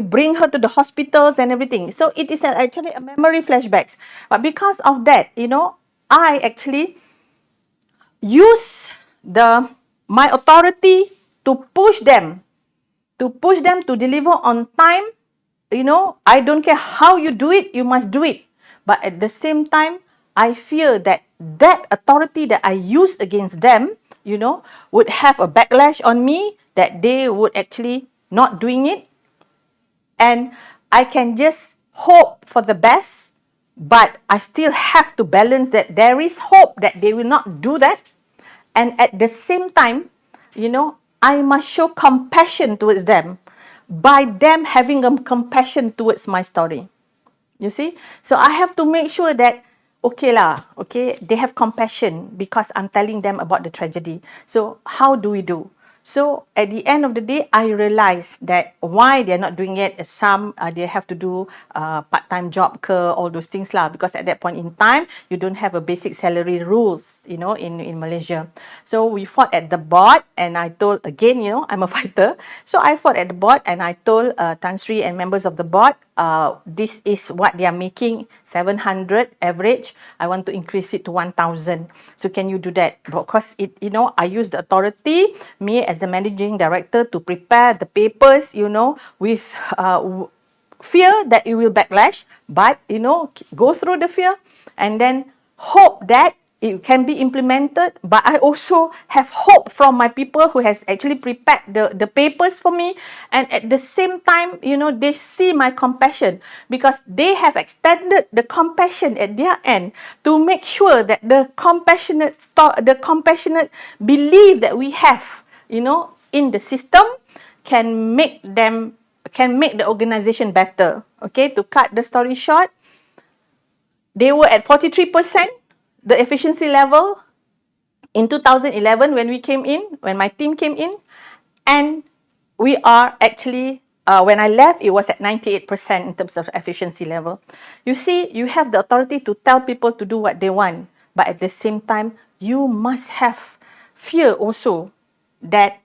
bring her to the hospitals and everything. So it is actually a memory flashbacks. But because of that, I actually use my authority to push them to deliver on time. I don't care how you do it, you must do it. But at the same time, I fear that authority that I use against them, would have a backlash on me, that they would actually not doing it. And I can just hope for the best, but I still have to balance that there is hope that they will not do that. And at the same time, I must show compassion towards them by them having a compassion towards my story. You see? So I have to make sure that they have compassion because I'm telling them about the tragedy. So how do we do? So at the end of the day, I realized that why they're not doing it. Some they have to do part-time job, all those things lah. Because at that point in time, you don't have a basic salary rules, in Malaysia. So we fought at the board, and I told again, I'm a fighter. So I fought at the board, and I told Tan Sri and members of the board, this is what they are making, 700 average. I want to increase it to 1,000. So can you do that? Because I use the authority, me as the managing director, to prepare the papers, with fear that it will backlash, but go through the fear and then hope that it can be implemented. But I also have hope from my people who has actually prepared the papers for me, and at the same time, they see my compassion because they have extended the compassion at their end to make sure that the compassionate belief that we have, in the system can make the organization better. Okay, to cut the story short, they were at 43%, the efficiency level in 2011 when my team came in, and we are actually, when I left, it was at 98% in terms of efficiency level. You see, you have the authority to tell people to do what they want, but at the same time, you must have fear also, that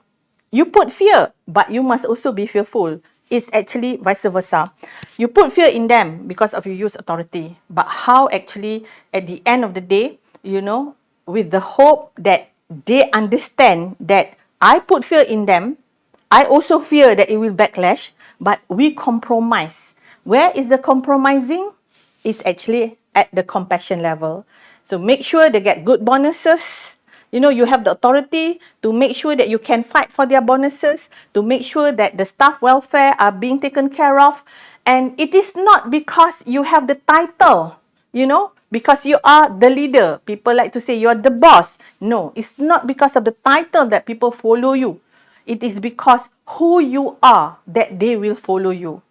you put fear, but you must also be fearful. It's actually vice versa. You put fear in them because of your use authority, but how actually at the end of the day, with the hope that they understand that I put fear in them, I also fear that it will backlash, but we compromise. Where is the compromising? is actually at the compassion level. So make sure they get good bonuses. You know, you have the authority to make sure that you can fight for their bonuses, to make sure that the staff welfare are being taken care of. And it is not because you have the title, you know, because you are the leader. People like to say you're the boss. No, it's not because of the title that people follow you. It is because who you are that they will follow you.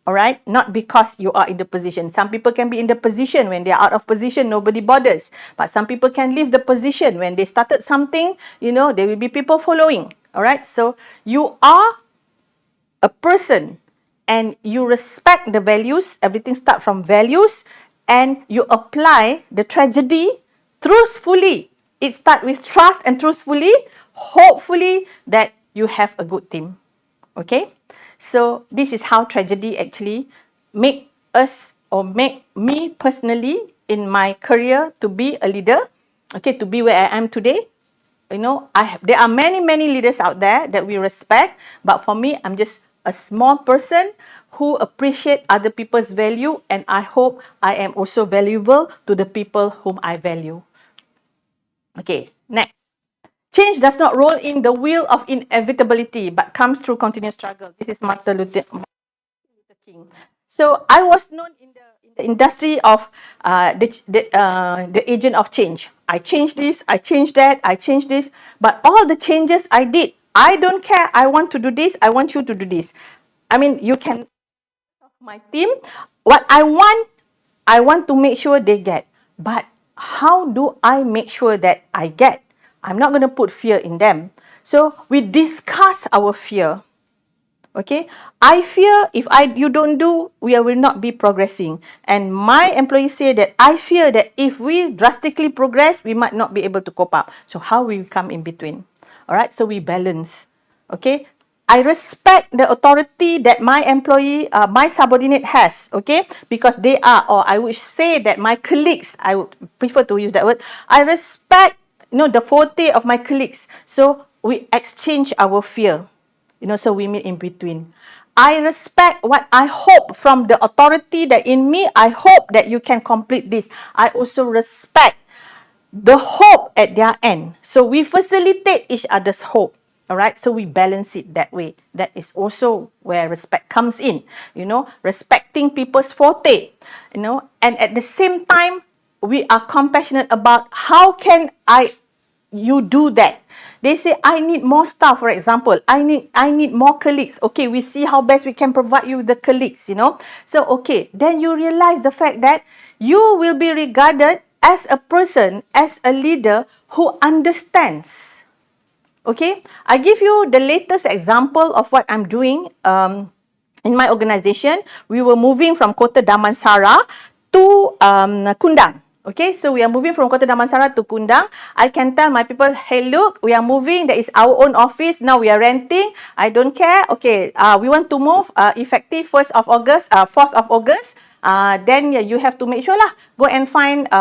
All right, not because you are in the position. Some people can be in the position. When they are out of position, nobody bothers. But some people can leave the position. When they started something, you know, there will be people following. All right, so you are a person and you respect the values. Everything starts from values, and you apply the tragedy truthfully. It starts with trust and truthfully. Hopefully that you have a good team. Okay, so this is how tragedy actually make us, or make me personally in my career, to be a leader. Okay, to be where I am today. You know, there are many leaders out there that we respect, but for me, I'm just a small person who appreciate other people's value, and I hope I am also valuable to the people whom I value. Okay, next. Change does not roll in the wheel of inevitability, but comes through continuous struggle. This is Martin Luther King. So I was known in the industry of the agent of change. I changed this, I changed that, I changed this. But all the changes I did, I don't care. I want to do this. I want you to do this. I mean, you can, my team, what I want to make sure they get. But how do I make sure that I get? I'm not going to put fear in them. So we discuss our fear. Okay, I fear if you don't do, we will not be progressing. And my employees say that I fear that if we drastically progress, we might not be able to cope up. So how will we come in between? All right, so we balance. Okay, I respect the authority that my employee, my subordinate has. Okay, because they are, or I would say that my colleagues, I would prefer to use that word. I respect, you know, the forte of my colleagues. So we exchange our fear. You know, so we meet in between. I respect what I hope from the authority that in me, I hope that you can complete this. I also respect the hope at their end. So we facilitate each other's hope. All right, so we balance it that way. That is also where respect comes in. You know, respecting people's forte. You know, and at the same time, we are compassionate about how can you do that. They say, I need more staff, for example. I need more colleagues. Okay, we see how best we can provide you with the colleagues, you know. So, okay, then you realize the fact that you will be regarded as a person, as a leader who understands. Okay, I give you the latest example of what I'm doing in my organization. We were moving from Kota Damansara to Kundang. Okay, so we are moving from Kota Damansara to Kundang. I can tell my people, hey, look, we are moving. There is our own office. Now we are renting. I don't care. Okay, we want to move effective 4th of August. Then you have to make sure lah. Go and find,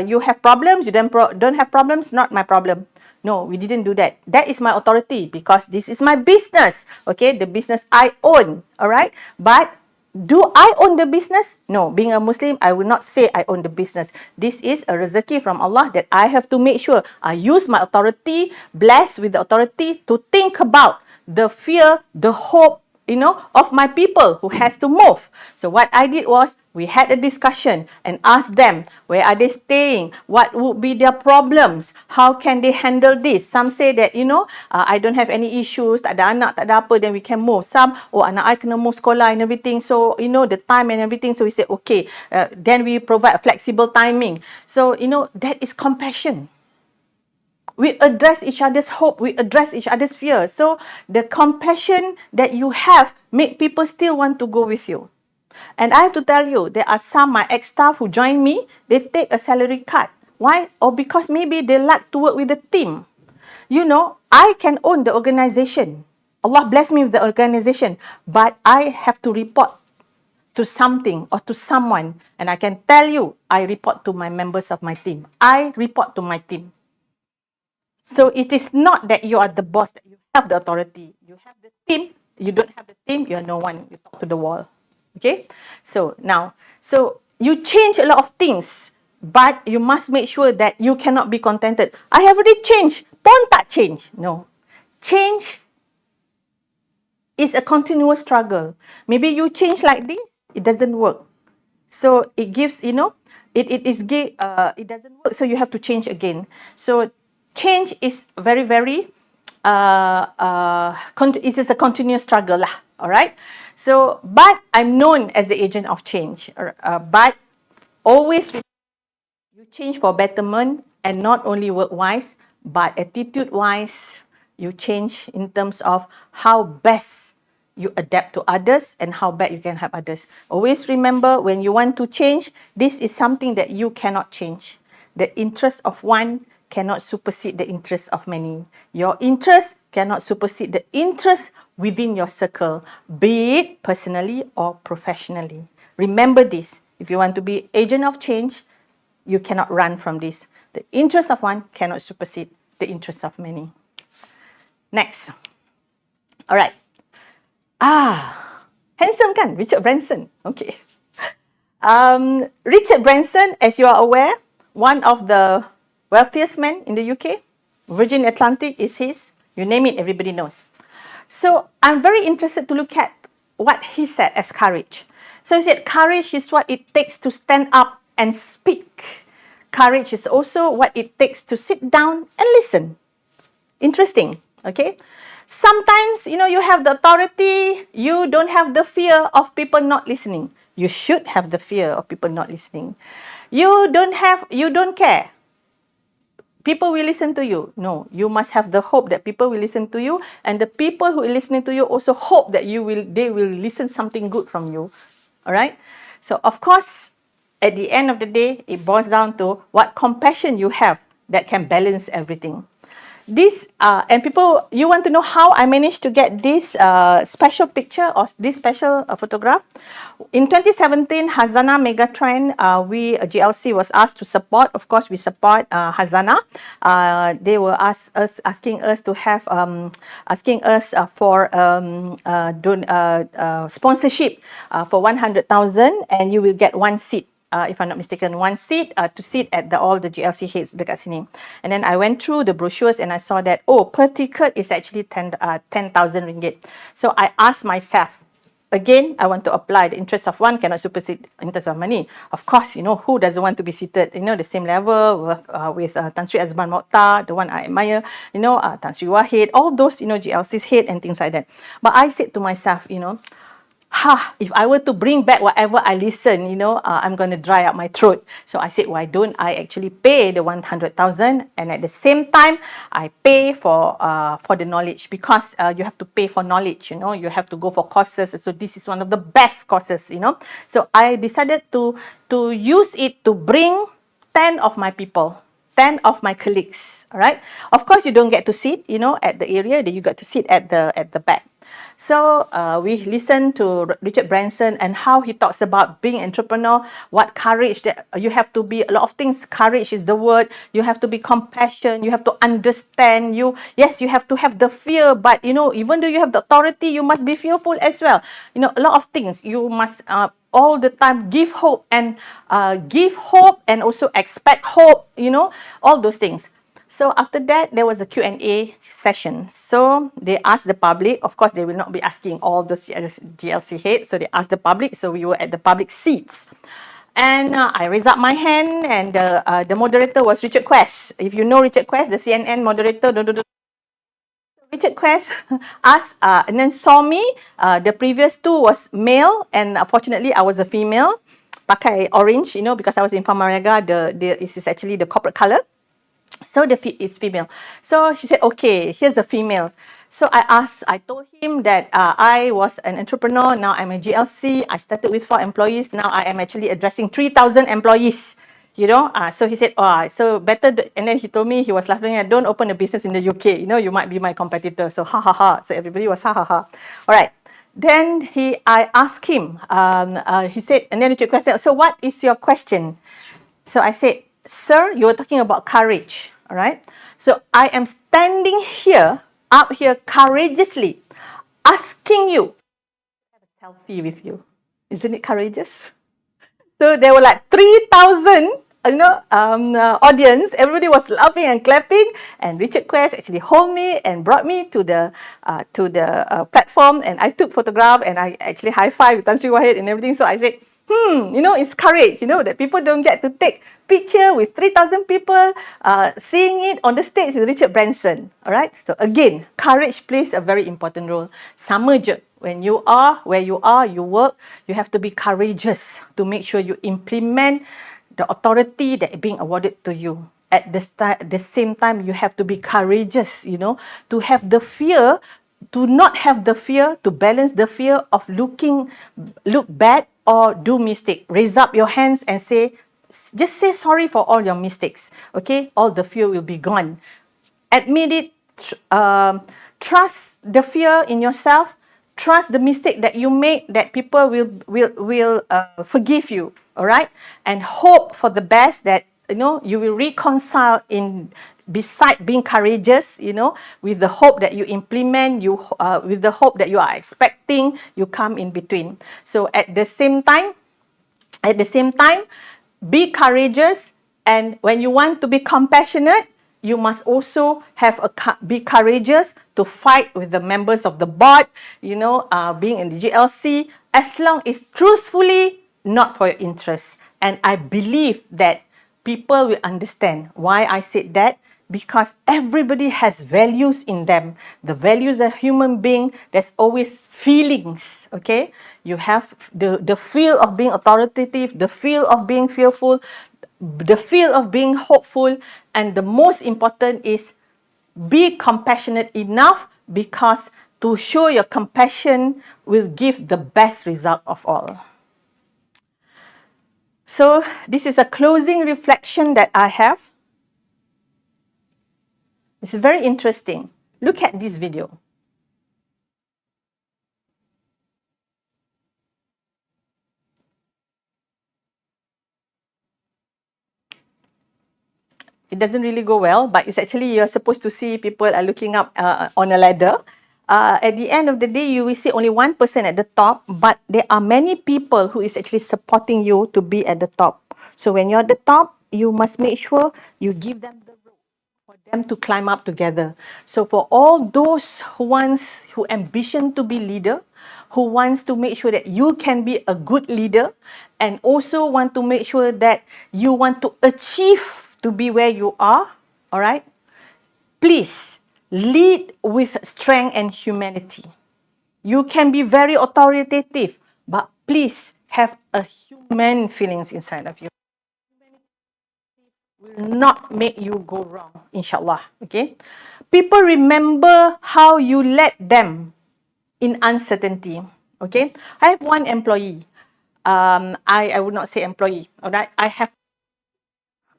you have problems, you don't have problems, not my problem. No, we didn't do that. That is my authority because this is my business. Okay, the business I own. All right, but do I own the business? No, being a Muslim, I will not say I own the business. This is a rezeki from Allah that I have to make sure I use my authority, blessed with the authority, to think about the fear, the hope, you know, of my people who has to move. So what I did was, we had a discussion and asked them, where are they staying? What would be their problems? How can they handle this? Some say that, you know, I don't have any issues, tak ada anak, tak ada apa, then we can move. Some, oh, anak I kena move sekolah and everything. So, you know, the time and everything. So we said, okay, then we provide a flexible timing. So, you know, that is compassion. We address each other's hope. We address each other's fear. So the compassion that you have make people still want to go with you. And I have to tell you, there are some my ex-staff who join me, they take a salary cut. Why? Or because maybe they like to work with the team. You know, I can own the organization. Allah bless me with the organization. But I have to report to something or to someone. And I can tell you, I report to my members of my team. I report to my team. So it is not that you are the boss, that you have the authority. You have the team. You don't have the team, you are no one. You talk to the wall. Okay? So now, so you change a lot of things, but you must make sure that you cannot be contented. I have already changed, pun tak change. No. Change is a continuous struggle. Maybe you change like this, it doesn't work. So it gives, it doesn't work, so you have to change again. So change is very, very, it is a continuous struggle lah, all right? So, but I'm known as the agent of change, but always you change for betterment, and not only work-wise, but attitude-wise, you change in terms of how best you adapt to others and how bad you can help others. Always remember, when you want to change, this is something that you cannot change. The interest of one cannot supersede the interest of many. Your interest cannot supersede the interest within your circle, be it personally or professionally. Remember this. If you want to be agent of change, you cannot run from this. The interest of one cannot supersede the interest of many. Next. All right. Handsome kan? Richard Branson. Okay. Richard Branson, as you are aware, one of the wealthiest men in the UK. Virgin Atlantic is his. You name it, everybody knows. So I'm very interested to look at what he said as courage. So he said, courage is what it takes to stand up and speak. Courage is also what it takes to sit down and listen. Interesting, okay? Sometimes, you have the authority, you don't have the fear of people not listening. You should have the fear of people not listening. You don't care. People will listen to you. No, you must have the hope that people will listen to you, and the people who are listening to you also hope that they will listen something good from you. All right? So, of course, at the end of the day, it boils down to what compassion you have that can balance everything. This, and people, you want to know how I managed to get this special picture or this special photograph? In 2017, Hazana Megatrend, GLC was asked to support. Of course, we support Hazana. They were asking us to have, for sponsorship for 100,000, and you will get one seat. If I'm not mistaken, one seat to sit at all the GLC heads dekat sini. And then I went through the brochures and I saw that, per ticket is actually 10,000 ringgit. So I asked myself, again, I want to apply. The interest of one cannot supersede interest of many. Of course, who doesn't want to be seated, the same level with Tan Sri Azman Mokhtar, the one I admire, Tan Sri Wahid, all those, GLC's head and things like that. But I said to myself, if I were to bring back whatever I listen, I'm going to dry up my throat. So I said, why don't I actually pay the 100,000, and at the same time, I pay for the knowledge, because you have to pay for knowledge, you have to go for courses. So this is one of the best courses, So I decided to use it to bring 10 of my people, 10 of my colleagues, all right? Of course, you don't get to sit, at the area, you got to sit at the back. So we listened to Richard Branson and how he talks about being an entrepreneur, what courage that you have to be, a lot of things. Courage is the word. You have to be compassionate. You have to understand. Yes, you have to have the fear, but even though you have the authority, you must be fearful as well. A lot of things. You must all the time give hope and also expect hope. All those things. So after that, there was a Q&A session. So they asked the public. Of course, they will not be asking all those GLC heads. So they asked the public. So we were at the public seats. And I raised up my hand, and the moderator was Richard Quest. If you know Richard Quest, the CNN moderator, Richard Quest asked and then saw me. The previous two was male, and fortunately, I was a female. Pakai orange, because I was in Pharmaniaga. This is actually the corporate color. So the is female. So she said, okay, here's a female. So I told him that I was an entrepreneur. Now I'm a GLC. I started with 4 employees. Now I am actually addressing 3,000 employees. So he said, so better. And then he told me, he was laughing at, don't open a business in the UK. You might be my competitor. So ha ha ha. So everybody was ha ha ha. All right. Then I asked him, he said, and then Richard Quest said, so what is your question? So I said, sir, you were talking about courage, all right? So I am standing up here courageously, asking you to have a selfie with you. Isn't it courageous? So there were like 3,000 audience. Everybody was laughing and clapping, and Richard Quest actually hold me and brought me to the platform, and I took photograph and I actually high-five with Tan Sri Wahid and everything. So I said, it's courage, that people don't get to take picture with 3,000 people seeing it on the stage with Richard Branson. All right. So again, courage plays a very important role. Sama je. When you are where you are, you work, you have to be courageous to make sure you implement the authority that is being awarded to you. At the same time, you have to be courageous, to have the fear, to not have the fear, to balance the fear of look bad or do mistake. Raise up your hands and just say sorry for all your mistakes. Okay, all the fear will be gone. Admit it. Trust the fear in yourself. Trust the mistake that you make, that people will forgive you. All right, and hope for the best, that you will reconcile beside being courageous, with the hope that you implement, with the hope that you are expecting, you come in between. So at the same time, be courageous, and when you want to be compassionate, you must also be courageous to fight with the members of the board, being in the GLC, as long as truthfully, not for your interests. And I believe that people will understand why I said that, because everybody has values in them. The values of a human being, there's always feelings, okay? You have the feel of being authoritative, the feel of being fearful, the feel of being hopeful, and the most important is be compassionate enough, because to show your compassion will give the best result of all. So this is a closing reflection that I have. It's very interesting. Look at this video. It doesn't really go well, but it's actually you're supposed to see people are looking up on a ladder. At the end of the day, you will see only one person at the top, but there are many people who is actually supporting you to be at the top. So when you're at the top, you must make sure you give them the rope for them to climb up together. So for all those who ambition to be leader, who wants to make sure that you can be a good leader, and also want to make sure that you want to achieve to be where you are, all right? Please lead with strength and humanity. You can be very authoritative, but please have a human feelings inside of you. Will not make you go wrong, inshallah. Okay? People remember how you led them in uncertainty. Okay? I have one employee. I would not say employee. All right?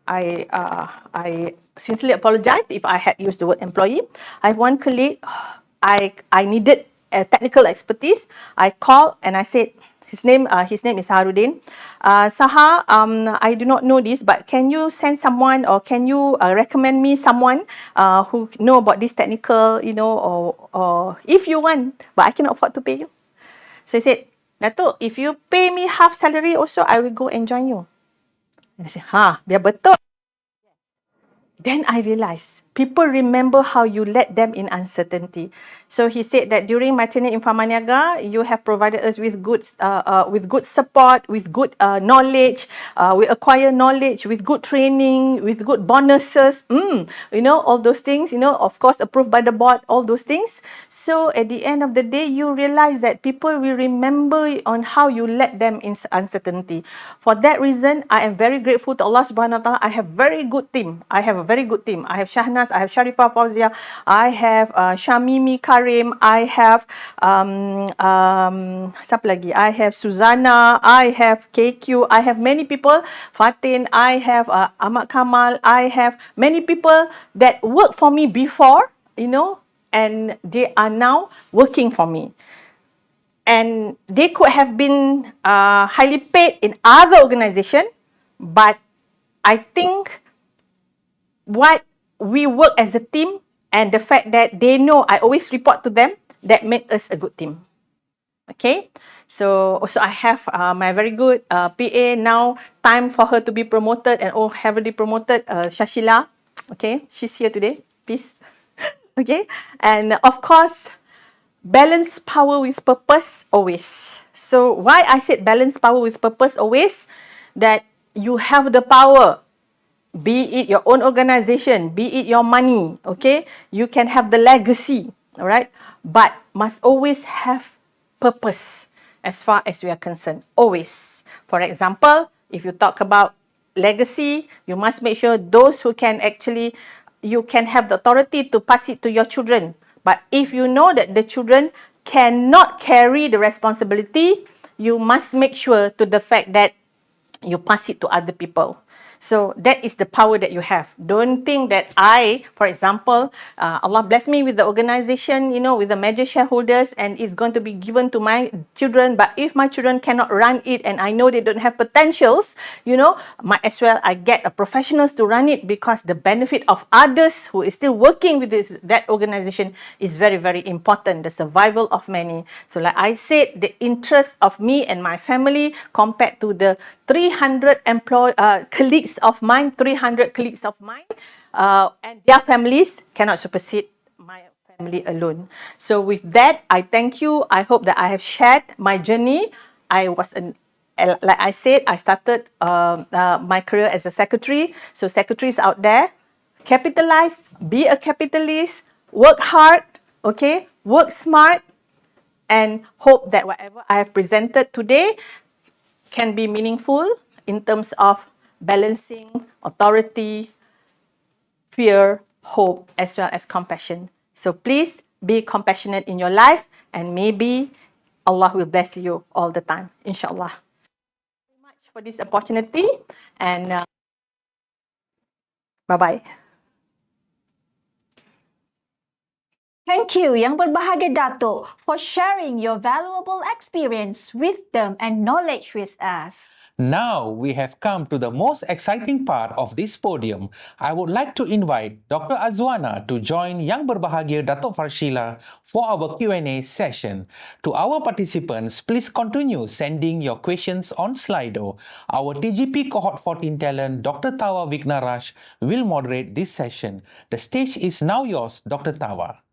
I sincerely apologize if I had used the word employee. I have one colleague. I needed a technical expertise. I called and I said, his name is Harudin. Saha, I do not know this, but can you send someone, or can you recommend me someone who know about this technical, or if you want, but I cannot afford to pay you. So I said, Dato, if you pay me half salary also, I will go and join you. And I said, biar betul. Then I realized people remember how you led them in uncertainty. So he said that during my tenure in Pharmaniaga, you have provided us with good support, with good knowledge. We acquire knowledge with good training, with good bonuses. All those things. Of course, approved by the board. All those things. So at the end of the day, you realize that people will remember on how you led them in uncertainty. For that reason, I am very grateful to Allah Subhanahu Wa Taala. I have very good team. I have a very good team. I have Shahnaz, I have Sharifah Fauzia, I have Shamimi Karim, I have siapa lagi? I have Suzana, I have KQ, I have many people, Fatin, I have Ahmad Kamal, I have many people that worked for me before, and they are now working for me. And they could have been highly paid in other organizations, but I think what we work as a team, and the fact that they know I always report to them, that make us a good team. Okay? So also I have my very good PA now. Time for her to be promoted and heavily promoted. Shashila, okay, she's here today. Peace. Okay, and of course, balance power with purpose always. So why I said balance power with purpose always? That you have the power, be it your own organization, be it your money, okay? You can have the legacy, all right? But must always have purpose as far as we are concerned, always. For example, if you talk about legacy, you must make sure those who can actually, you can have the authority to pass it to your children. But if you know that the children cannot carry the responsibility, you must make sure to the fact that you pass it to other people. So that is the power that you have. Don't think that for example, Allah bless me with the organization, with the major shareholders, and it's going to be given to my children. But if my children cannot run it and I know they don't have potentials, might as well I get a professionals to run it, because the benefit of others who is still working with that organization is very, very important. The survival of many. So like I said, the interest of me and my family compared to the 300 colleagues of mine, 300 colleagues of mine, and their families cannot supersede my family alone. So with that, I thank you. I hope that I have shared my journey. Like I said, I started my career as a secretary. So secretaries out there, capitalize, be a capitalist, work hard, okay, work smart, and hope that whatever I have presented today can be meaningful in terms of balancing authority, fear, hope, as well as compassion. So please be compassionate in your life, and maybe Allah will bless you all the time, inshallah. Thank you very much for this opportunity, and bye-bye. Thank you, Yang Berbahagia Dato, for sharing your valuable experience, wisdom, and knowledge with us. Now we have come to the most exciting part of this podium. I would like to invite Dr. Azwana to join Yang Berbahagia Dato Farshila for our Q&A session. To our participants, please continue sending your questions on Slido. Our TGP Cohort 14 talent, Dr. Tawa Vignaraj, will moderate this session. The stage is now yours, Dr. Tawa.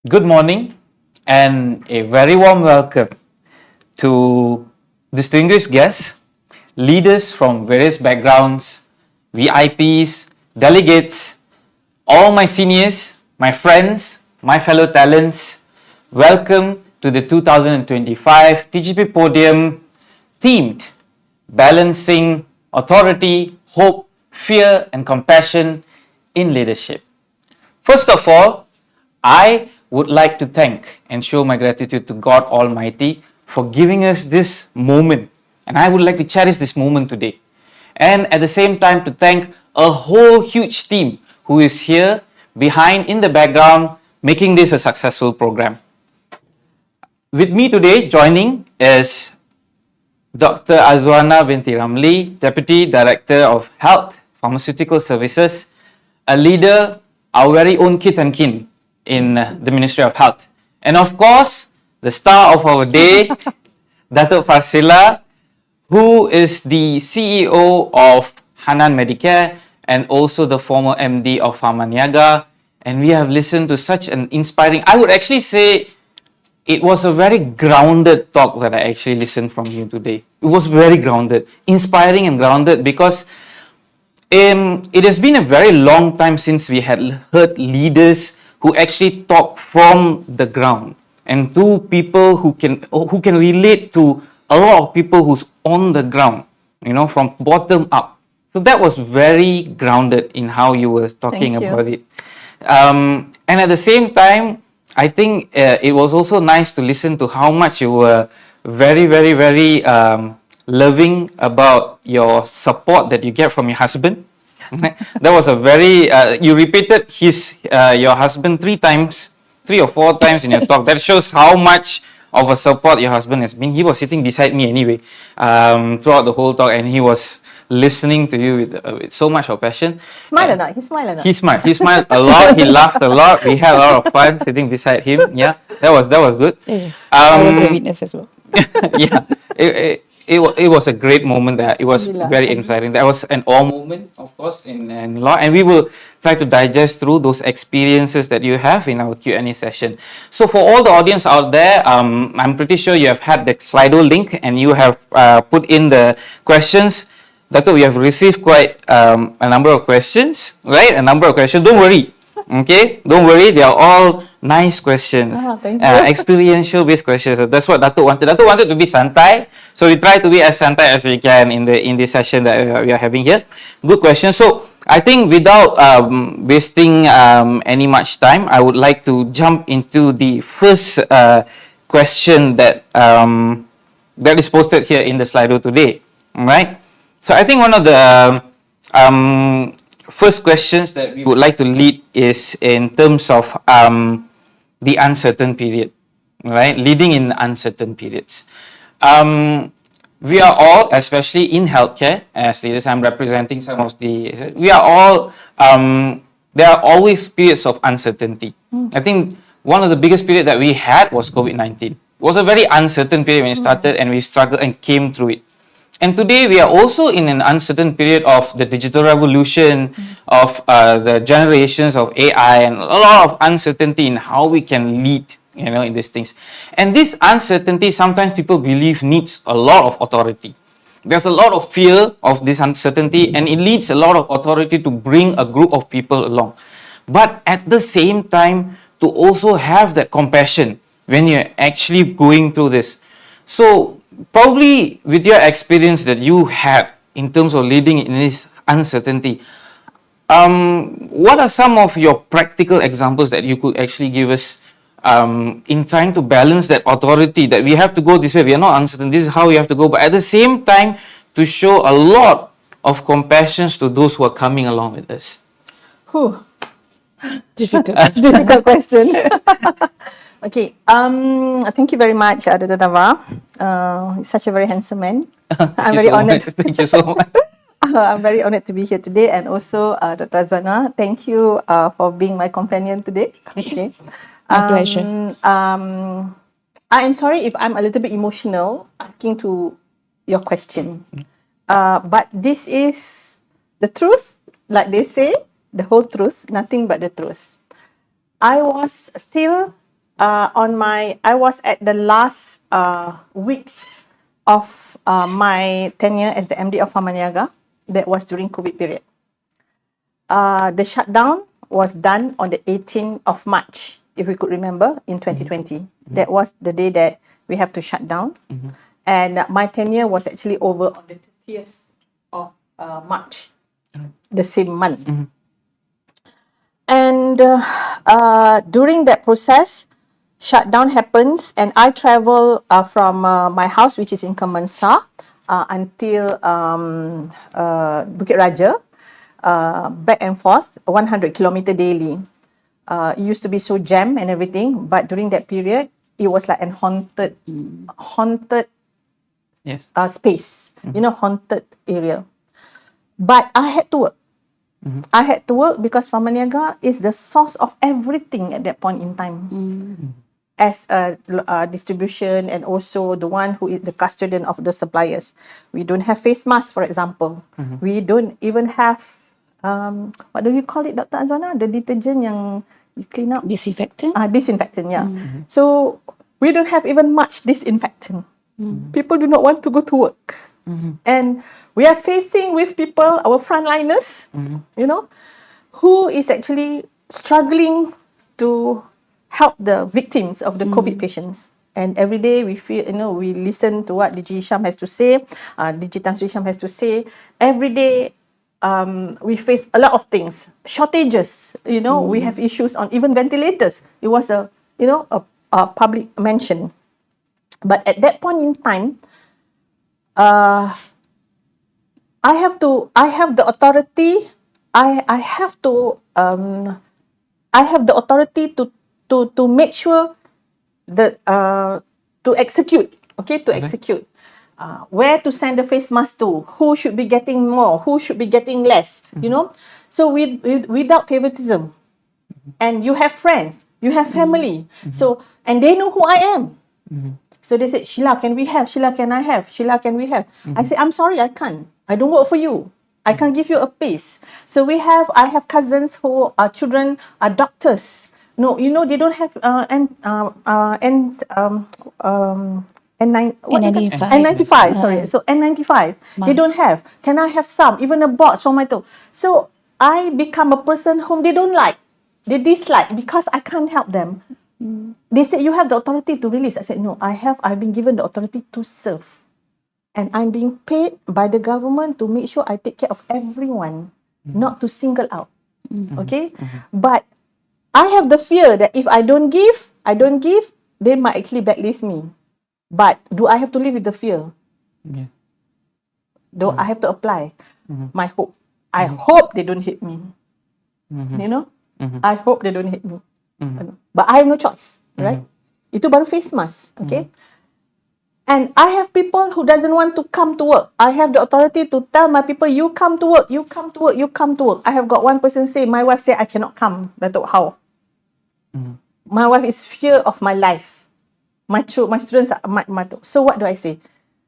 Good morning and a very warm welcome to distinguished guests, leaders from various backgrounds, VIPs, delegates, all my seniors, my friends, my fellow talents. Welcome to the 2025 TGP Podium themed Balancing Authority, Hope, Fear and Compassion in Leadership. First of all, I would like to thank and show my gratitude to God Almighty for giving us this moment. And I would like to cherish this moment today. And at the same time to thank a whole huge team who is here behind in the background making this a successful program. With me today joining is Dr. Azwana binti Ramli, Deputy Director of Health Pharmaceutical Services, a leader, our very own kith and kin in the Ministry of Health. And of course, the star of our day, Dato Farshila, who is the CEO of Hanan Medicare and also the former MD of Pharmaniaga. And we have listened to such an inspiring, I would actually say, it was a very grounded talk that I actually listened from you today. It was very grounded, inspiring and grounded because it has been a very long time since we had heard leaders who actually talk from the ground and to people who can relate to a lot of people who's on the ground, from bottom up. So that was very grounded in how you were talking about it. And at the same time, I think it was also nice to listen to how much you were very, very, very loving about your support that you get from your husband. That was a very, you repeated your husband 3 or 4 times in your talk. That shows how much of a support your husband has been. He was sitting beside me anyway throughout the whole talk, and he was listening to you with so much of passion. Smile or not? He smiled or not? He smiled a lot. He laughed a lot. We had a lot of fun sitting beside him. Yeah, that was good. Yes, I was a witness as well. Yeah, it was a great moment. It was very inspiring. That was an awe moment, of course, in law, and we will try to digest through those experiences that you have in our Q&A session. So for all the audience out there, I'm pretty sure you have had the Slido link and you have put in the questions. Dato, we have received quite a number of questions, right? A number of questions. Don't worry, okay? Don't worry. They are all nice questions. Thank you. Experiential-based questions. So that's what Dato wanted. Dato wanted to be santai, so we try to be as santai as we can in this session that we are having here. Good question. So I think without wasting any much time, I would like to jump into the first question that is posted here in the Slido today. All right. So I think one of the first questions that we would like to lead is in terms of the uncertain period, right? Leading in uncertain periods. We are all, especially in healthcare, as leaders, I'm representing some of the, we are all, there are always periods of uncertainty. I think one of the biggest periods that we had was COVID-19. It was a very uncertain period when it started and we struggled and came through it. And today we are also in an uncertain period of the digital revolution, of the generations of AI, and a lot of uncertainty in how we can lead, in these things. And this uncertainty, sometimes people believe needs a lot of authority. There's a lot of fear of this uncertainty, and it needs a lot of authority to bring a group of people along. But at the same time, to also have that compassion when you're actually going through this. So probably with your experience that you had in terms of leading in this uncertainty, what are some of your practical examples that you could actually give us in trying to balance that authority that we have to go this way, we are not uncertain, this is how we have to go, but at the same time to show a lot of compassion to those who are coming along with us? Difficult. Difficult question. Okay. Thank you very much, Dato Tava. He's such a very handsome man. I'm very honored. Thank you so much. I'm very honored to be here today, and also Dr. Azwana, thank you for being my companion today. Okay. My pleasure. I am sorry if I'm a little bit emotional asking to your question, but this is the truth, like they say, the whole truth, nothing but the truth. I was still I was at the last weeks of my tenure as the MD of Pharmaniaga. That was during COVID period. The shutdown was done on the 18th of March, if we could remember, in 2020. That was the day that we have to shut down. And my tenure was actually over on the 30th of March, the same month. And during that process, shutdown happens, and I travel from my house, which is in Kemensa, until Bukit Raja, back and forth, 100 kilometer daily. It used to be so jammed and everything, but during that period, it was like an haunted space, haunted area. But I had to work. I had to work because Pharmaniaga is the source of everything at that point in time. As a distribution and also the one who is the custodian of the suppliers. We don't have face masks, for example. We don't even have, what do you call it, Dr. Azwana? The detergent yang you clean up? Disinfectant? Disinfectant, yeah. So we don't have even much disinfectant. People do not want to go to work. And we are facing with people, our frontliners, who is actually struggling to help the victims of the COVID patients. And every day we feel, we listen to what DG Hisham has to say, DG Tan Sri Hisham has to say. Every day we face a lot of things, shortages, we have issues on even ventilators. It was a public mention. But at that point in time, I have the authority. I have the authority to make sure that to execute. Execute. Where to send the face mask to? Who should be getting more? Who should be getting less? So without favoritism. And you have friends, you have family. So and they know who I am. So they said, Sheila, can we have? Sheila, can I have? Sheila, can we have? I said, I'm sorry, I can't. I don't work for you. I can't give you a piece. So I have cousins who are children, are doctors. No, they don't have N95. Sorry, so N95. They don't have. Can I have some? Even a box for my toe. So I become a person whom they don't like. They dislike because I can't help them. They said, you have the authority to release. I said, no, I've been given the authority to serve. And I'm being paid by the government to make sure I take care of everyone, not to single out. Okay? But I have the fear that if I don't give, they might actually blacklist me. But do I have to live with the fear? Do I have to apply my hope? I hope they don't hit me. I hope they don't hit me. But I have no choice, right? Itu baru face mask, okay? And I have people who doesn't want to come to work. I have the authority to tell my people, you come to work, you come to work, you come to work. I have got one person say, my wife say I cannot come. Dato, how? My wife is fear of my life. My students are so what do I say?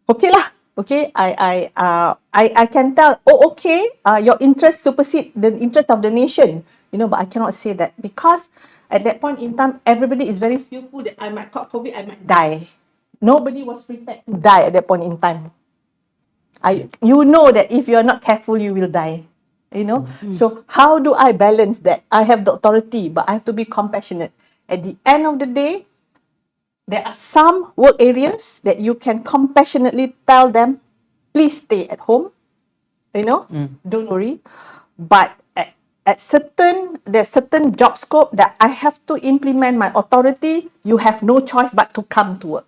Okay lah. Okay, I can tell, okay, your interest supersede the interest of the nation. But I cannot say that because at that point in time, everybody is very fearful that I might caught COVID, I might die. Nobody was prepared to die at that point in time. You know that if you're not careful, you will die. So how do I balance that? I have the authority, but I have to be compassionate. At the end of the day, there are some work areas that you can compassionately tell them, please stay at home. Don't worry. But there's certain job scope that I have to implement my authority. You have no choice but to come to work.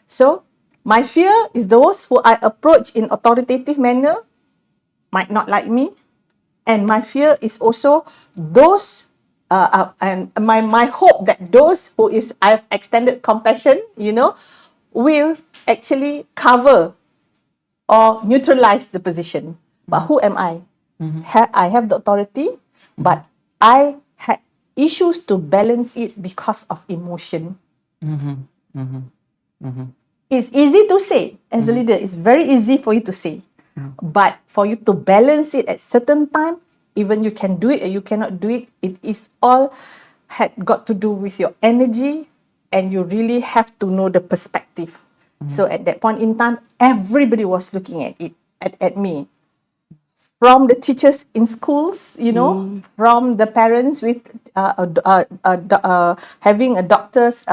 So my fear is those who I approach in authoritative manner might not like me, and my fear is also those and my hope that those who I've extended compassion, will actually cover or neutralize the position. But who am I? I have the authority, but I had issues to balance it because of emotion. It's easy to say as a leader. It's very easy for you to say. But for you to balance it at certain time, even you can do it or you cannot do it, it is all had got to do with your energy, and you really have to know the perspective. So at that point in time, everybody was looking at it, at me. From the teachers in schools, from the parents with having a doctor's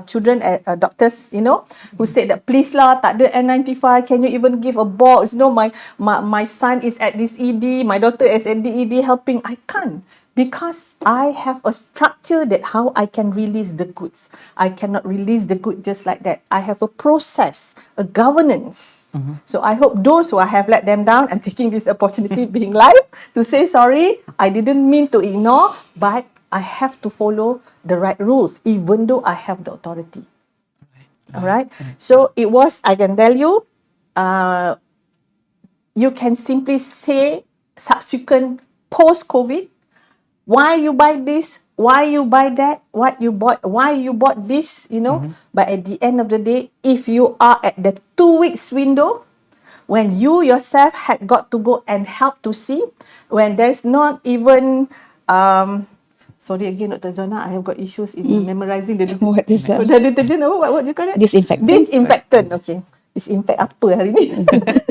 children doctors, who said that please lah, tak ada N95, can you even give a box? My son is at this ED, my daughter is at the ED helping. I can't, because I have a structure that how I can release the goods. I cannot release the good just like that. I have a process, a governance. So I hope those who I have let them down, I'm taking this opportunity being live to say sorry. I didn't mean to ignore, but I have to follow the right rules, even though I have the authority. All right. So it was, I can tell you, you can simply say subsequent post-COVID, why you buy this, why you buy that, what you bought, why you bought this, But at the end of the day, if you are at the 2 weeks window, when you yourself had got to go and help to see, when there's not even, sorry again, Dr. Zona, I have got issues in memorizing the what is that? The detergent, what do you call it? Disinfectant. Disinfectant, okay. Disinfect apa hari ni?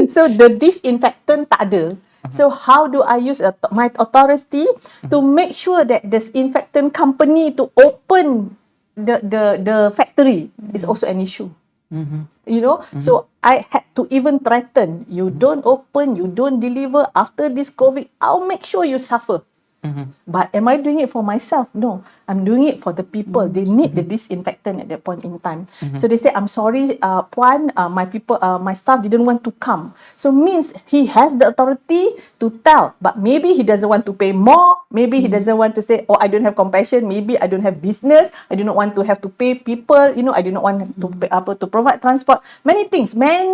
So the disinfectant tak ada. So how do I use my authority to make sure that the disinfectant company to open the factory is also an issue? So I had to even threaten, you don't open, you don't deliver after this COVID, I'll make sure you suffer. But am I doing it for myself? No, I'm doing it for the people. They need the disinfectant at that point in time. So they say, I'm sorry, Puan, my staff didn't want to come. So means he has the authority to tell, but maybe he doesn't want to pay more. Maybe he doesn't want to say, oh, I don't have compassion. Maybe I don't have business. I do not want to have to pay people. I do not want to provide transport. Many things, many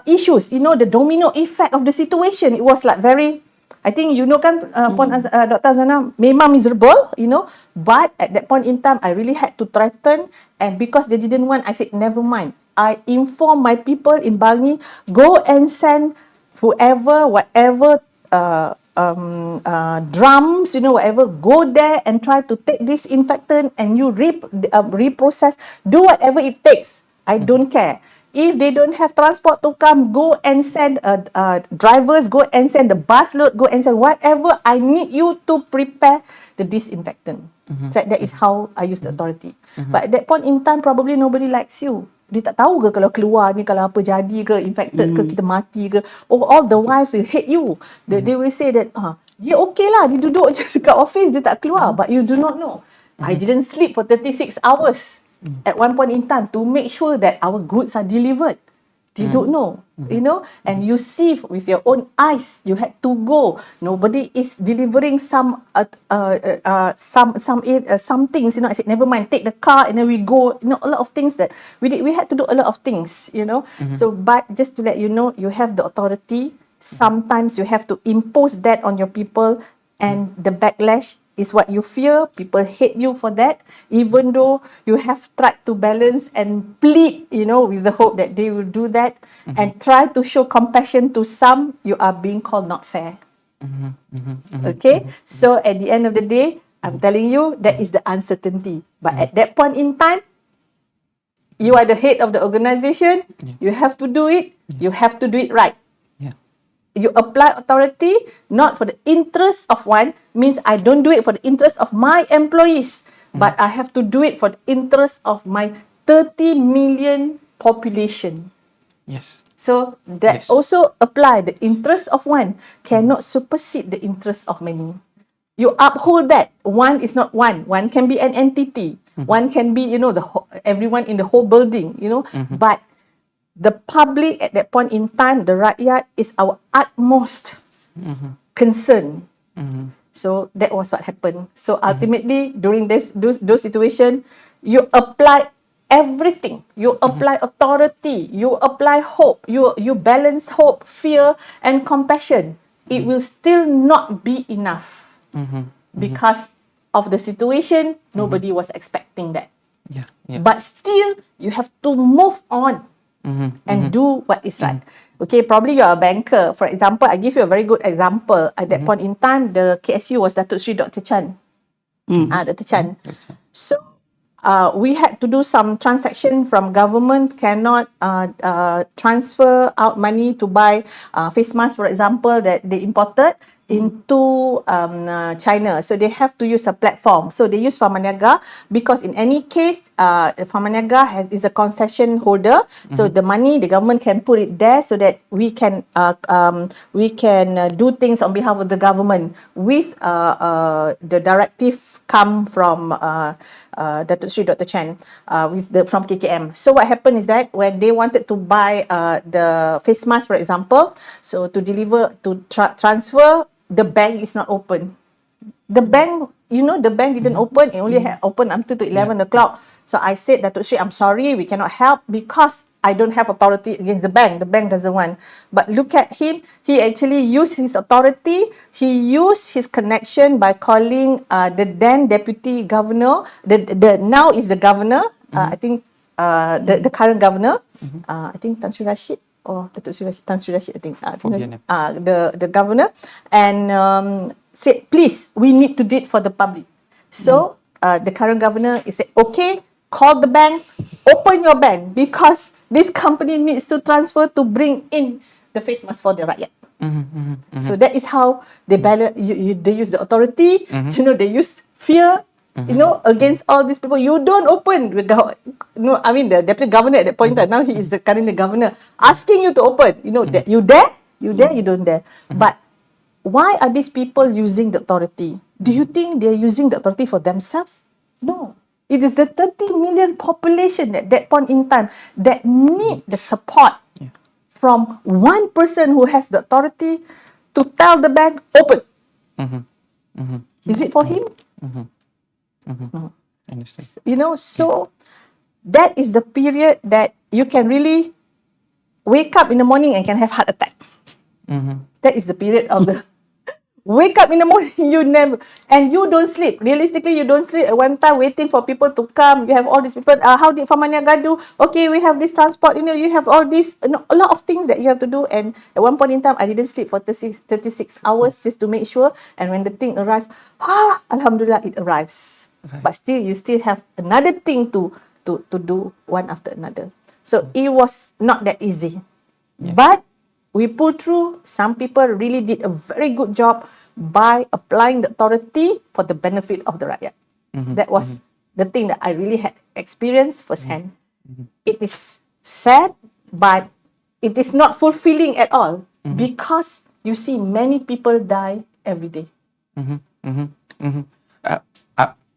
issues. The domino effect of the situation. It was like very, I think kan, Dr. Zana, memang miserable, but at that point in time, I really had to threaten, and because they didn't want, I said, never mind. I informed my people in Bangi, go and send whoever, whatever, drums, whatever, go there and try to take disinfectant and you reprocess, do whatever it takes. I don't care. If they don't have transport to come, go and send drivers, go and send the bus load, go and send whatever. I need you to prepare the disinfectant. So that is how I use the authority. But at that point in time, probably nobody likes you. Dia tak tahu ke kalau keluar ni, kalau apa jadi ke, infected ke, kita mati ke. Oh, all the wives will hate you. They will say that, dia okay lah, dia duduk je dekat office, dia tak keluar. But you do not know. I didn't sleep for 36 hours. At one point in time, to make sure that our goods are delivered. They don't know, and you see with your own eyes, you had to go. Nobody is delivering some things, I said, never mind, take the car and then we go, a lot of things that we did. We had to do a lot of things, So, but just to let you know, you have the authority. Sometimes you have to impose that on your people, and the backlash is what you fear. People hate you for that, even though you have tried to balance and plead, with the hope that they will do that, and try to show compassion to some. You are being called not fair. Okay, so at the end of the day, I'm telling you, that is the uncertainty. But at that point in time, you are the head of the organization. You have to do it. You have to do it right. You apply authority not for the interest of one, means I don't do it for the interest of my employees, but I have to do it for the interest of my 30 million population. Yes. So that also apply. The interest of one cannot supersede the interest of many. You uphold that. One is not one. One can be an entity. One can be, everyone in the whole building, but the public at that point in time, the rakyat, is our utmost concern. So that was what happened. So ultimately, during those situations, you apply everything. You apply authority. You apply hope. You balance hope, fear, and compassion. It will still not be enough because of the situation. Nobody was expecting that. But still, you have to move on. And do what is right. Okay, probably you're a banker. For example, I give you a very good example. At that point in time, the KSU was Datuk Sri Dr. Chan. Dr. Chan. So we had to do some transaction from government, cannot transfer out money to buy face masks, for example, that they imported into China. So they have to use a platform. So they use Pharmaniaga because in any case, Pharmaniaga is a concession holder. So the money, the government can put it there so that we can do things on behalf of the government with the directive come from Dato Sri Dr. Chan from KKM. So what happened is that when they wanted to buy the face mask, for example, so to deliver, to transfer, the bank is not open. The bank, the bank didn't open. It only had open until to 11 o'clock. So I said, Dato Sri, I'm sorry, we cannot help because I don't have authority against the bank. The bank doesn't want. But look at him. He actually used his authority. He used his connection by calling the then deputy governor. The now is the governor. I think the current governor. I think Tan Sri Rashid or Dato Sri Rashid, Tan Sri Rashid. I think the governor and said, please, we need to do it for the public. So the current governor is said, okay, call the bank, open your bank because this company needs to transfer to bring in the face mask for the rakyat. So that is how they balance. They use the authority. They use fear. Against all these people. You don't open. I mean the deputy governor at that point in time. Now he is the current governor asking you to open. That you dare, you don't dare. But why are these people using the authority? Do you think they're using the authority for themselves? No. It is the 30 million population at that point in time that need the support from one person who has the authority to tell the bank, open. Is it for him? No. So that is the period that you can really wake up in the morning and can have heart attack. That is the period of the wake up in the morning, you don't sleep. Realistically, you don't sleep at one time waiting for people to come. You have all these people. How did Pharmaniaga do? Okay, we have this transport. You have all this, a lot of things that you have to do. And at one point in time, I didn't sleep for 36 hours just to make sure. And when the thing arrives, Alhamdulillah, it arrives. Right. But still, you still have another thing to do one after another. So it was not that easy. But we pulled through. Some people really did a very good job by applying the authority for the benefit of the rakyat. That was the thing that I really had experienced firsthand. It is sad, but it is not fulfilling at all because you see many people die every day.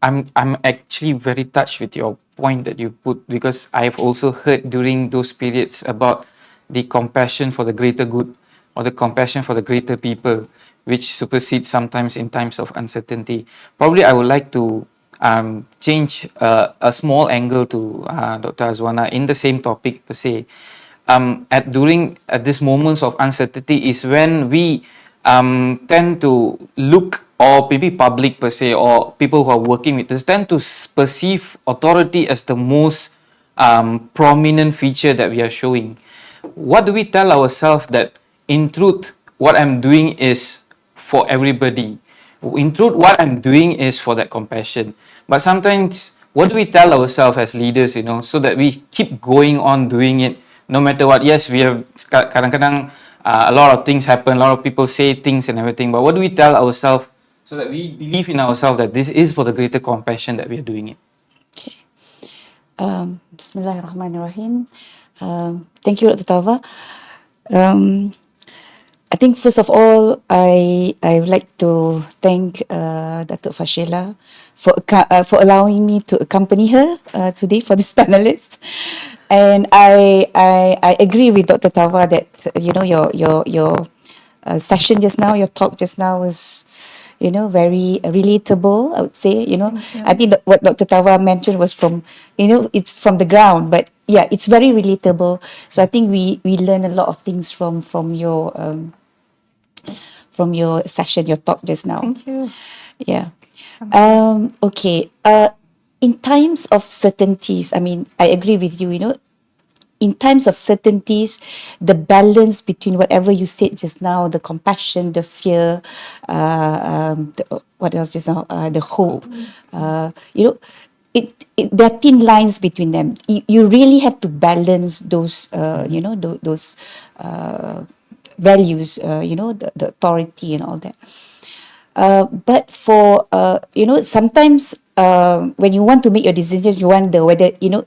I'm actually very touched with your point that you put, because I've also heard during those periods about the compassion for the greater good or the compassion for the greater people, which supersedes sometimes in times of uncertainty. Probably I would like to change a small angle to Dr. Azwana in the same topic per se. At these moments of uncertainty is when we tend to look, or maybe public per se, or people who are working with us tend to perceive authority as the most prominent feature that we are showing. What do we tell ourselves that in truth what I'm doing is for everybody? In truth what I'm doing is for that compassion. But sometimes what do we tell ourselves as leaders, so that we keep going on doing it no matter what? Yes, we have kadang-kadang a lot of things happen, a lot of people say things and everything, but what do we tell ourselves so that we believe in ourselves that this is for the greater compassion that we are doing it? Okay. Bismillahirrahmanirrahim. Thank you, Dr. Tava. I think first of all, I would like to thank Dato Farshila for allowing me to accompany her today for this panelist. And I agree with Dr. Tava that your session just now, your talk just now was very relatable, I would say. I think that what Dr. Tava mentioned was from, it's from the ground, but yeah, it's very relatable. So I think we learn a lot of things from your session, your talk just now. Thank you. Yeah. Okay. In times of certainties, I mean, I agree with you. in times of certainties, the balance between whatever you said just now, the compassion, the fear, what else just now, the hope, you know, there are thin lines between them. You really have to balance those, you know, those values, you know, the authority and all that. But for, you know, sometimes when you want to make your decisions, you wonder whether, you know,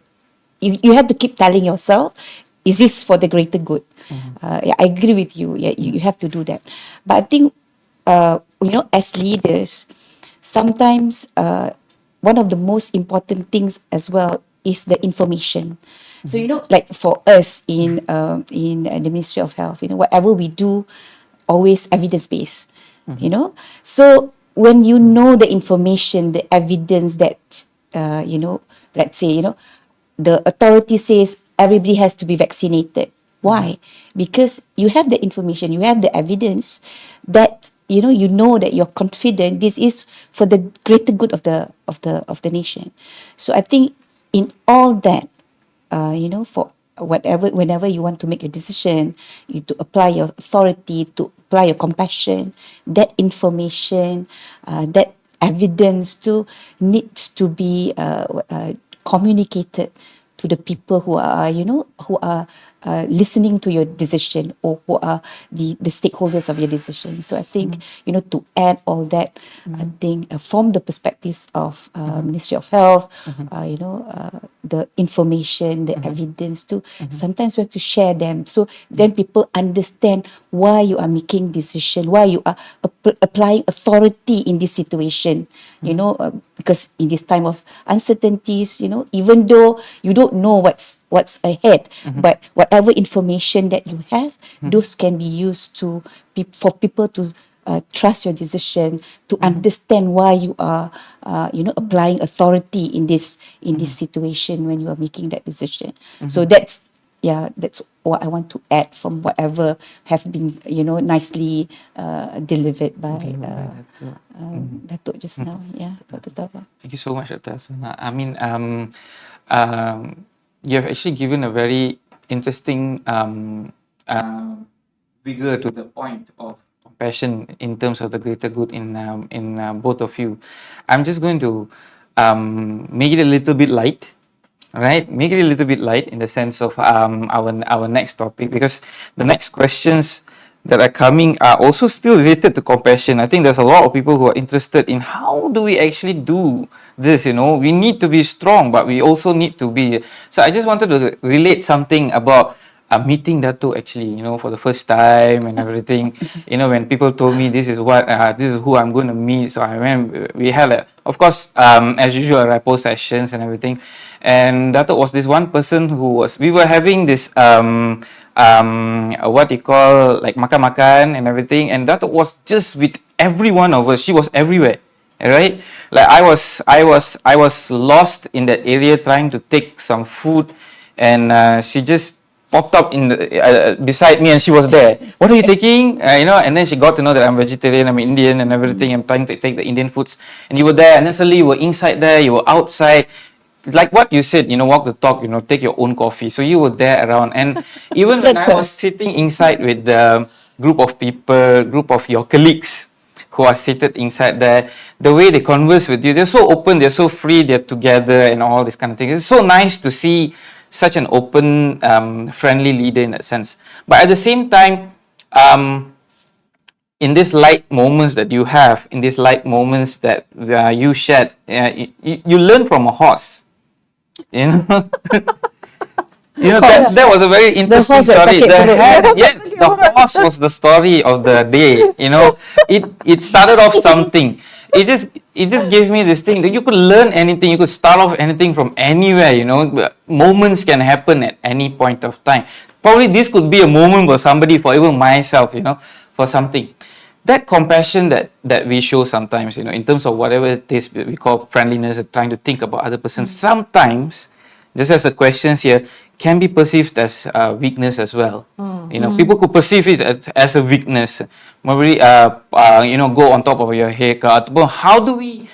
you have to keep telling yourself, is this for the greater good? Yeah, I agree with you. Yeah, you have to do that. But I think, you know, as leaders, sometimes one of the most important things as well is the information. So, you know, like for us in the Ministry of Health, you know, whatever we do, always evidence-based, you know. So when you know the information, the evidence that, you know, let's say, you know, the authority says everybody has to be vaccinated. Why? Because you have the information, you have the evidence that, you know that you're confident this is for the greater good of the nation. So I think in all that, you know, for whenever you want to make a decision, you to apply your authority, to apply your compassion, that information, that evidence needs to be communicated to the people who are, you know, who are listening to your decision, or who are the stakeholders of your decision. So I think, you know, to add all that, I think from the perspectives of Ministry of Health, you know, the information, the evidence too, sometimes we have to share them. So then people understand why you are making decision, why you are applying authority in this situation, you know, because in this time of uncertainties, you know, even though you don't know what's ahead, but whatever information that you have, those can be used to for people to trust your decision, to understand why you are, you know, applying authority in this situation when you are making that decision. So that's what I want to add from whatever have been, you know, nicely delivered by Dato just now. Yeah, Dr. Tava. Thank you so much, Dr. Asuna. I mean, you have actually given a very interesting figure to the point of compassion in terms of the greater good in both of you. I'm just going to make it a little bit light. Right, make it a little bit light in the sense of our next topic, because the next questions that are coming are also still related to compassion. I think there's a lot of people who are interested in how do we actually do this. You know, we need to be strong, but we also need to be. So I just wanted to relate something about meeting Dato actually, you know, for the first time and everything. You know, when people told me this is who I'm going to meet. So I went. We had of course, as usual, rapport sessions and everything. And Dato was this one person we were having this what you call, like makan-makan and everything, and Dato was just with every one of us. She was everywhere, right? Like I was lost in that area trying to take some food, and she just popped up in the beside me, and she was there. What are you taking? You know, and then she got to know that I'm vegetarian, I'm Indian, and everything. I'm trying to take the Indian foods, and you were there, and then suddenly you were inside there, you were outside. Like what you said, you know, walk the talk, you know, take your own coffee. So you were there around, and even when I was sitting inside with the group of people, group of your colleagues who are seated inside there, the way they converse with you, they're so open, they're so free, they're together and all these kind of things. It's so nice to see such an open, friendly leader in that sense. But at the same time, in these light moments that you have, in these light moments that you shared, you learn from a horse. You know, that was a very interesting story. The horse was the story of the day. You know, it started off something. It just gave me this thing that you could learn anything. You could start off anything from anywhere. You know, moments can happen at any point of time. Probably this could be a moment for somebody, for even myself. You know, for something. That compassion that we show sometimes, you know, in terms of whatever it is we call friendliness, trying to think about other persons, sometimes, just as the questions here, can be perceived as weakness as well. You know, people could perceive it as a weakness. Maybe, you know, go on top of your haircut. But how do we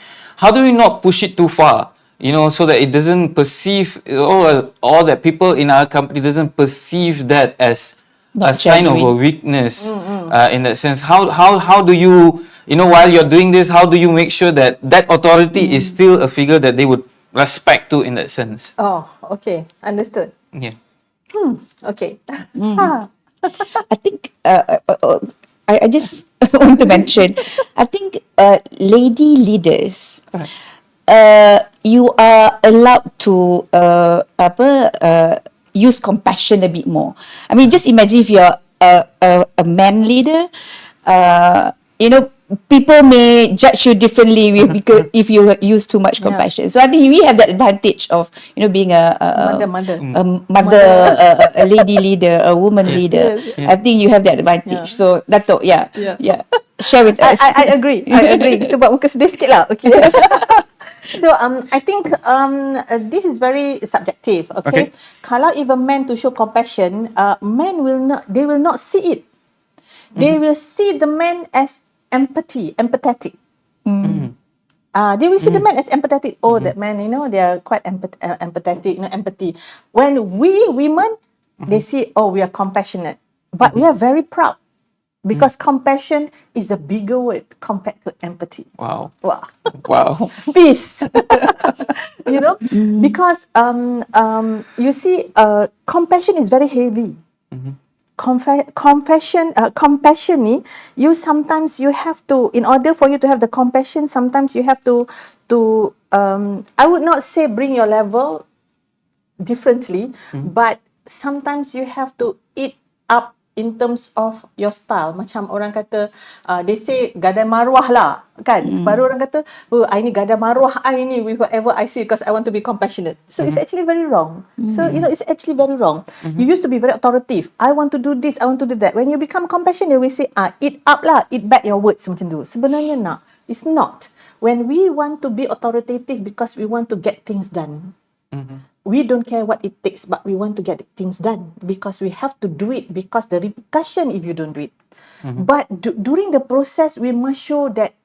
not push it too far? so that it doesn't perceive, or that people in our company doesn't perceive that as a Not sign of a genuine. weakness. In that sense, how do you, while you're doing this, how do you make sure that that authority is still a figure that they would respect to, in that sense? Oh, okay, understood. Yeah. Okay. I think I just want to mention, I think lady leaders, you are allowed to use compassion a bit more. I mean, just imagine if you're a man leader, people may judge you differently because if you use too much compassion. So I think we have that advantage of being a mother, a lady leader, a woman leader. Yes. I think you have that advantage. So Dato, yeah. Share with us. I agree. Sebab muka sedih sikit lah. Okay. So I think this is very subjective. Okay. Kalau if a man to show compassion, men they will not see it. They will see the man as empathetic. They will see the man as empathetic. Oh, that man, they are quite empathetic, empathy. When we women, they see, oh, we are compassionate. But we are very proud because compassion is a bigger word compared to empathy. Wow. Wow. Peace. Because you see, compassion is very heavy. Compassion ni, sometimes you have to, in order for you to have the compassion, sometimes you have to I would not say bring your level differently, but sometimes you have to eat up in terms of your style. Macam orang kata, they say gadai maruah lah, kan? Baru orang kata, I ni gadai maruah, I ni with whatever I see because I want to be compassionate. So it's actually very wrong. So, it's actually very wrong. You used to be very authoritative. I want to do this, I want to do that. When you become compassionate, we say, eat up lah, eat back your words macam tu. Sebenarnya it's not. When we want to be authoritative because we want to get things done, we don't care what it takes, but we want to get things done because we have to do it because the repercussion if you don't do it. But during the process, we must show that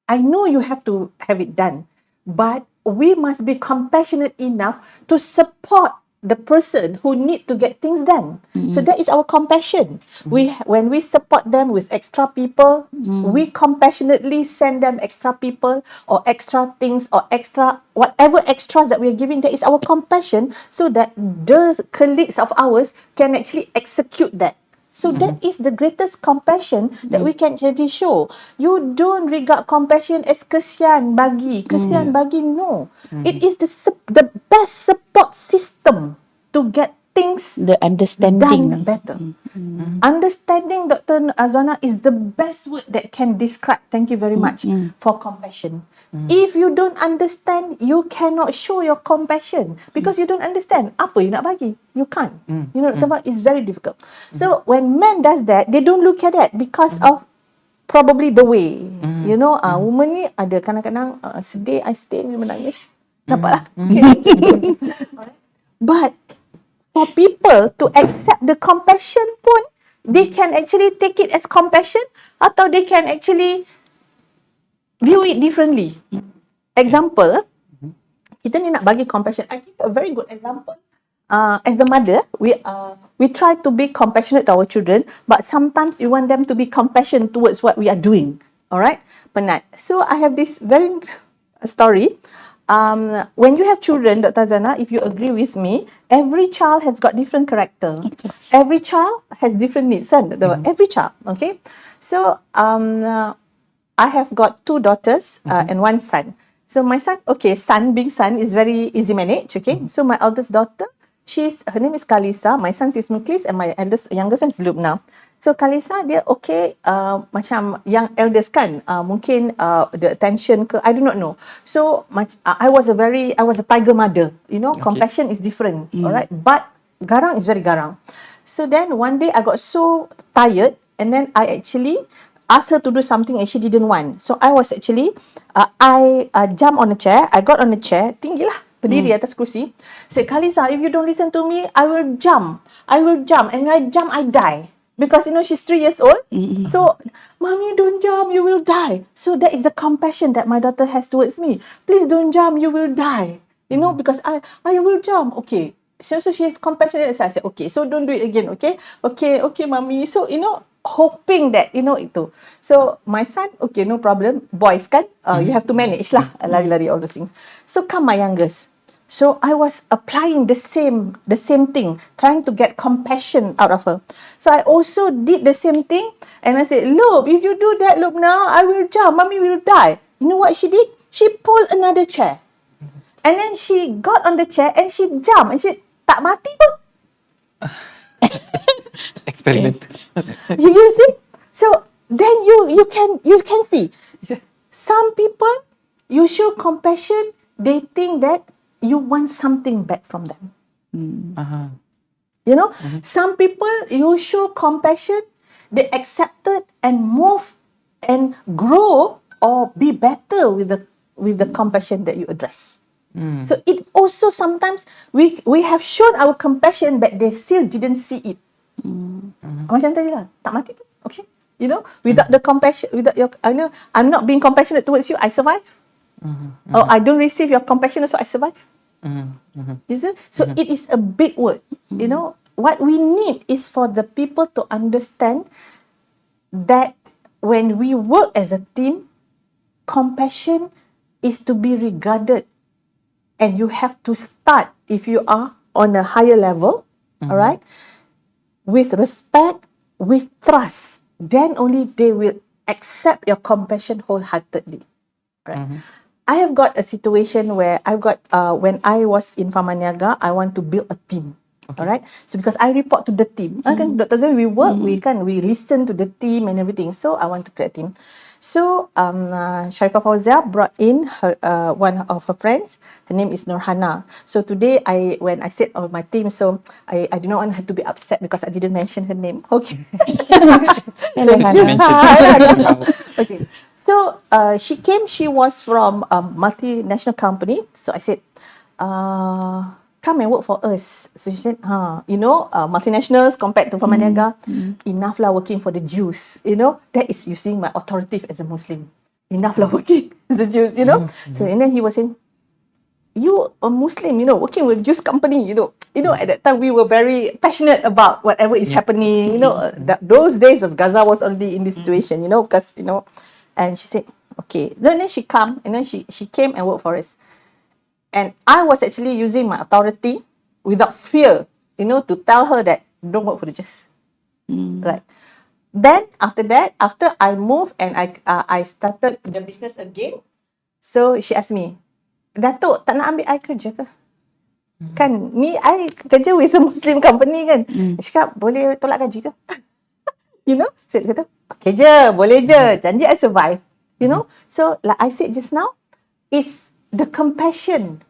I know you have to have it done, but we must be compassionate enough to support the person who need to get things done. So that is our compassion. When we support them with extra people, we compassionately send them extra people or extra things or extra whatever extras that we are giving. That is our compassion, so that the colleagues of ours can actually execute that. So that is the greatest compassion that we can actually show. You don't regard compassion as kesian bagi. Kesian bagi, no. It is the best support system to get things the understanding done better. Understanding, Dr. Azwana, is the best word that can describe, thank you very much, for compassion. If you don't understand, you cannot show your compassion because you don't understand. Apa you nak bagi? You can't. It's very difficult. So when man does that, they don't look at that because of probably the way. Woman ni ada kadang-kadang sedih, I sedih, menangis. Nampak lah. But for people to accept the compassion pun, they can actually take it as compassion atau they can actually view it differently. Example, kita ni nak bagi compassion. I give a very good example. As the mother, we try to be compassionate to our children, but sometimes we want them to be compassionate towards what we are doing. Alright? Penat. So I have this very story. When you have children, Dr. Zana, if you agree with me, every child has got different character. Every child has different needs. Every child, okay? So, I have got 2 daughters and 1 son. So my son, being son is very easy manage, okay? So my eldest daughter, her name is Kalisa, my son is Muklis, and my younger son is Lubna. So Kalisa, dia macam yang eldest kan, mungkin the attention ke, I do not know. So I was a tiger mother, compassion is different, alright? But garang is very garang. So then one day I got so tired, and then I actually asked her to do something and she didn't want. So I was actually, I jumped on a chair, I got on a chair, tinggi lah, berdiri atas kursi. Said, Kalisa, if you don't listen to me, I will jump. And when I jump, I die. Because, she's 3 years old. So, Mommy, don't jump, you will die. So that is the compassion that my daughter has towards me. Please don't jump, you will die. You know, because I will jump. Okay. So she is compassionate. So I said, okay, so don't do it again. Okay. Okay, mommy. So, you know, hoping that, you know, itu. So my son, okay, no problem. Boys kan, you have to manage lah. Lari-lari, all those things. So come my youngest. So I was applying the same thing, trying to get compassion out of her. So I also did the same thing, and I said, "Look, if you do that, look now, I will jump. Mommy will die." You know what she did? She pulled another chair, and then she got on the chair and she jumped, and she tak mati pun. Experiment. You see? So then you can see. Some people, you show compassion, they think that you want something back from them. You know, some people, you show compassion, they accept it and move and grow or be better with the compassion that you address. So it also sometimes we have shown our compassion, but they still didn't see it. Macam tadi lah, tak mati pun, okay? You know, without the compassion, without your, I know I'm not being compassionate towards you, I survive. Or I don't receive your compassion, so I survive. You see? So it is a big word. You know, what we need is for the people to understand that when we work as a team, compassion is to be regarded, and you have to start, if you are on a higher level, all right, with respect, with trust, then only they will accept your compassion wholeheartedly. Right? I have got a situation where I've got, when I was in Pharmaniaga, I want to build a team. All right. So because I report to the team, Dr. Zul, we work, we listen to the team and everything. So I want to create a team. So Sharifah Fauzia brought in her, one of her friends. Her name is Nurhana. So today, when I said on my team, so I did not want her to be upset because I didn't mention her name. Okay. Okay. So she came. She was from a multinational company. So I said, come and work for us. So she said, you know, multinationals compared to Pharmaniaga, enough lah working for the Jews. You know, that is using my authority as a Muslim. Enough lah working as a Jews, you know. So and then he was saying, you a Muslim, you know, working with Jews company, you know, at that time we were very passionate about whatever is happening. You know, those days Gaza was already in this situation, you know, because, you know, and she said, okay. Then she come, and then she came and worked for us. And I was actually using my authority without fear, you know, to tell her that don't work for the Jews. Right. Then after that, after I moved and I started the business again, so she asked me, Datuk, tak nak ambil I kerja ke? Kan, ni I kerja with a Muslim company kan. Dia cakap, boleh tolak gaji ke? You know, so dia kata, okay je, boleh je, janji I survive. You know, so like I said just now, is the compassion,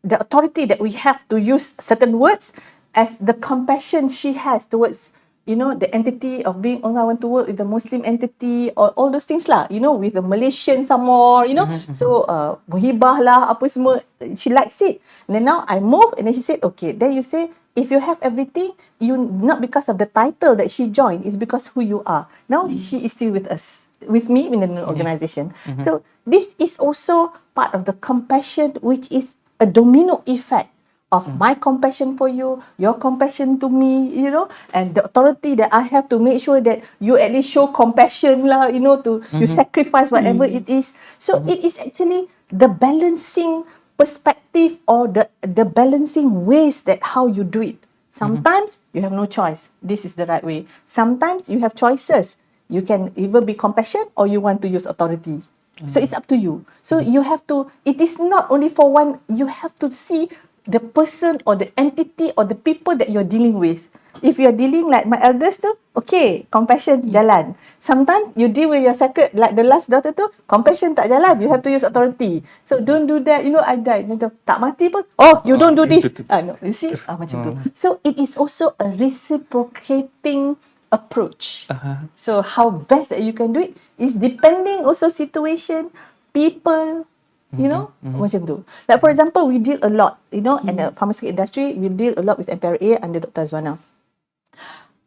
the authority that we have to use certain words as the compassion she has towards, you know, the entity of being, I want to work with the Muslim entity or all those things lah, you know, with the Malaysian some more, you know. So, muhibah lah, apa semua, she likes it. And then now I move, and then she said, okay, then you say, if you have everything, you not because of the title that she joined, it's because who you are. Now she is still with us, with me in the organization. So this is also part of the compassion, which is a domino effect of my compassion for you, your compassion to me, you know, and the authority that I have to make sure that you at least show compassion lah, you know, to you sacrifice whatever it is. So it is actually the balancing perspective or the balancing ways that how you do it. Sometimes you have no choice. This is the right way. Sometimes you have choices. You can either be compassionate or you want to use authority. So it's up to you. So you have to, it is not only for one, you have to see the person or the entity or the people that you're dealing with. If you're dealing like my eldest tu, okay, compassion jalan. Sometimes you deal with your second, like the last daughter tu, compassion tak jalan, you have to use authority. So don't do that, you know, I died. Tak mati pun, oh, you don't do this. No, you see, macam tu. So it is also a reciprocating approach. So how best that you can do it is depending also situation, people, you know, macam tu. Like for example, we deal a lot, you know, in the pharmaceutical industry, we deal a lot with MPRA under Dr. Azwana.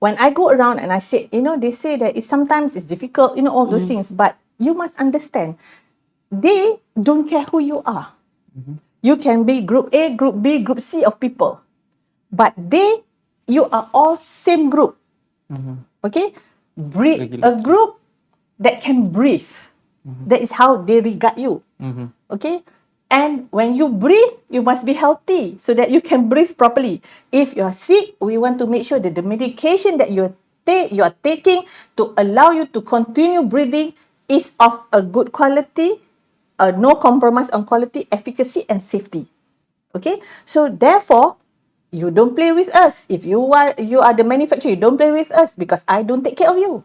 When I go around and I say, you know, they say that sometimes it's difficult, you know, all those things, but you must understand, they don't care who you are. You can be group A, group B, group C of people. But you are all same group. Okay? A group that can breathe. That is how they regard you. Okay? And when you breathe, you must be healthy so that you can breathe properly. If you are sick, we want to make sure that the medication that you are taking to allow you to continue breathing is of a good quality, no compromise on quality, efficacy, and safety. Okay? So therefore, you don't play with us. If you are the manufacturer, you don't play with us because I don't take care of you.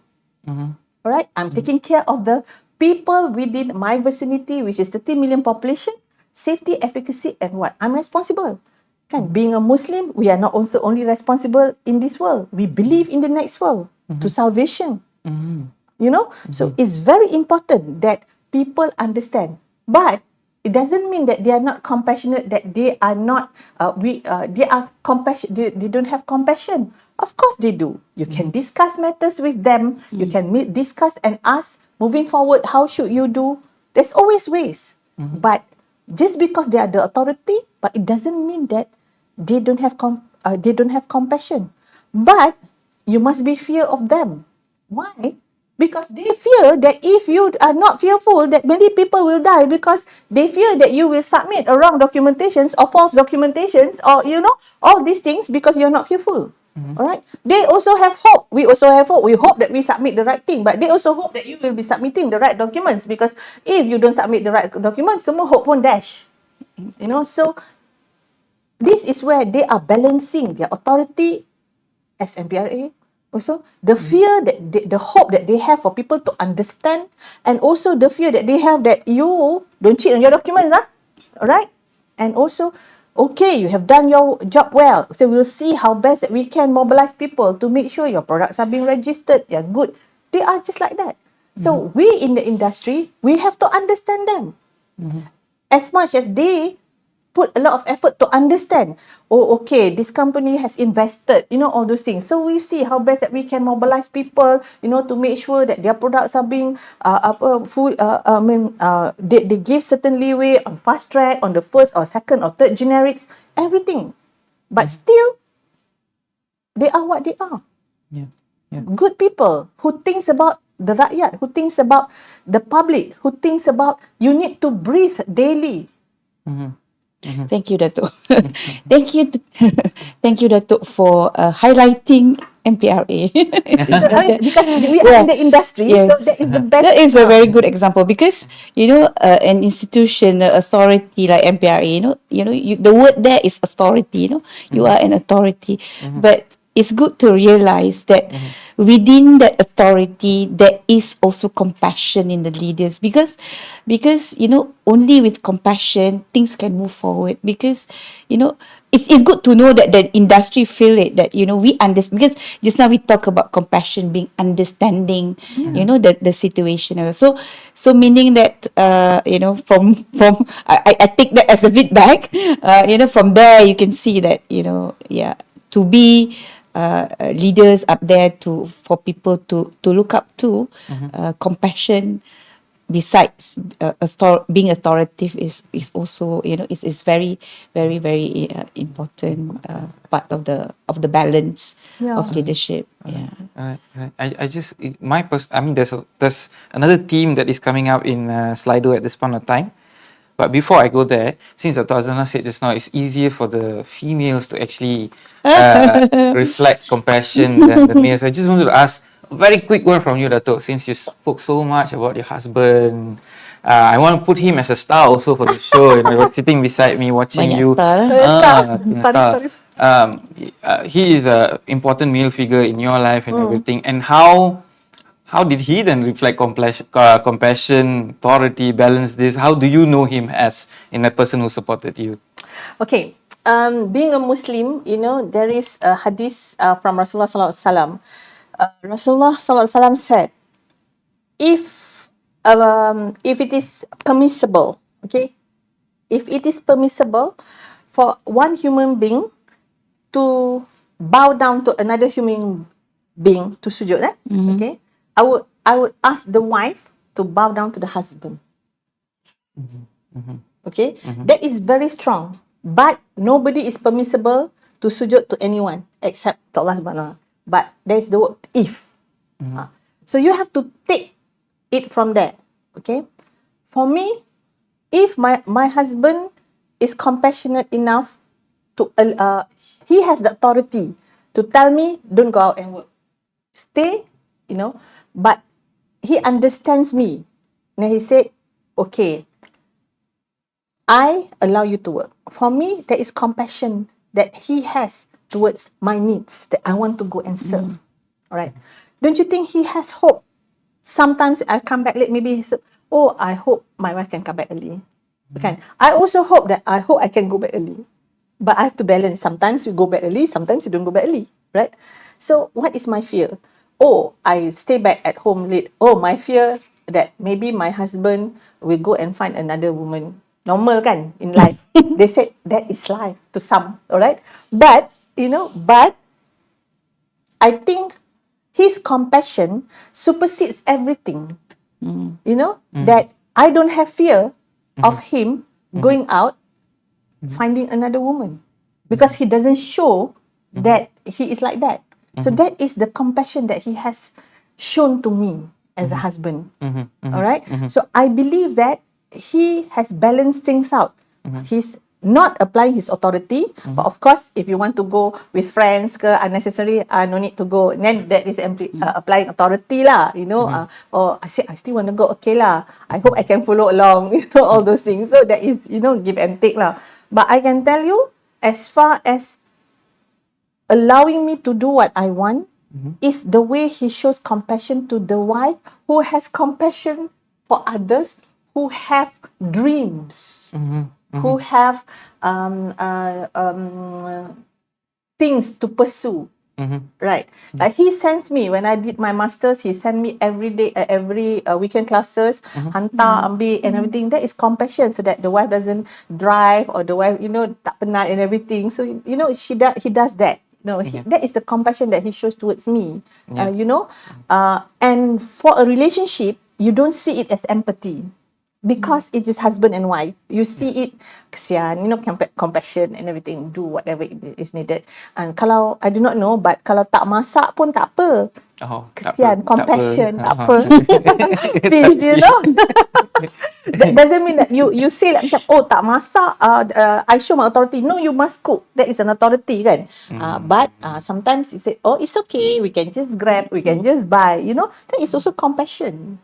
All right? I'm taking care of the people within my vicinity, which is 30 million population, safety, efficacy, and what? I'm responsible. Kan? Being a Muslim, we are not also only responsible in this world. We believe in the next world to salvation. You know? So it's very important that people understand. But it doesn't mean that they are not compassionate, that they are not, they are compassion, they don't have compassion. Of course they do. You can discuss matters with them. You can discuss and ask, moving forward, how should you do? There's always ways. But just because they are the authority, but it doesn't mean that they don't have compassion. But you must be fear of them. Why? Because they fear that if you are not fearful, that many people will die because they fear that you will submit a wrong documentations or false documentations or, all these things because you're not fearful. All right. They also have hope. We also have hope. We hope that we submit the right thing, but they also hope that you will be submitting the right documents because if you don't submit the right documents, semua hope pun dash. So this is where they are balancing their authority as MPRA. Also, the fear that the hope that they have for people to understand, and also the fear that they have that you don't cheat on your documents, all right? And also, okay, you have done your job well, so we'll see how best that we can mobilize people to make sure your products are being registered. They're good. They are just like that. So we in the industry, we have to understand them as much as they put a lot of effort to understand. Oh, okay, this company has invested, all those things. So we see how best that we can mobilize people, to make sure that their products are being they give certain leeway on fast track, on the first or second or third generics, everything. But still, they are what they are. Good people who thinks about the rakyat, who thinks about the public, who thinks about you need to breathe daily. Thank you, Dato. Thank you, Dato, for highlighting MPRA. Because we are in the industry, so that is the best. That is a very good example because an institution, an authority like MPRA, the word there is authority. You are an authority, but it's good to realize that within that authority there is also compassion in the leaders because only with compassion things can move forward because it's good to know that the industry feel it, that we understand, because just now we talk about compassion being understanding the situation. So meaning that from I take that as a feedback. From there you can see that to be leaders up there for people to look up to. Compassion besides being authoritative is also is very very very important part of the balance of leadership. Right. I just there's another theme that is coming up in Slido at this point of time. But before I go there, since Dr. Azana said just now, it's easier for the females to actually reflect compassion than the males. I just wanted to ask a very quick one from you, Dato', since you spoke so much about your husband. I want to put him as a star also for the show. He was sitting beside me watching you. He is an important male figure in your life and everything. And how did he then reflect compassion, authority, balance this? How do you know him as in a person who supported you? Okay, being a Muslim, there is a hadith from Rasulullah Sallallahu Alaihi Wasallam. Rasulullah Sallallahu Alaihi Wasallam said, if it is permissible, if it is permissible for one human being to bow down to another human being to sujud, I would ask the wife to bow down to the husband. Okay, that is very strong. But nobody is permissible to sujud to anyone except to Allah Subhanahu wa Taala. But there's the word if. So you have to take it from there. Okay, for me, if my husband is compassionate enough to he has the authority to tell me don't go out and work, stay, but he understands me. And he said, okay, I allow you to work. For me, there is compassion that he has towards my needs that I want to go and serve. All right. Don't you think he has hope? Sometimes I come back late, maybe he said, oh, I hope my wife can come back early. Okay. I also hope I can go back early. But I have to balance. Sometimes you go back early, sometimes you don't go back early. Right? So what is my fear? Oh, I stay back at home late. Oh, my fear that maybe my husband will go and find another woman. Normal kan in life. They said that is life to some. Alright? But I think his compassion supersedes everything. That I don't have fear of him going out finding another woman because he doesn't show that he is like that. So that is the compassion that he has shown to me as a husband. All right. So I believe that he has balanced things out. He's not applying his authority, but of course, if you want to go with friends, unnecessary, no need to go. And then that is applying authority lah. Or I say I still want to go. Okay lah. I hope I can follow along. All those things. So that is give and take lah. But I can tell you, as far as allowing me to do what I want, is the way he shows compassion to the wife who has compassion for others who have dreams, who have things to pursue. Right. Like he sends me when I did my masters, he sent me every day, every weekend classes, hantar, ambil and everything. That is compassion, so that the wife doesn't drive or the wife, tak penat and everything. So he does that. That is the compassion that he shows towards me. And for a relationship, you don't see it as empathy. Because it is husband and wife, you see it kesian, compassion and everything, do whatever is needed. And kalau I do not know, but kalau tak masak pun tak apa. Kesian, compassion, tak apa. Fish, That doesn't mean that you say like macam, oh tak masak, I show my authority. No, you must cook. That is an authority kan. But sometimes you say, oh it's okay, we can just grab, we can just buy. That is also compassion.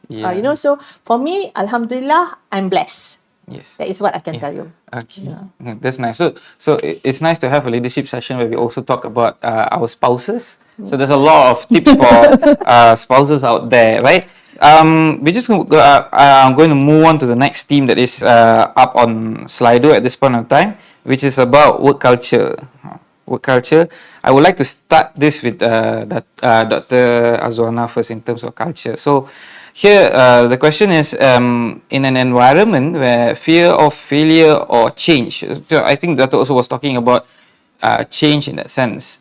So for me, alhamdulillah, I'm blessed. Yes. That is what I can tell you. Okay. That's nice. So it's nice to have a leadership session where we also talk about our spouses. So there's a lot of tips for spouses out there, right? We're just going to move on to the next theme that is up on Slido at this point of time, which is about work culture. Work culture. I would like to start this with Dr. Azwana first in terms of culture. So here the question is, in an environment where fear of failure or change, I think Dato also was talking about change in that sense.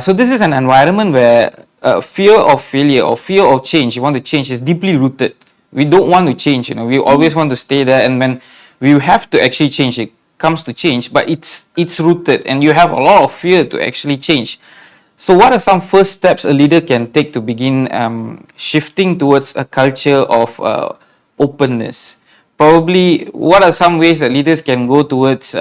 So this is an environment where fear of failure or fear of change, you want to change, is deeply rooted. We don't want to change, we always want to stay there, and when we have to actually change, it comes to change, but it's rooted and you have a lot of fear to actually change. So what are some first steps a leader can take to begin shifting towards a culture of openness? Probably, what are some ways that leaders can go towards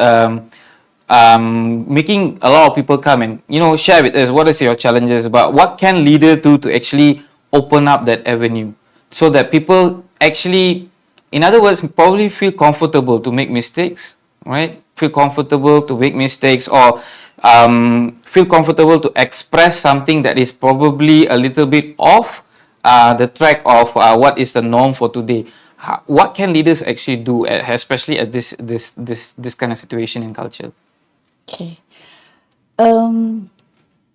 making a lot of people come and share with us what is your challenges, but what can leader do to actually open up that avenue so that people actually, in other words, probably feel comfortable to make mistakes, right? Feel comfortable to make mistakes, or feel comfortable to express something that is probably a little bit off the track of what is the norm for today. What can leaders actually do, especially at this kind of situation in culture? Okay.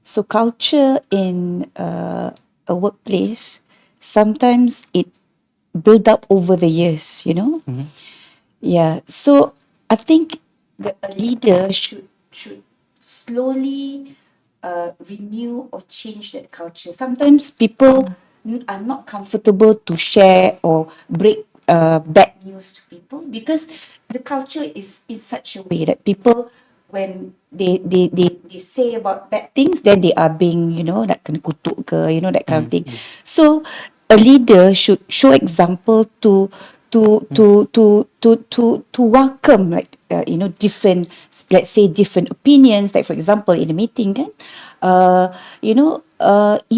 So culture in a workplace, sometimes it build up over the years, Yeah. So I think a leader should slowly renew or change that culture. Sometimes people are not comfortable to share or break bad news to people, because the culture is in such a way that people, when they say about bad things, then they are being, like kena kutuk ke, that kind of thing. So a leader should show example to welcome, like different, let's say, different opinions. Like for example, in a meeting, kan, you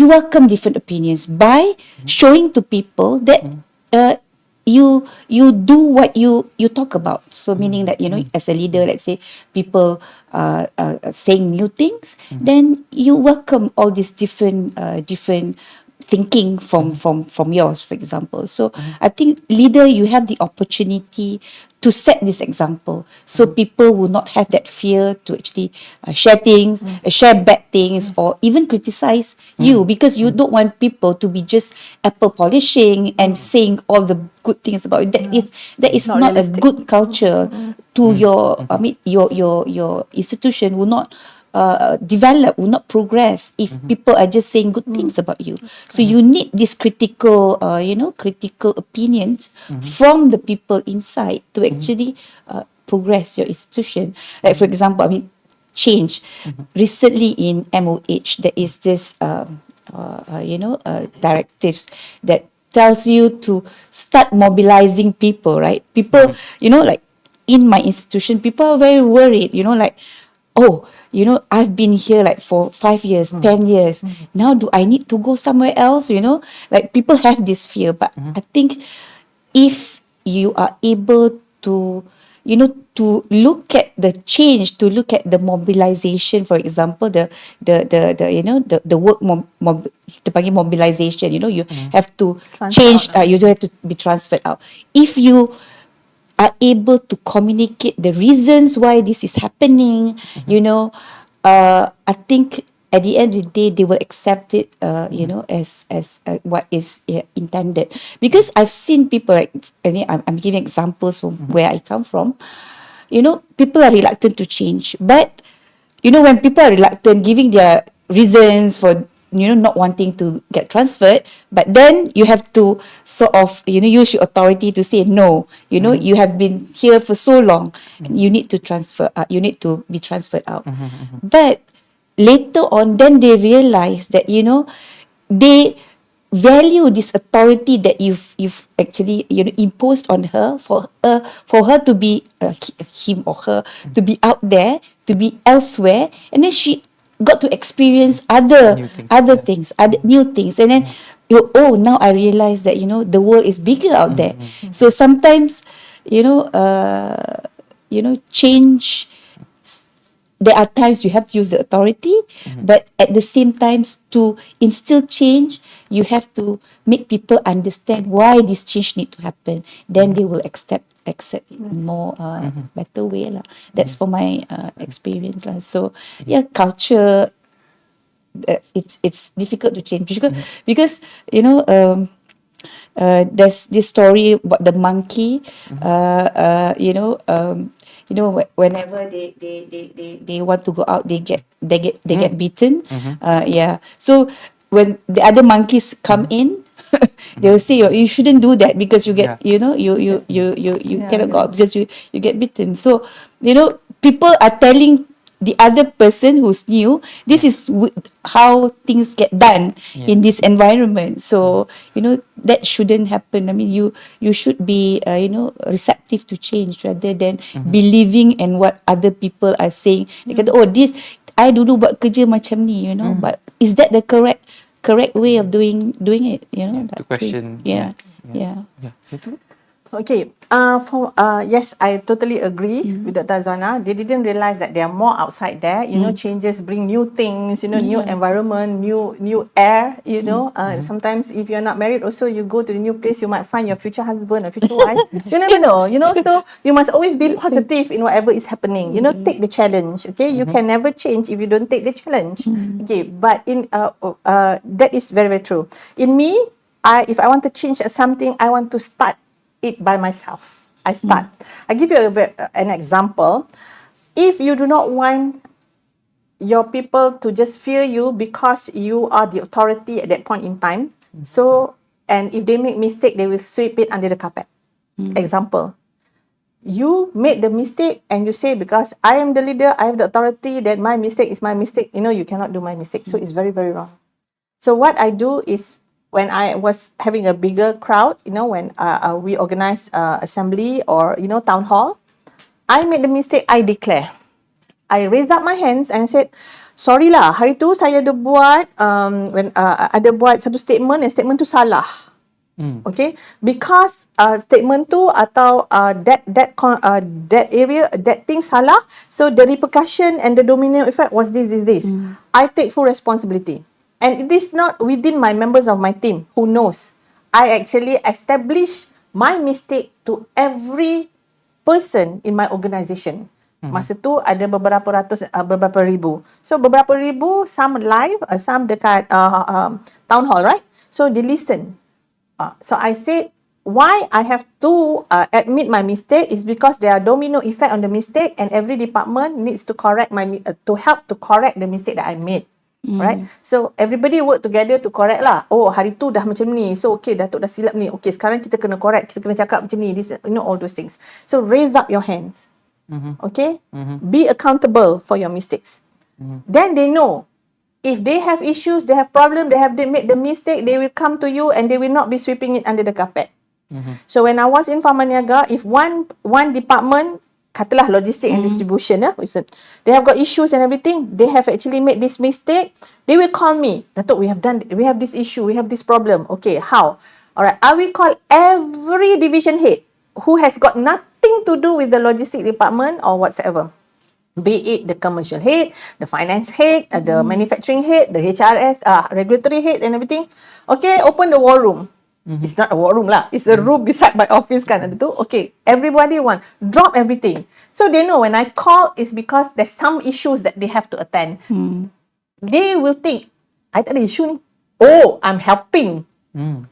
welcome different opinions by showing to people that you do what you talk about. So meaning that, as a leader, let's say people saying new things, then you welcome all these different thinking from yours, for example. So I think leader, you have the opportunity to set this example, so people will not have that fear to actually share things, share bad things, or even criticize you, because you don't want people to be just apple polishing and saying all the good things about you. That is Not not a realistic. good culture to your, I mean, your institution will not develop, will not progress if people are just saying good things about you. So you need this critical, critical opinions from the people inside to actually progress your institution. Like for example, I mean, change. Recently in MOH, there is this, directives that tells you to start mobilizing people, right? People, like in my institution, people are very worried, like, oh, I've been here like for 5 years, 10 years. Now do I need to go somewhere else? Like people have this fear, but I think if you are able to, to look at the change, to look at the mobilization, for example, the work the mobilization, you have to change, you have to be transferred out. If you are able to communicate the reasons why this is happening, I think at the end of the day, they will accept it, as what is intended. Because I've seen people, like, I'm giving examples from where I come from. People are reluctant to change, but when people are reluctant, giving their reasons for not wanting to get transferred, but then you have to sort of use your authority to say no. You have been here for so long, you need to transfer. You need to be transferred out. But later on, then they realize that they value this authority that you've actually imposed on her, for her to be him or her to be out there, to be elsewhere, and then she got to experience other things, other new things, and then now I realize that the world is bigger out there. So sometimes change, there are times you have to use the authority, but at the same time, to instill change, you have to make people understand why this change need to happen. Then they will accept it more better way lah. That's for my experience lah. So culture, it's difficult to change because there's this story about the monkey. Whenever they want to go out, they get beaten. So when the other monkeys come in, they will say, you shouldn't do that because you get you cannot go out because you get beaten. So people are telling the other person who's new, this is how things get done in this environment. So that shouldn't happen. I mean, you should be receptive to change rather than believing in what other people are saying. They kata, oh, this I dulu buat kerja macam ni, but is that the correct way of doing it? To question. Yeah. Okay. Yes, I totally agree with Dr. Zona. They didn't realize that there are more outside there. Changes bring new things. New environment, new air. Sometimes if you're not married, also you go to the new place, you might find your future husband or future wife. You never know. So you must always be positive in whatever is happening. Take the challenge. Okay, you can never change if you don't take the challenge. Okay, but in that is very, very true. In me, if I want to change something, I want to start it by myself. I start. I give you an example. If you do not want your people to just fear you because you are the authority at that point in time, and if they make mistake, they will sweep it under the carpet. Example, you made the mistake and you say, because I am the leader, I have the authority, that my mistake is my mistake. You cannot do my mistake. So it's very, very wrong. So what I do is, when I was having a bigger crowd, when we organize assembly or, town hall, I made the mistake, I declare. I raised up my hands and said, sorry lah, hari tu saya ada buat, ada buat satu statement, and statement tu salah. Okay, because statement tu atau that area, that thing salah, so the repercussion and the domino effect was this. I take full responsibility, and it is not within my members of my team who knows. I actually establish my mistake to every person in my organisation. Masa tu ada beberapa ribu. So beberapa ribu, some live, some dekat town hall, right? So they listen. So I said, why I have to admit my mistake is because there are domino effect on the mistake, and every department needs to correct to help to correct the mistake that I made. Right? So everybody work together to correct lah. Oh, hari tu dah macam ni. So okay, Datuk dah silap ni. Okay, sekarang kita kena correct. Kita kena cakap macam ni. This, all those things. So raise up your hands. Okay? Be accountable for your mistakes. Then they know. If they have issues, they have problems, they made the mistake, they will come to you and they will not be sweeping it under the carpet. So when I was in Pharmaniaga, if one department, katalah logistic and distribution, they have got issues and everything, they have actually made this mistake, they will call me. Datuk, we have this issue, we have this problem. Okay, how? Alright, I will call every division head who has got nothing to do with the logistic department or whatsoever. Be it the commercial head, the finance head, the manufacturing head, the HRS, regulatory head and everything. Okay, open the war room. It's not a war room lah. It's a room beside my office kan. Okay, everybody drop everything. So they know when I call, it's because there's some issues that they have to attend. They will think, I tak ada issue ni. Oh, I'm helping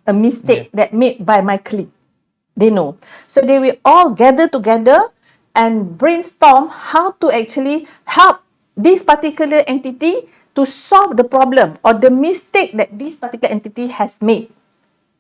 a mistake that made by my colleague. They know. So they will all gather together and brainstorm how to actually help this particular entity to solve the problem or the mistake that this particular entity has made.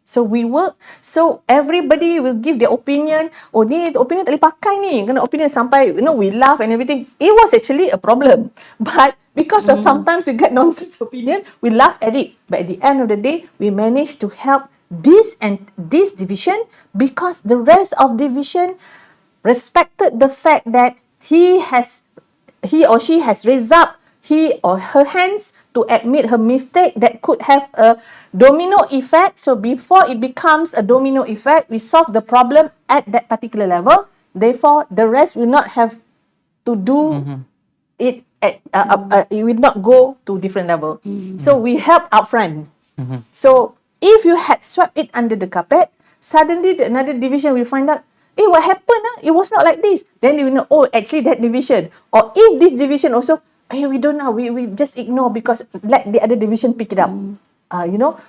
So we work, so everybody will give their opinion. Oh, ni opinion tak boleh pakai ni. Kena opinion sampai, we laugh and everything. It was actually a problem. But because of sometimes we get nonsense opinion, we laugh at it. But at the end of the day, we managed to help this and this division because the rest of division respected the fact that he or she has raised up he or her hands to admit her mistake that could have a domino effect. So before it becomes a domino effect, we solve the problem at that particular level. Therefore, the rest will not have to do it. It will not go to different level. So we help upfront. So if you had swept it under the carpet, suddenly another division will find out, what happened? It was not like this. Then they will know, oh, actually that division. Or if this division also, we don't know. We just ignore because let the other division pick it up.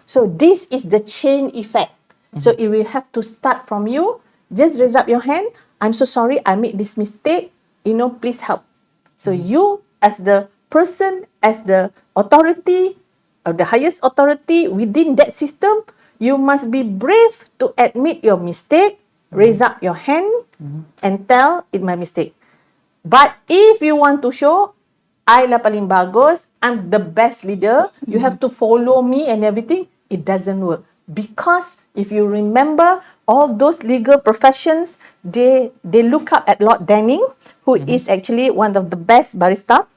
So this is the chain effect. So it will have to start from you. Just raise up your hand. I'm so sorry, I made this mistake. Please help. So you, as the person, as the authority, or the highest authority within that system, you must be brave to admit your mistake. Raise up your hand and tell it my mistake. But if you want to show, I lah paling bagus, I'm the best leader, you have to follow me and everything, it doesn't work. Because if you remember, all those legal professions, they look up at Lord Denning, who is actually one of the best barista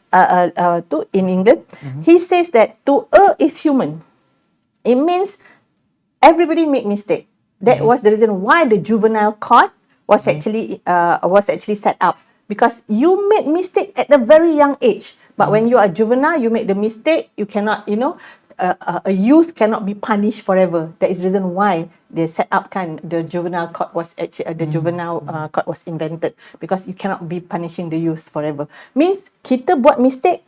in England. He says that to err is human. It means everybody make mistake. That was the reason why the juvenile court was actually set up, because you made mistake at a very young age. But when you are juvenile, you make the mistake. You cannot, a youth cannot be punished forever. That is the reason why they set up the juvenile court was actually court was invented, because you cannot be punishing the youth forever. Means kita buat mistake,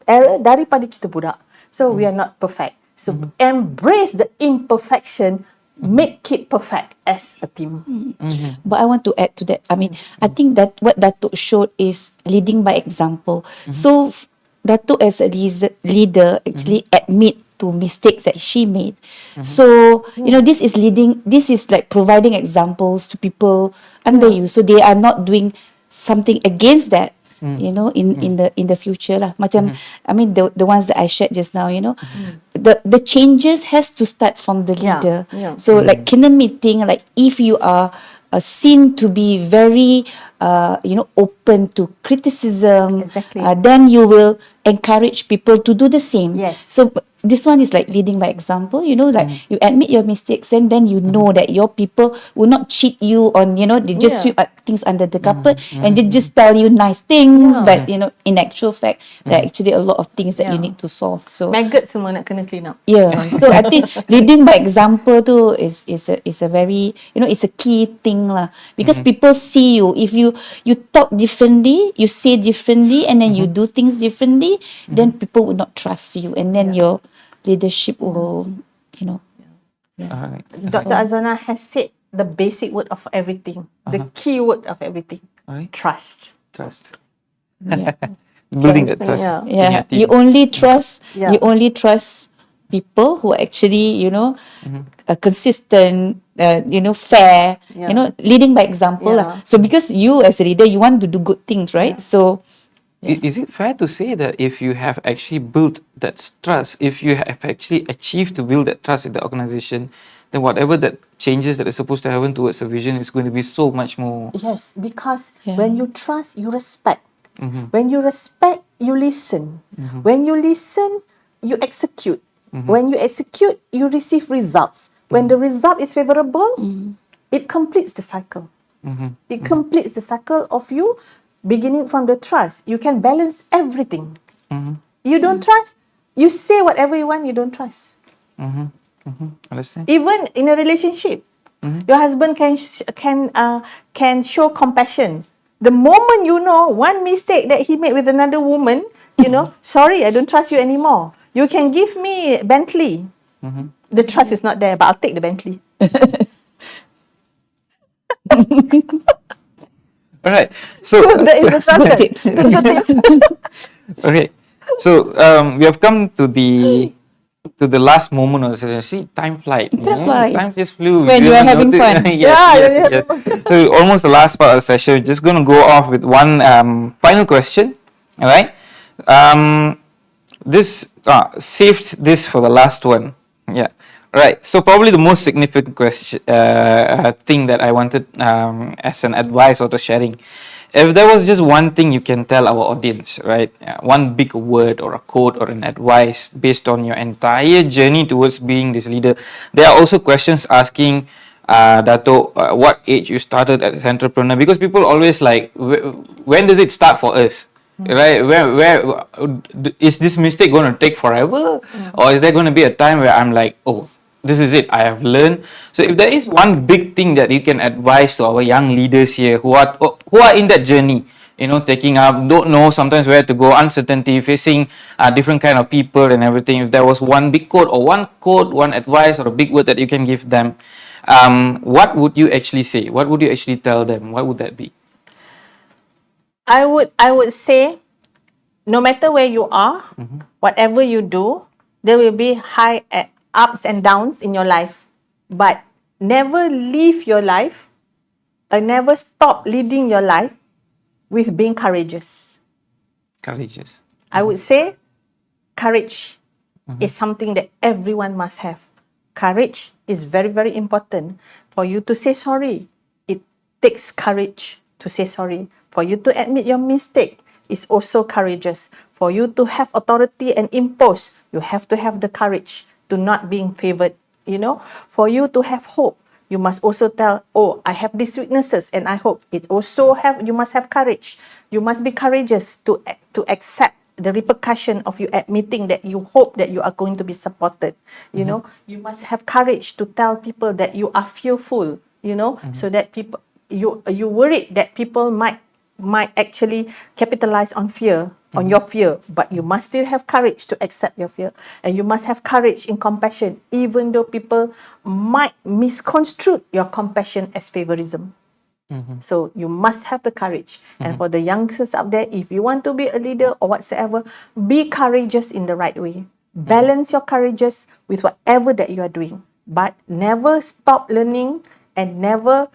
error daripada kita budak. So we are not perfect. So embrace the imperfection. Make it perfect as a team. But I want to add to that. I think that what Dato showed is leading by example. So Dato as a leader actually admit to mistakes that she made. So, this is like providing examples to people under you, so they are not doing something against that, in the future lah. Macam, I mean, the ones that I shared just now, the changes has to start from the leader. So like kena meeting, like if you are seen to be very open to criticism, then you will encourage people to do the same. So this one is like leading by example, like you admit your mistakes, and then you know that your people will not cheat you on, they just sweep things under the carpet and they just tell you nice things, but in actual fact there are actually a lot of things that you need to solve. So maggot semua nak kena clean up. So I think leading by example too is a very, it's a key thing lah, because people see you. If you talk differently, you say differently, and then you do things differently, then people will not trust you, and then your leadership will, Dr. Azona has said the basic word of everything, the key word of everything, trust. Building that trust. You only trust people who are actually, consistent, fair, leading by example lah. So because you as a leader, you want to do good things, right? So is it fair to say that if you have actually built that trust, if you have actually achieved to build that trust in the organization, then whatever that changes that is supposed to happen towards a vision is going to be so much more. Yes, because when you trust, you respect. When you respect, you listen. When you listen, you execute. When you execute, you receive results. When the result is favorable, it completes the cycle. It completes the cycle of you beginning from the trust. You can balance everything. You don't trust, you say whatever you want, you don't trust. Understand? Even in a relationship, your husband can show compassion. The moment you know one mistake that he made with another woman, sorry, I don't trust you anymore. You can give me Bentley. The trust is not there, but I'll take the Bentley. All right. So that is the trust. Good tips. Okay. So we have come to the last moment of the session. See, time flies. Time just flew. When you are having fun. Yes. So almost the last part of the session. We're just going to go off with one final question. All right. This saved this for the last one. Yeah. Right. So probably the most significant question, thing that I wanted as an advice or to sharing. If there was just one thing you can tell our audience, right? One big word or a quote or an advice based on your entire journey towards being this leader. There are also questions asking, Dato, what age you started as an entrepreneur? Because people always like, when does it start for us? Right? Where is this mistake going to take forever? Or is there going to be a time where I'm like, oh, this is it, I have learned. So if there is one big thing that you can advise to our young leaders here who are in that journey, taking up, don't know sometimes where to go, uncertainty, facing different kind of people and everything. If there was one big quote, one advice or a big word that you can give them, what would you actually say? What would you actually tell them? What would that be? I would say, no matter where you are, whatever you do, there will be ups and downs in your life, but never leave your life and never stop leading your life with being courageous. Courageous. I would say courage is something that everyone must have. Courage is very, very important. For you to say sorry, it takes courage to say sorry. For you to admit your mistake is also courageous. For you to have authority and impose, you have to have the courage to not being favored. For you to have hope, you must also tell, oh, I have these weaknesses and I hope. You must have courage. You must be courageous to accept the repercussion of you admitting that you hope that you are going to be supported. You must have courage to tell people that you are fearful, so that people, you worried that people might actually capitalize on fear, on your fear, but you must still have courage to accept your fear, and you must have courage in compassion, even though people might misconstrue your compassion as favorism. So you must have the courage. And for the youngsters out there, if you want to be a leader or whatsoever, be courageous in the right way. Balance your courages with whatever that you are doing, but never stop learning and never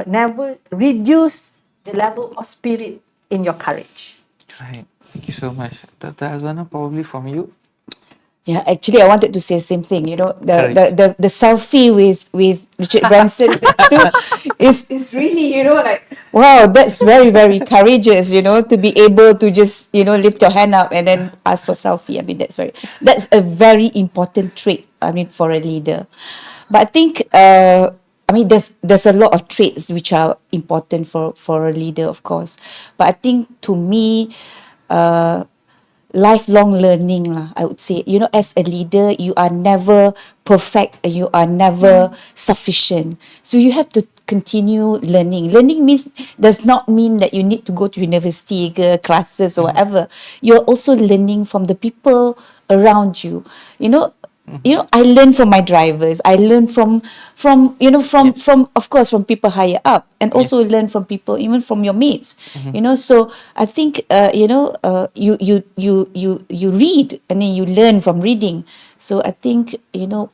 never reduce the level of spirit in your courage. Right. Thank you so much. Dr. Azwana, probably from you. Yeah, actually, I wanted to say the same thing. You know, Correct. the selfie with Richard Branson too is really, you know, like, wow, that's very, very courageous. You know, to be able to just, you know, lift your hand up and then ask for selfie. I mean, that's a very important trait. I mean, for a leader. But I think, I mean, there's a lot of traits which are important for a leader, of course. But I think to me, lifelong learning lah, I would say. You know, as a leader, you are never perfect, you are never sufficient. So you have to continue learning. Learning does not mean that you need to go to university, classes or whatever. You're also learning from the people around you. You know, I learn from my drivers. I learn from of course from people higher up, and also learn from people, even from your mates. You know, so I think you read and then you learn from reading. So I think, you know,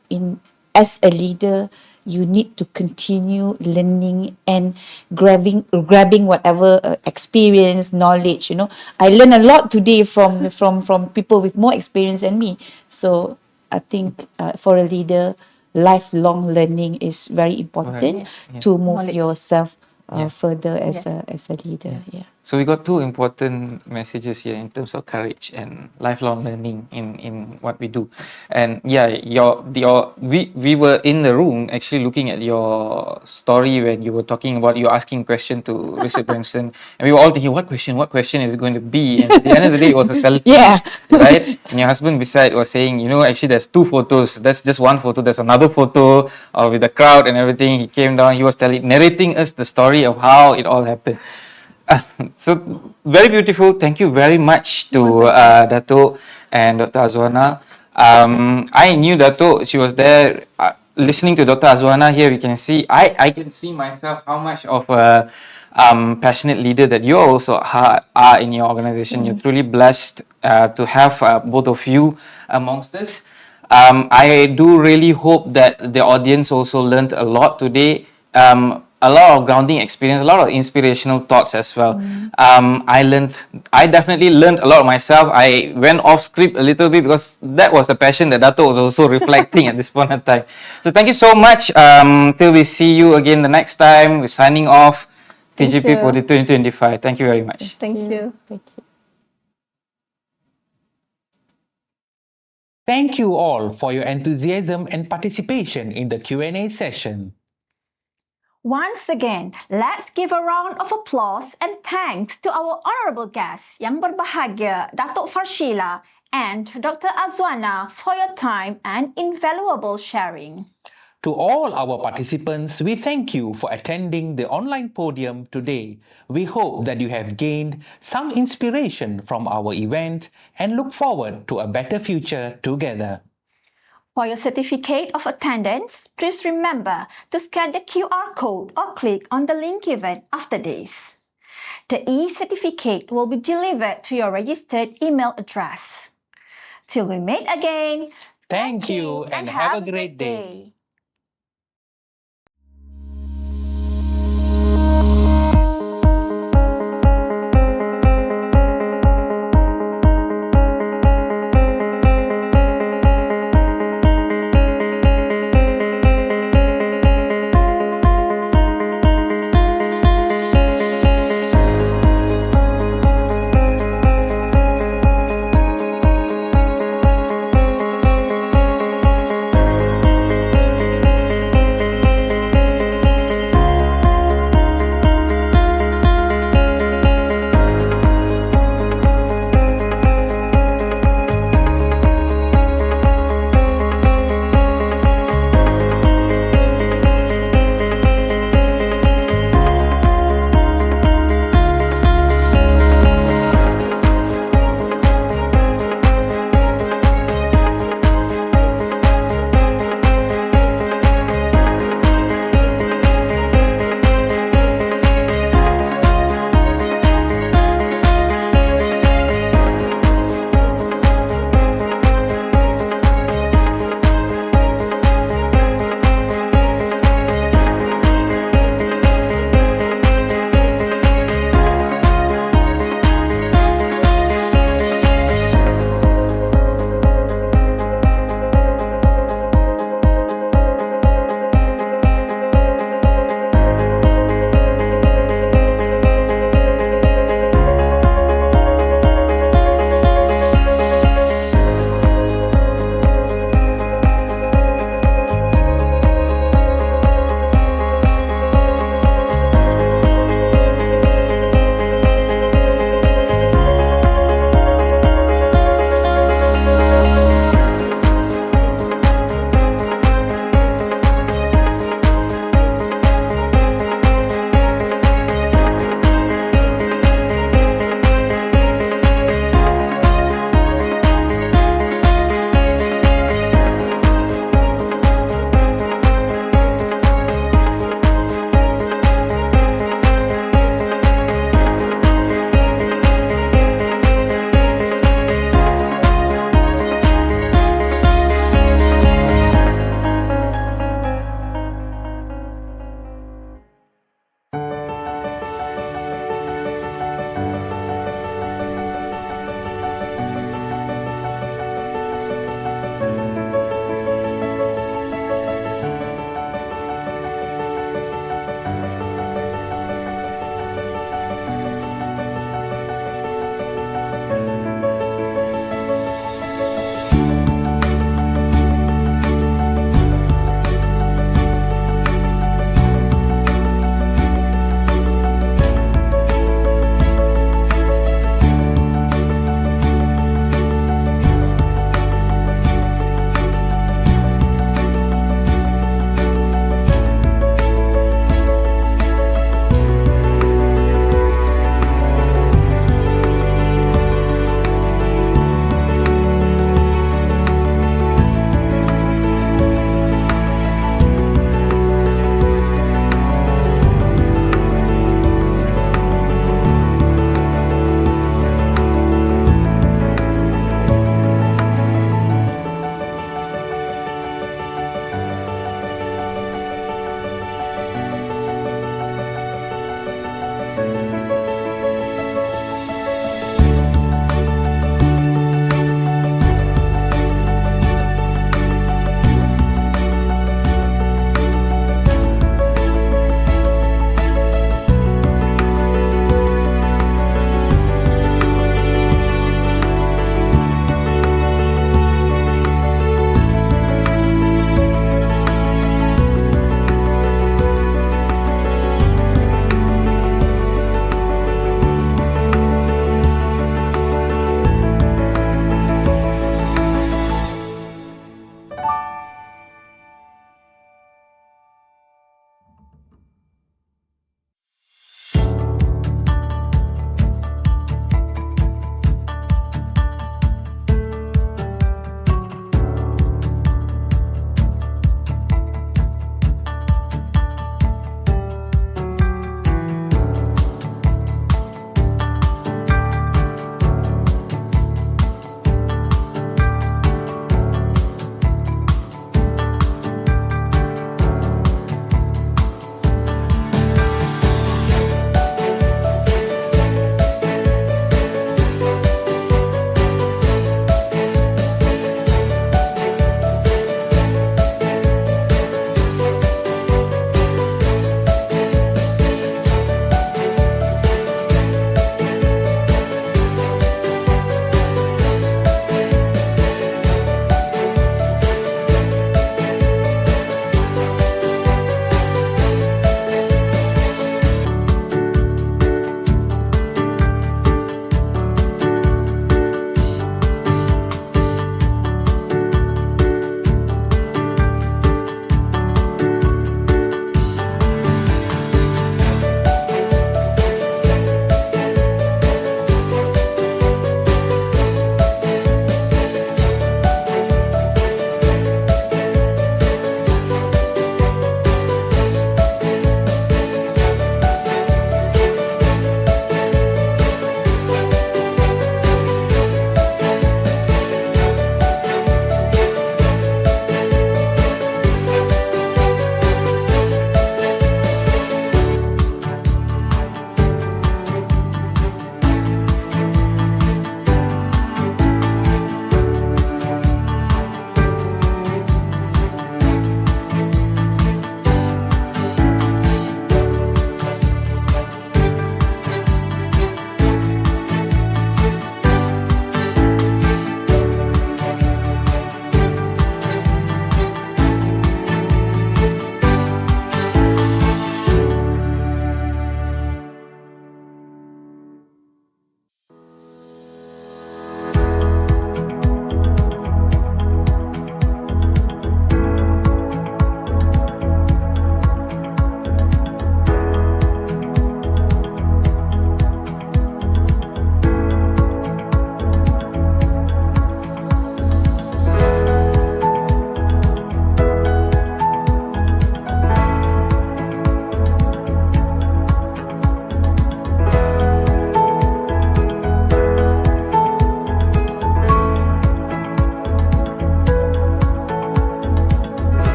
as a leader, you need to continue learning and grabbing whatever experience, knowledge. You know, I learned a lot today from people with more experience than me. So I think for a leader, lifelong learning is very important to move yourself further as a leader. Yeah. So we got two important messages here in terms of courage and lifelong learning in what we do. And yeah, we were in the room actually looking at your story when you were talking about you asking question to Richard Branson, and we were all thinking, what question is it going to be? And at the end of the day, it was a selfie. Yeah. Right? And your husband beside was saying, you know, actually there's two photos. That's just one photo. There's another photo with the crowd and everything. He came down. He was narrating us the story of how it all happened. So very beautiful. Thank you very much to Dato and Dr. Azwana. I knew Dato. She was there listening to Dr. Azwana here. We can see, I can see myself how much of a passionate leader that you also are in your organization. You're truly blessed to have both of you amongst us. I do really hope that the audience also learned a lot today. A lot of grounding experience, a lot of inspirational thoughts as well. I definitely learned a lot myself. I went off script a little bit because that was the passion that Dato was also reflecting at this point in time. So thank you so much. Till we see you again the next time. We're signing off. TGP Podium 2025. Thank you very much. Thank you. Thank you. Thank you all for your enthusiasm and participation in the Q&A session. Once again, let's give a round of applause and thanks to our honorable guests, Yang Berbahagia, Dato Farshila and Dr. Azwana for your time and invaluable sharing. To all our participants, we thank you for attending the online podium today. We hope that you have gained some inspiration from our event and look forward to a better future together. For your certificate of attendance, please remember to scan the QR code or click on the link given after this. The e-certificate will be delivered to your registered email address. Till we meet again, thank you and have a great day.